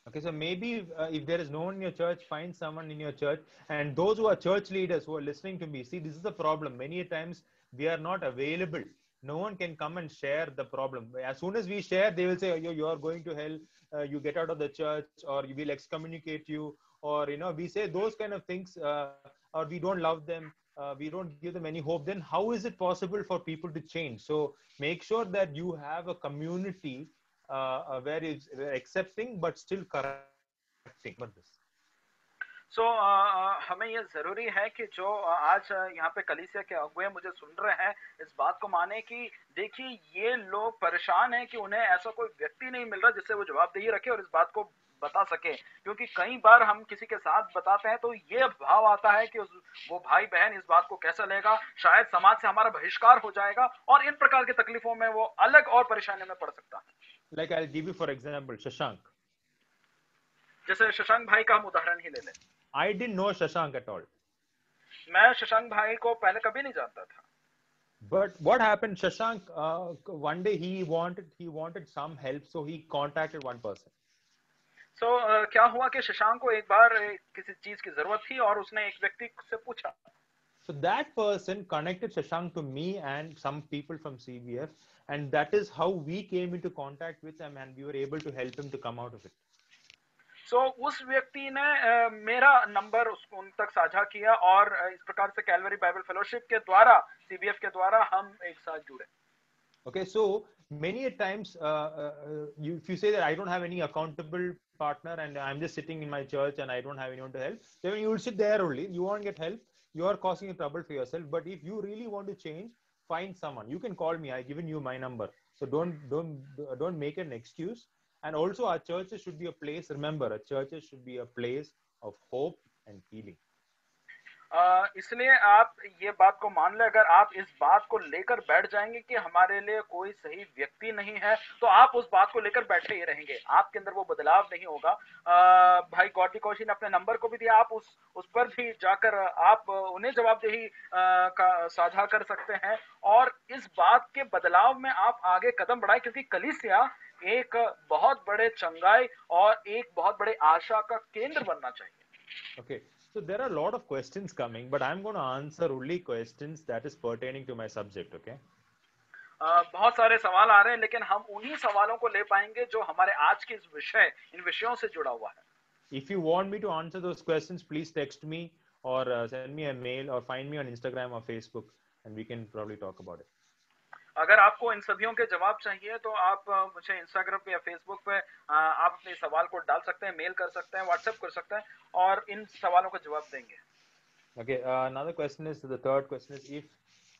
Okay, so maybe if there is no one in your church, find someone in your church. And those who are church leaders who are listening to me, see, this is the problem. Many times we are not available. No one can come and share the problem. As soon as we share, they will say, oh, you are going to hell, you get out of the church, or we will excommunicate you, or we say those kind of things, or we don't love them, we don't give them any hope. Then how is it possible for people to change? So make sure that you have a community where it's accepting but still correcting. But this. सो हमें ये जरूरी है कि जो आज यहाँ पे कलीसिया के अगुए मुझे सुन रहे हैं, इस बात को माने कि देखिए ये लोग परेशान हैं कि उन्हें ऐसा कोई व्यक्ति नहीं मिल रहा जिससे वो जवाबदेही रखे और इस बात को बता सके. क्योंकि कई बार हम किसी के साथ बताते हैं तो ये भाव आता है कि वो भाई बहन इस बात को कैसा लेगा, शायद समाज से हमारा बहिष्कार हो जाएगा, और इन प्रकार की तकलीफों में वो अलग और परेशानी में पड़ सकता है. Like I'll give you for example Shashank. जैसे शशांक भाई का हम उदाहरण ही ले लें. I didn't know Shashank at all. मैं शशांक भाई को पहले कभी नहीं जानता था. But what happened, Shashank, one day he wanted some help, so he contacted one person. So क्या हुआ कि शशांक को एक बार किसी चीज की जरूरत थी और उसने एक व्यक्ति से पूछा. So that person connected Shashank to me and some people from CBF, and that is how we came into contact with him, and we were able to help him to come out of it. So उस व्यक्ति ने मेरा number उन तक साझा किया, और इस प्रकार से कैलवरी बाइबल फेलोशिप के द्वारा, CBF के द्वारा हम एक साथ जुड़े. Okay, so many a times if you say that I don't have any accountable partner and I'm just sitting in my church and I don't have anyone to help, then you will sit there only, you won't get help, you are causing a trouble for yourself. But if you really want to change, find someone. You can call me, I've given you my number, so don't make an excuse. And also our churches should be a place, remember, our churches should be a place of hope and healing. इसलिए आप ये बात को मान ले, अगर आप इस बात को लेकर बैठ जाएंगे कि हमारे लिए कोई सही व्यक्ति नहीं है, तो आप उस बात को लेकर बैठे ही रहेंगे, आपके अंदर वो बदलाव नहीं होगा. भाई गॉडली कौशी ने अपने नंबर को भी दिया, आप उस पर भी जाकर आप उन्हें जवाबदेही का साझा कर सकते हैं, और इस बात के बदलाव में आप आगे कदम बढ़ाएं, क्योंकि कलीसिया एक बहुत बड़े चंगाई और एक बहुत बड़े आशा का केंद्र बनना चाहिए. Okay. So there are a lot of questions coming, but I'm going to answer only questions that is pertaining to my subject, okay? बहुत सारे सवाल आ रहे हैं, लेकिन हम उन्हीं सवालों को ले पाएंगे जो हमारे आज के इन विषयों से जुड़ा हुआ है. If you want me to answer those questions, please text me or send me a mail or find me on Instagram or Facebook, and we can probably talk about it. अगर आपको इन सभियों के जवाब चाहिए तो आप मुझे इंस्टाग्राम पे या फेसबुक पे आप अपने सवाल को डाल सकते हैं, मेल कर सकते हैं, व्हाट्सएप कर सकते हैं, और इन सवालों का जवाब देंगे. Okay, another question is, the third question is,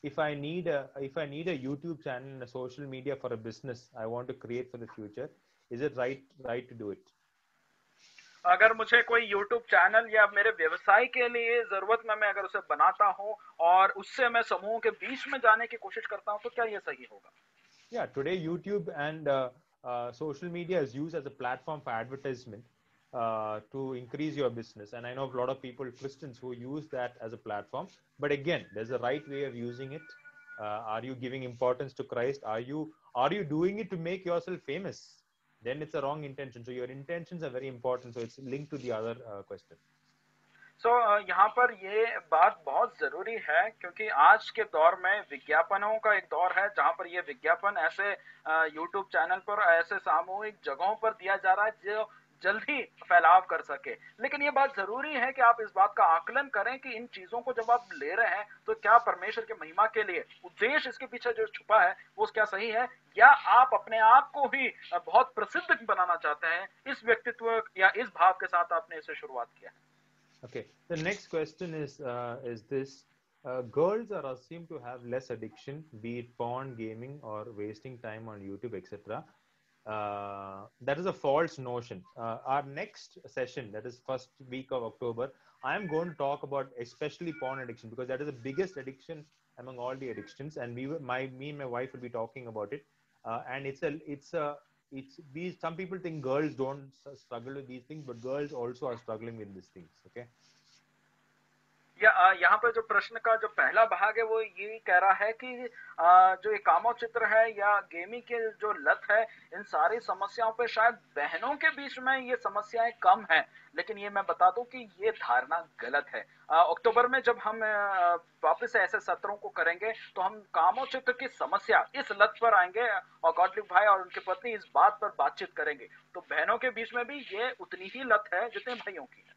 if I need a YouTube channel and a social media for a business I want to create for the future, is it right to do it? अगर मुझे कोई YouTube channel या मेरे व्यवसाय के लिए जरूरत में मैं अगर उसे बनाता हूं और उससे मैं समूह के बीच में जाने की कोशिश करता हूं, तो क्या ये सही होगा? Yeah, today YouTube and social media is used as a platform for advertisement to increase your business, and I know a lot of people, Christians, who use that as a platform. But again, there's a right way of using it. Are you giving importance to Christ? Are you doing it to make yourself famous? then it's a wrong intention. So your intentions are very important. So it's linked to the other question. यहाँ पर ये बात बहुत जरूरी है क्योंकि आज के दौर में विज्ञापनों का एक दौर है जहाँ पर ये विज्ञापन ऐसे YouTube चैनल पर ऐसे सामूहिक जगहों पर दिया जा रहा है जो जल्दी फैलाव कर सके। लेकिन ये बात जरूरी है कि आप इस बात का आकलन करें कि इन चीजों को जब आप ले रहे हैं तो क्या परमेश्वर के महिमा के लिए उद्देश्य इसके पीछे जो छुपा है वो क्या सही है, या आप अपने आप को ही बहुत प्रसिद्ध बनाना चाहते हैं। इस व्यक्तित्व या इस भाव के साथ आपने इसे शुरुआत किया है। Okay, the next question is this: girls are assumed to have less addiction, be it porn, gaming, or wasting time on YouTube, etc. That is a false notion. Our next session, that is first week of October, I am going to talk about especially porn addiction, because that is the biggest addiction among all the addictions, and me and my wife will be talking about it. And some people think girls don't struggle with these things, but girls also are struggling with these things. Okay. यहाँ पर जो प्रश्न का जो पहला भाग है वो ये कह रहा है कि जो ये कामोचित्र है या गेमिंग के जो लत है, इन सारी समस्याओं पे शायद बहनों के बीच में ये समस्याएं कम हैं, लेकिन ये मैं बता दूं कि ये धारणा गलत है। अक्टूबर में जब हम वापस ऐसे सत्रों को करेंगे तो हम कामोचित्र की समस्या, इस लत पर आएंगे और गॉडलिव भाई और उनकी पत्नी इस बात पर बातचीत करेंगे। तो बहनों के बीच में भी ये उतनी ही लत है जितने भाइयों की है।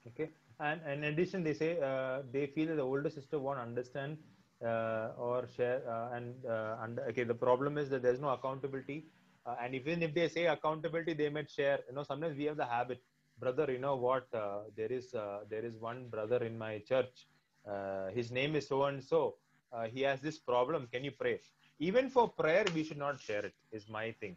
Okay. And in addition, they say they feel that the older sister won't understand or share. Okay, the problem is that there's no accountability. And even if they say accountability, they might share. Sometimes we have the habit, brother. You know what? There is one brother in my church. His name is so and so. He has this problem. Can you pray? Even for prayer, we should not share it. Is my thing.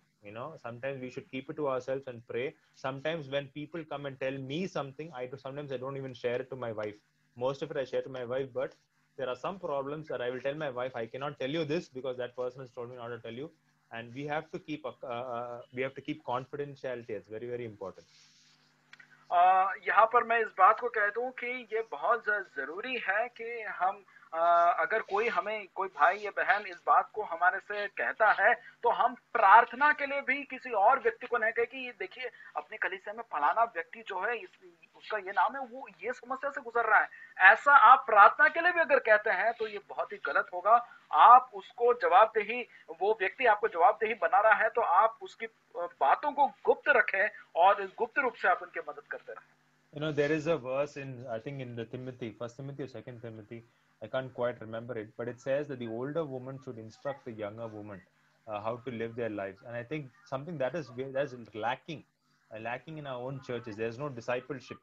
Sometimes we should keep it to ourselves and pray. Sometimes when people come and tell me something, sometimes I don't even share it to my wife. Most of it I share to my wife, but there are some problems that I will tell my wife, I cannot tell you this because that person has told me not to tell you. And we have to keep confidentiality. It's very, very important. यहाँ पर मैं इस बात को कह दूं कि ये बहुत जरूरी है कि हम अगर कोई भाई या बहन इस बात को हमारे से कहता है तो हम प्रार्थना के लिए भी किसी और व्यक्ति को नहीं कहे कि ये देखिए अपने कलीसिया में फलाना व्यक्ति जो है उसका ये नाम है, वो ये समस्या से गुजर रहा है। ऐसा आप प्रार्थना के लिए भी अगर कहते हैं तो ये बहुत ही गलत होगा। आप उसको जवाबदेही, वो व्यक्ति आपको जवाबदेही बना रहा है तो आप उसकी बातों को गुप्त रखें और गुप्त रूप से आप उनकी मदद करते रहें। There is a verse I think in the Timothy, 1 Timothy or 2 Timothy, I can't quite remember it, but it says that the older woman should instruct the younger woman how to live their lives. And I think something that is lacking in our own churches. There's no discipleship.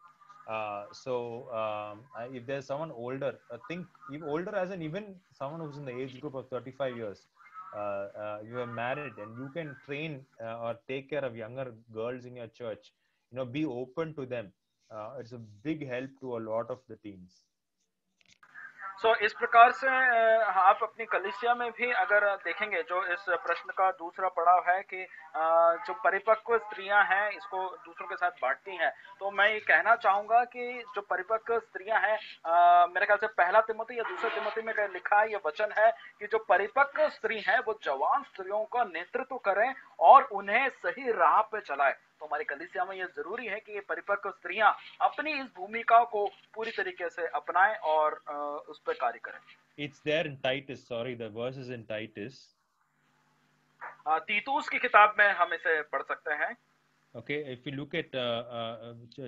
If there's someone older, think older as in even someone who's in the age group of 35 years, you are married and you can train or take care of younger girls in your church. Be open to them. It's a big help to a lot of the teens. इस प्रकार से आप अपनी कलीसिया में भी अगर देखेंगे, जो इस प्रश्न का दूसरा पड़ाव है कि जो परिपक्व स्त्रियां हैं इसको दूसरों के साथ बांटती हैं, तो मैं ये कहना चाहूंगा कि जो परिपक्व स्त्रियां हैं, मेरे ख्याल से पहला तिमोथी या दूसरा तिमोथी में लिखा है, ये वचन है कि जो परिपक्व स्त्री हैं वो जवान स्त्रियों का नेतृत्व करें और उन्हें सही राह पे चलाए। तो हमारी कलीसिया में ये जरूरी है कि ये परिपक्व स्त्रियां अपनी इस भूमिका को पूरी तरीके से अपनाएं और उस पर कार्य करें। It's there in Titus. Sorry, the verse is in Titus. तीतुस की किताब में हम इसे पढ़ सकते हैं। Okay, if you look at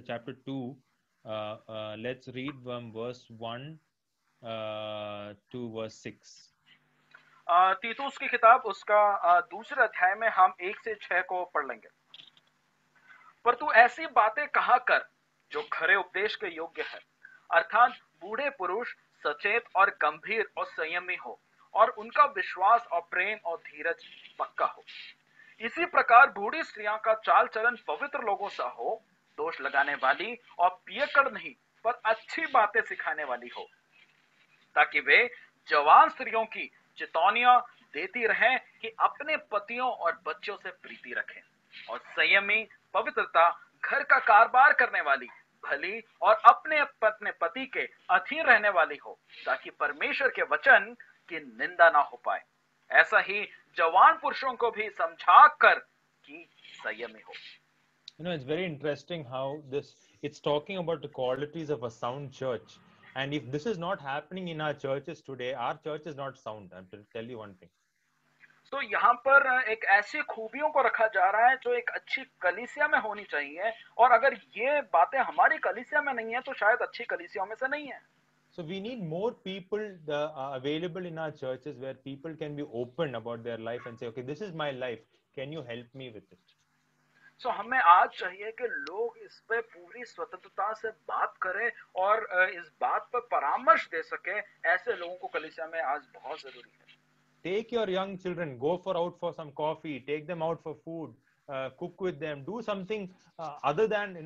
chapter 2, let's read from verse 1 to verse 6. तीतुस की किताब उसका दूसरे अध्याय में हम 1 से 6 को पढ़ लेंगे। पर तू ऐसी बातें कहा कर जो खरे उपदेश के योग्य है, अर्थात बूढ़े पुरुष सचेत और गंभीर और संयमी हो और उनका विश्वास और प्रेम और धीरज पक्का हो। इसी प्रकार बूढ़ी स्त्रियां का चाल चलन पवित्र लोगों सा हो, दोष लगाने वाली और पियक्कड़ नहीं पर अच्छी बातें सिखाने वाली हो, ताकि वे जवान स्त्रियों की चेतावनियां देती रहें कि अपने पतियों और बच्चों से प्रीति रखें और संयमी, पवित्रता, घर का कारोबार करने वाली, भली और अपने पति के अधीन रहने वाली हो, ताकि परमेश्वर के वचन की निंदा ना हो पाए। ऐसा ही जवान पुरुषों को भी समझा कर कि संयमी हो। You know, it's very interesting how it's talking about the qualities of a sound church. And if this is not happening in our churches today, our church is not sound. I'm to tell you one thing. तो यहाँ पर एक ऐसी खूबियों को रखा जा रहा है जो एक अच्छी कलीसिया में होनी चाहिए, और अगर ये बातें हमारी कलीसिया में नहीं है तो शायद अच्छी कलीसियाओं में से नहीं है। So we need more people available in our churches where people can be open about their life and say, okay, this is my life. Can you help me with it? So हमें आज चाहिए कि लोग इस पे पूरी स्वतंत्रता से बात करें और इस बात पर परामर्श दे सके। ऐसे लोगों को कलीसिया में आज बहुत जरूरी है। Take your young children, go out for some coffee, take them out for food, cook with them, do something other than,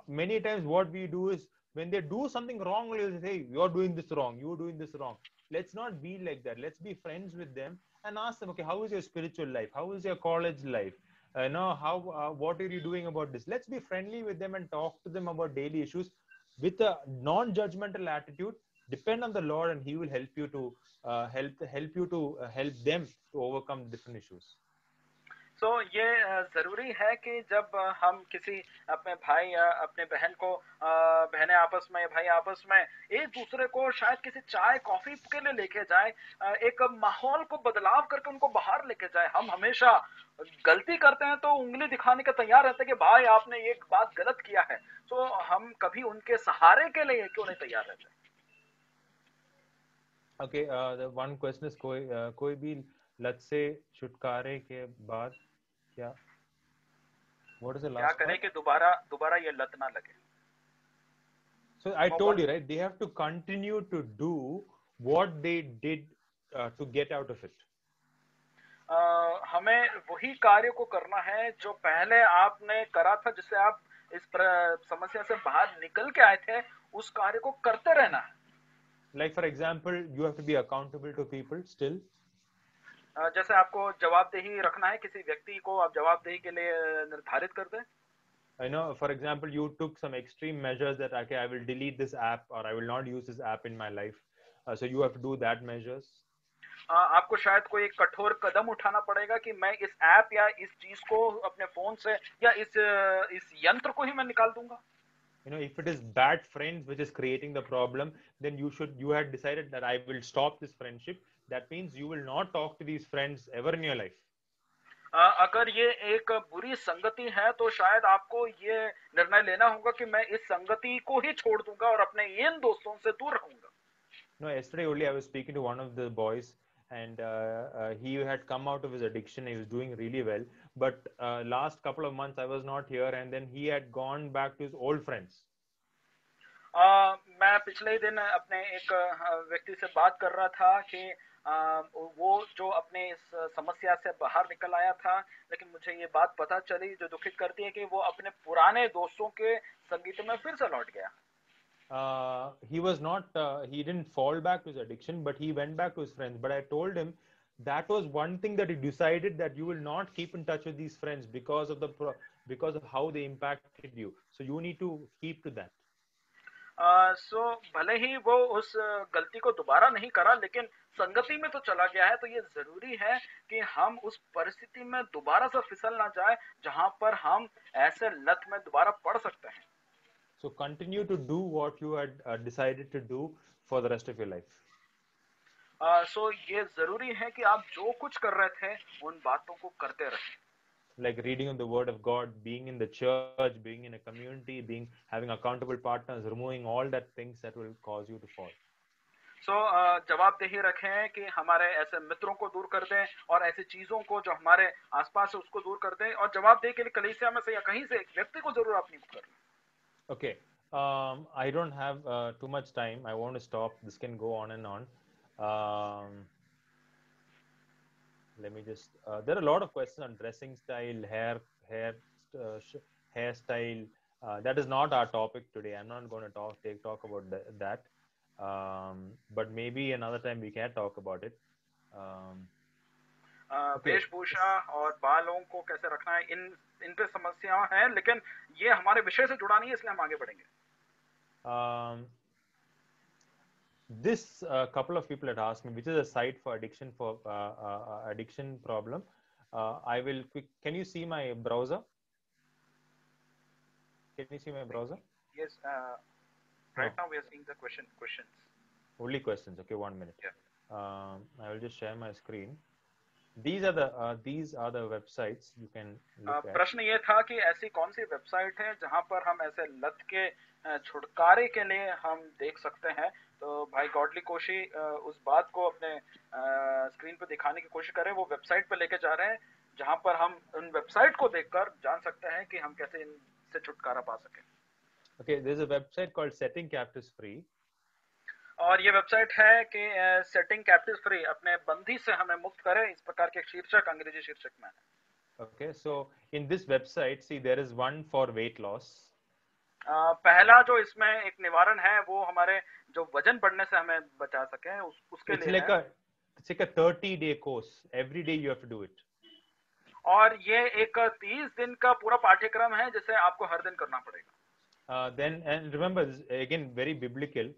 many times what we do is when they do something wrong, we'll say, hey, you're doing this wrong, you're doing this wrong. Let's not be like that. Let's be friends with them and ask them, okay, how is your spiritual life? How is your college life? What are you doing about this? Let's be friendly with them and talk to them about daily issues with a non-judgmental attitude. Depend on the Lord, and He will help you to help them to overcome different issues. तो ये जरूरी है कि जब हम किसी अपने भाई या अपने बहन को बहनें आपस में, भाई आपस में एक दूसरे को शायद किसी चाय कॉफी के लिए लेके जाए, एक माहौल को बदलाव करके उनको बाहर लेके जाए। हम हमेशा गलती करते हैं तो उंगली दिखाने के तैयार रहते हैं कि भाई आपने ये बात गलत किया है, तो हम कभी उनके सहारे के लिए क्यों नहीं तैयार रहते? Okay, the one question is कोई भी let's say छुटकारे के बाद क्या, what is the last क्या करें कि दोबारा ये लत ना लगे? So I told you, right, they have to continue to do what they did to get out of it. हमें वही कार्य को करना है जो पहले आपने करा था, जिससे आप इस समस्या से बाहर निकल के आए थे, उस कार्य को करते रहना है। Like for example, you have to be accountable to people still. जैसे आपको जवाबदेही रखना है, किसी व्यक्ति को आप जवाबदेही के लिए निर्धारित कर दें। I know, for example, you took some extreme measures that, okay, I will delete this app or I will not use this app in my life. So you have to do that measures. आपको शायद कोई एक कठोर कदम उठाना पड़ेगा कि मैं इस ऐप या इस चीज को अपने फोन से या इस यंत्र को ही मैं निकाल दूंगा। If it is bad friends which is creating the problem, then you had decided that I will stop this friendship. That means you will not talk to these friends ever in your life. अगर ये एक बुरी संगति है तो शायद आपको ये निर्णय लेना होगा कि मैं इस संगति को ही छोड़ दूंगा और अपने इन दोस्तों से दूर रहूंगा। No, yesterday only I was speaking to one of the boys, and he had come out of his addiction. He was doing really well, but last couple of months I was not here, and then he had gone back to his old friends. मैं पिछले ही दिन अपने एक व्यक्ति से बात कर रहा था कि वो जो अपने इस समस्या से बाहर निकल आया था, लेकिन मुझे ये बात पता चली जो दुखित करती है कि वो अपने पुराने दोस्तों के संगीत में फिर से लौट गया। He didn't fall back to his addiction, but he went back to his friends. But I told him that was one thing that he decided, that you will not keep in touch with these friends because of how they impacted you. So you need to keep to that. सो भले ही वो उस गलती को दोबारा नहीं करा, लेकिन संगति में तो चला गया है, तो ये जरूरी है कि हम उस परिस्थिति में दोबारा से फिसल ना जाए जहां पर हम ऐसे लत में दोबारा पड़ सकते हैं। So continue to do what you had decided to do for the rest of your life. सो ये जरूरी है कि आप जो कुछ कर रहे थे उन बातों को करते रहें। Like reading of the Word of God, being in the church, being in a community, having accountable partners, removing all that things that will cause you to fall. So जवाबदेही रखें कि हमारे ऐसे मित्रों को दूर कर दें और ऐसी चीजों को जो हमारे आसपास है उसको दूर कर दें, और जवाबदेही के लिए कलीसिया में से या कहीं से एक व्यक्ति को जरूर आप नियुक्त कर लें। Okay, I don't have too much time. I want to stop. This can go on and on. Let me just. There are a lot of questions on dressing style, hairstyle. That is not our topic today. I'm not going to talk about that. But maybe another time we can talk about it. वेशभूषा और बालों को कैसे रखना है, इन पे समस्याएं हैं, लेकिन ये हमारे विषय से जुड़ा नहीं है, इसलिए हम आगे बढ़ेंगे। This couple of people had asked me, which is a site for addiction addiction problem. I will can you see my browser? Can you see my browser? Yes. Right now we are seeing the questions. Only questions. Okay, 1 minute. Yeah. I will just share my screen. These are the websites you can look at. प्रश्न ये था कि ऐसी कौन सी website है जहां पर हम ऐसे लत के छुटकारे के लिए हम देख सकते हैं। तो भाई गॉडली कोशी उस बात को अपने स्क्रीन पर दिखाने की कोशिश करें, वो वेबसाइट पर लेके जा रहे हैं जहां पर हम उन वेबसाइट को देखकर जान सकते हैं कि हम कैसे इनसे छुटकारा पा सकें। Okay, there's a website called Setting Captives Free. और ये वेबसाइट है कि सेटिंग कैप्टिव्स फ्री, अपने बंदी से हमें मुक्त करें, इस प्रकार के शीर्षक अंग्रेजी शीर्षक में है। Okay, so in this website, see there is one for weight loss. पहला जो इसमें एक निवारण है वो हमारे जो वजन बढ़ने से हमें बचा सके उसके लिए है। It's like a 30-day course. Every day you have to do it. और ये एक 30 दिन का पूरा पाठ्यक्रम है जिसे आपको हर दिन करना पड़ेगा। Then and remember again very biblical.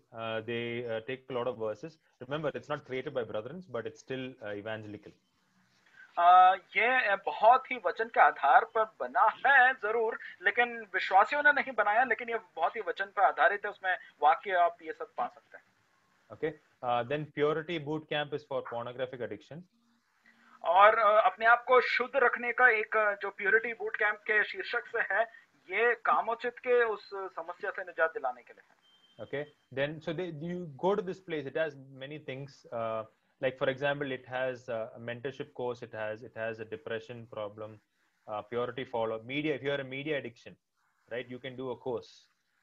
They take a lot of verses. Remember it's not created by brethren, but it's still evangelical. ये बहुत ही वचन के आधार पर बना है जरूर, लेकिन विश्वासियों ने नहीं बनाया, लेकिन ये बहुत ही वचन पर आधारित है, उसमें वाक्य आप ये सब पा सकते हैं। Okay, then Purity Boot Camp is for pornographic addiction. और अपने आप को शुद्ध रखने का एक जो प्योरिटी बूट कैंप के शीर्षक से है, ये कामोचित के उस समस्या से निजात दिलाने के लिए है। Okay, then so you go to this place. It has many things. Like for example, it has a mentorship course. It has a depression problem, purity follow media. If you are a media addiction, right, you can do a course,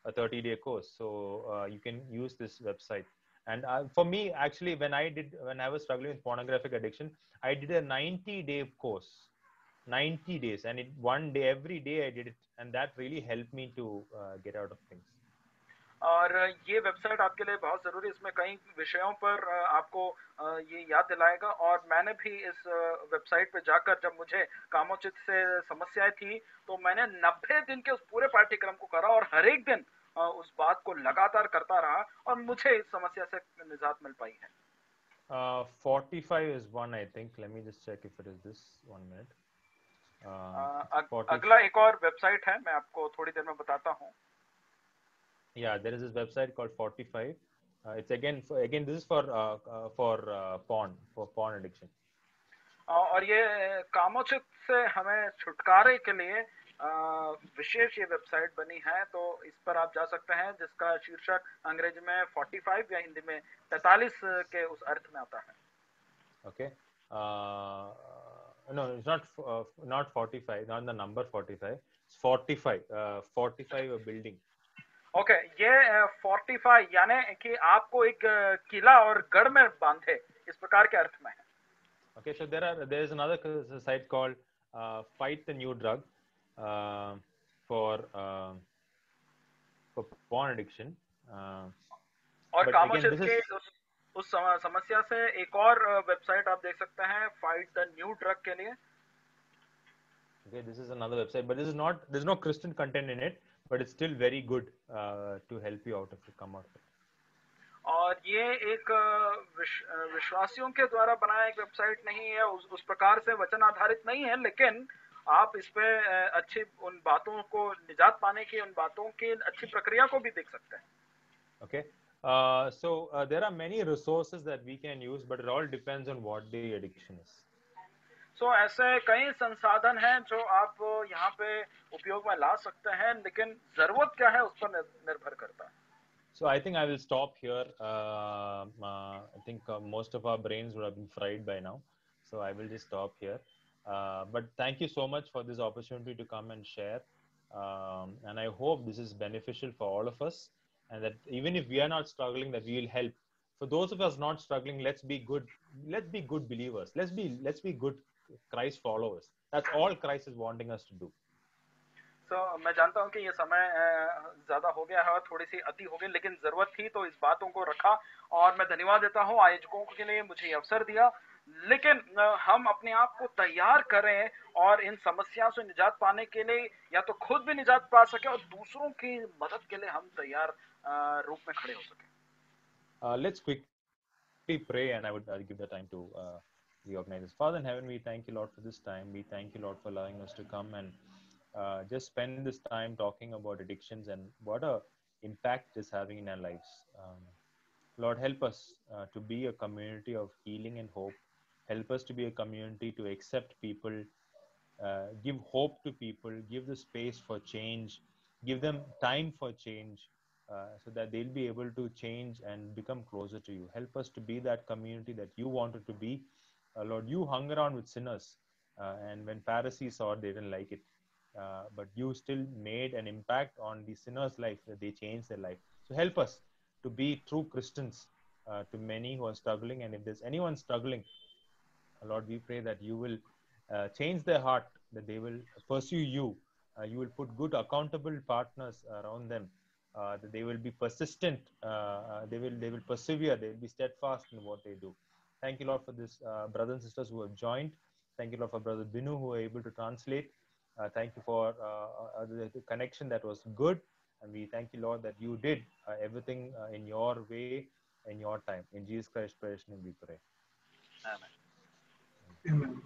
a 30-day course. So you can use this website. And for me, actually, when I was struggling with pornographic addiction, I did a 90-day course, 90 days, and every day I did it, and that really helped me to get out of things. और ये website आपके लिए बहुत ज़रूरी है, इसमें कई विषयों पर आपको ये याद दिलाएगा। और मैंने भी इस वेबसाइट पे जाकर जब मुझे कामोचित से समस्याएं थी तो मैंने 90 दिन के उस पूरे पाठ्यक्रम को करा और हर एक दिन उस बात को लगातार करता रहा और मुझे इस समस्या से निजात मिल पाई है। 45 is one, I think. Let me just check if it is this. 1 minute. अगला एक और वेबसाइट है, मैं आपको थोड़ी देर में बताता हूँ। Yeah, there is this website called 45. It's again this is for porn addiction. और ये कामोचित से हमें छुटकारे के लिए विशेष ये वेबसाइट बनी है, तो इस पर आप जा सकते हैं, जिसका शीर्षक अंग्रेजी में 45 या हिंदी में 45 के उस अर्थ में आता है। Okay. No, it's not 45, not the number 45. It's 45. 45 a building. Okay, ये 45 यानी कि आपको एक किला और गढ़ में बांधे, इस प्रकार के अर्थ में है। Okay, so there is another site called Fight the New Drug for porn addiction. और कामोचित के उस समस्या से एक और वेबसाइट आप देख सकते हैं, फाइट द न्यू ड्रग के लिए। Okay, this is another website, but there's no Christian content in it, but it's still very good to help you out if you come out of it. और ये एक विश्वासियों के द्वारा बनाया एक वेबसाइट नहीं है, उस प्रकार से वचन आधारित नहीं है, लेकिन आप इस पे अच्छी उन बातों को निजात पाने की, उन बातों की अच्छी प्रक्रिया को भी देख सकते हैं। Okay, so there are many resources that we can use, but it all depends on what the addiction is. So ऐसे कई संसाधन हैं जो आप यहाँ पे उपयोग में ला सकते हैं, लेकिन जरूरत क्या है उस पर निर्भर करता है। So I think I will stop here. I think most of our brains would have been fried by now, so I will just stop here. But thank you so much for this opportunity to come and share, and I hope this is beneficial for all of us, and that even if we are not struggling, that we will help. For those of us not struggling, let's be good. Let's be good believers. Let's be good Christ followers. That's all Christ is wanting us to do. So, मैं जानता हूँ कि ये समय ज़्यादा हो गया है और थोड़ी सी अति हो गई, लेकिन ज़रूरत थी तो इस बातों को रखा, और मैं धन्यवाद देता हूँ आयोजकों के लिए मुझे अवसर दिया। लेकिन हम अपने आप को तैयार करें और इन समस्याओं से निजात पाने के लिए या तो खुद भी निजात पा सके और दूसरों की मदद के लिए हम तैयार रूप में खड़े हो सके। Let's quickly pray, and I would give the time to reorganize this. Father in heaven, we thank you, Lord, for this time. We thank you, Lord, for allowing us to come and just spend this time talking about addictions and what a impact it is having in our lives. Lord, help us to be a community of healing and hope. Help us to be a community to accept people, give hope to people, give the space for change, give them time for change, so that they'll be able to change and become closer to you. Help us to be that community that you wanted to be. Lord, you hung around with sinners, and when Pharisees saw it, they didn't like it. But you still made an impact on the sinners' life, that they changed their life. So help us to be true Christians to many who are struggling. And if there's anyone struggling, Lord, we pray that you will change their heart, that they will pursue you. You will put good, accountable partners around them. That they will be persistent. They will persevere. They will be steadfast in what they do. Thank you, Lord, for this brothers and sisters who have joined. Thank you, Lord, for Brother Binu who were able to translate. Thank you for the connection that was good. And we thank you, Lord, that you did everything in your way, in your time. In Jesus Christ's precious name we pray. Amen. Amen.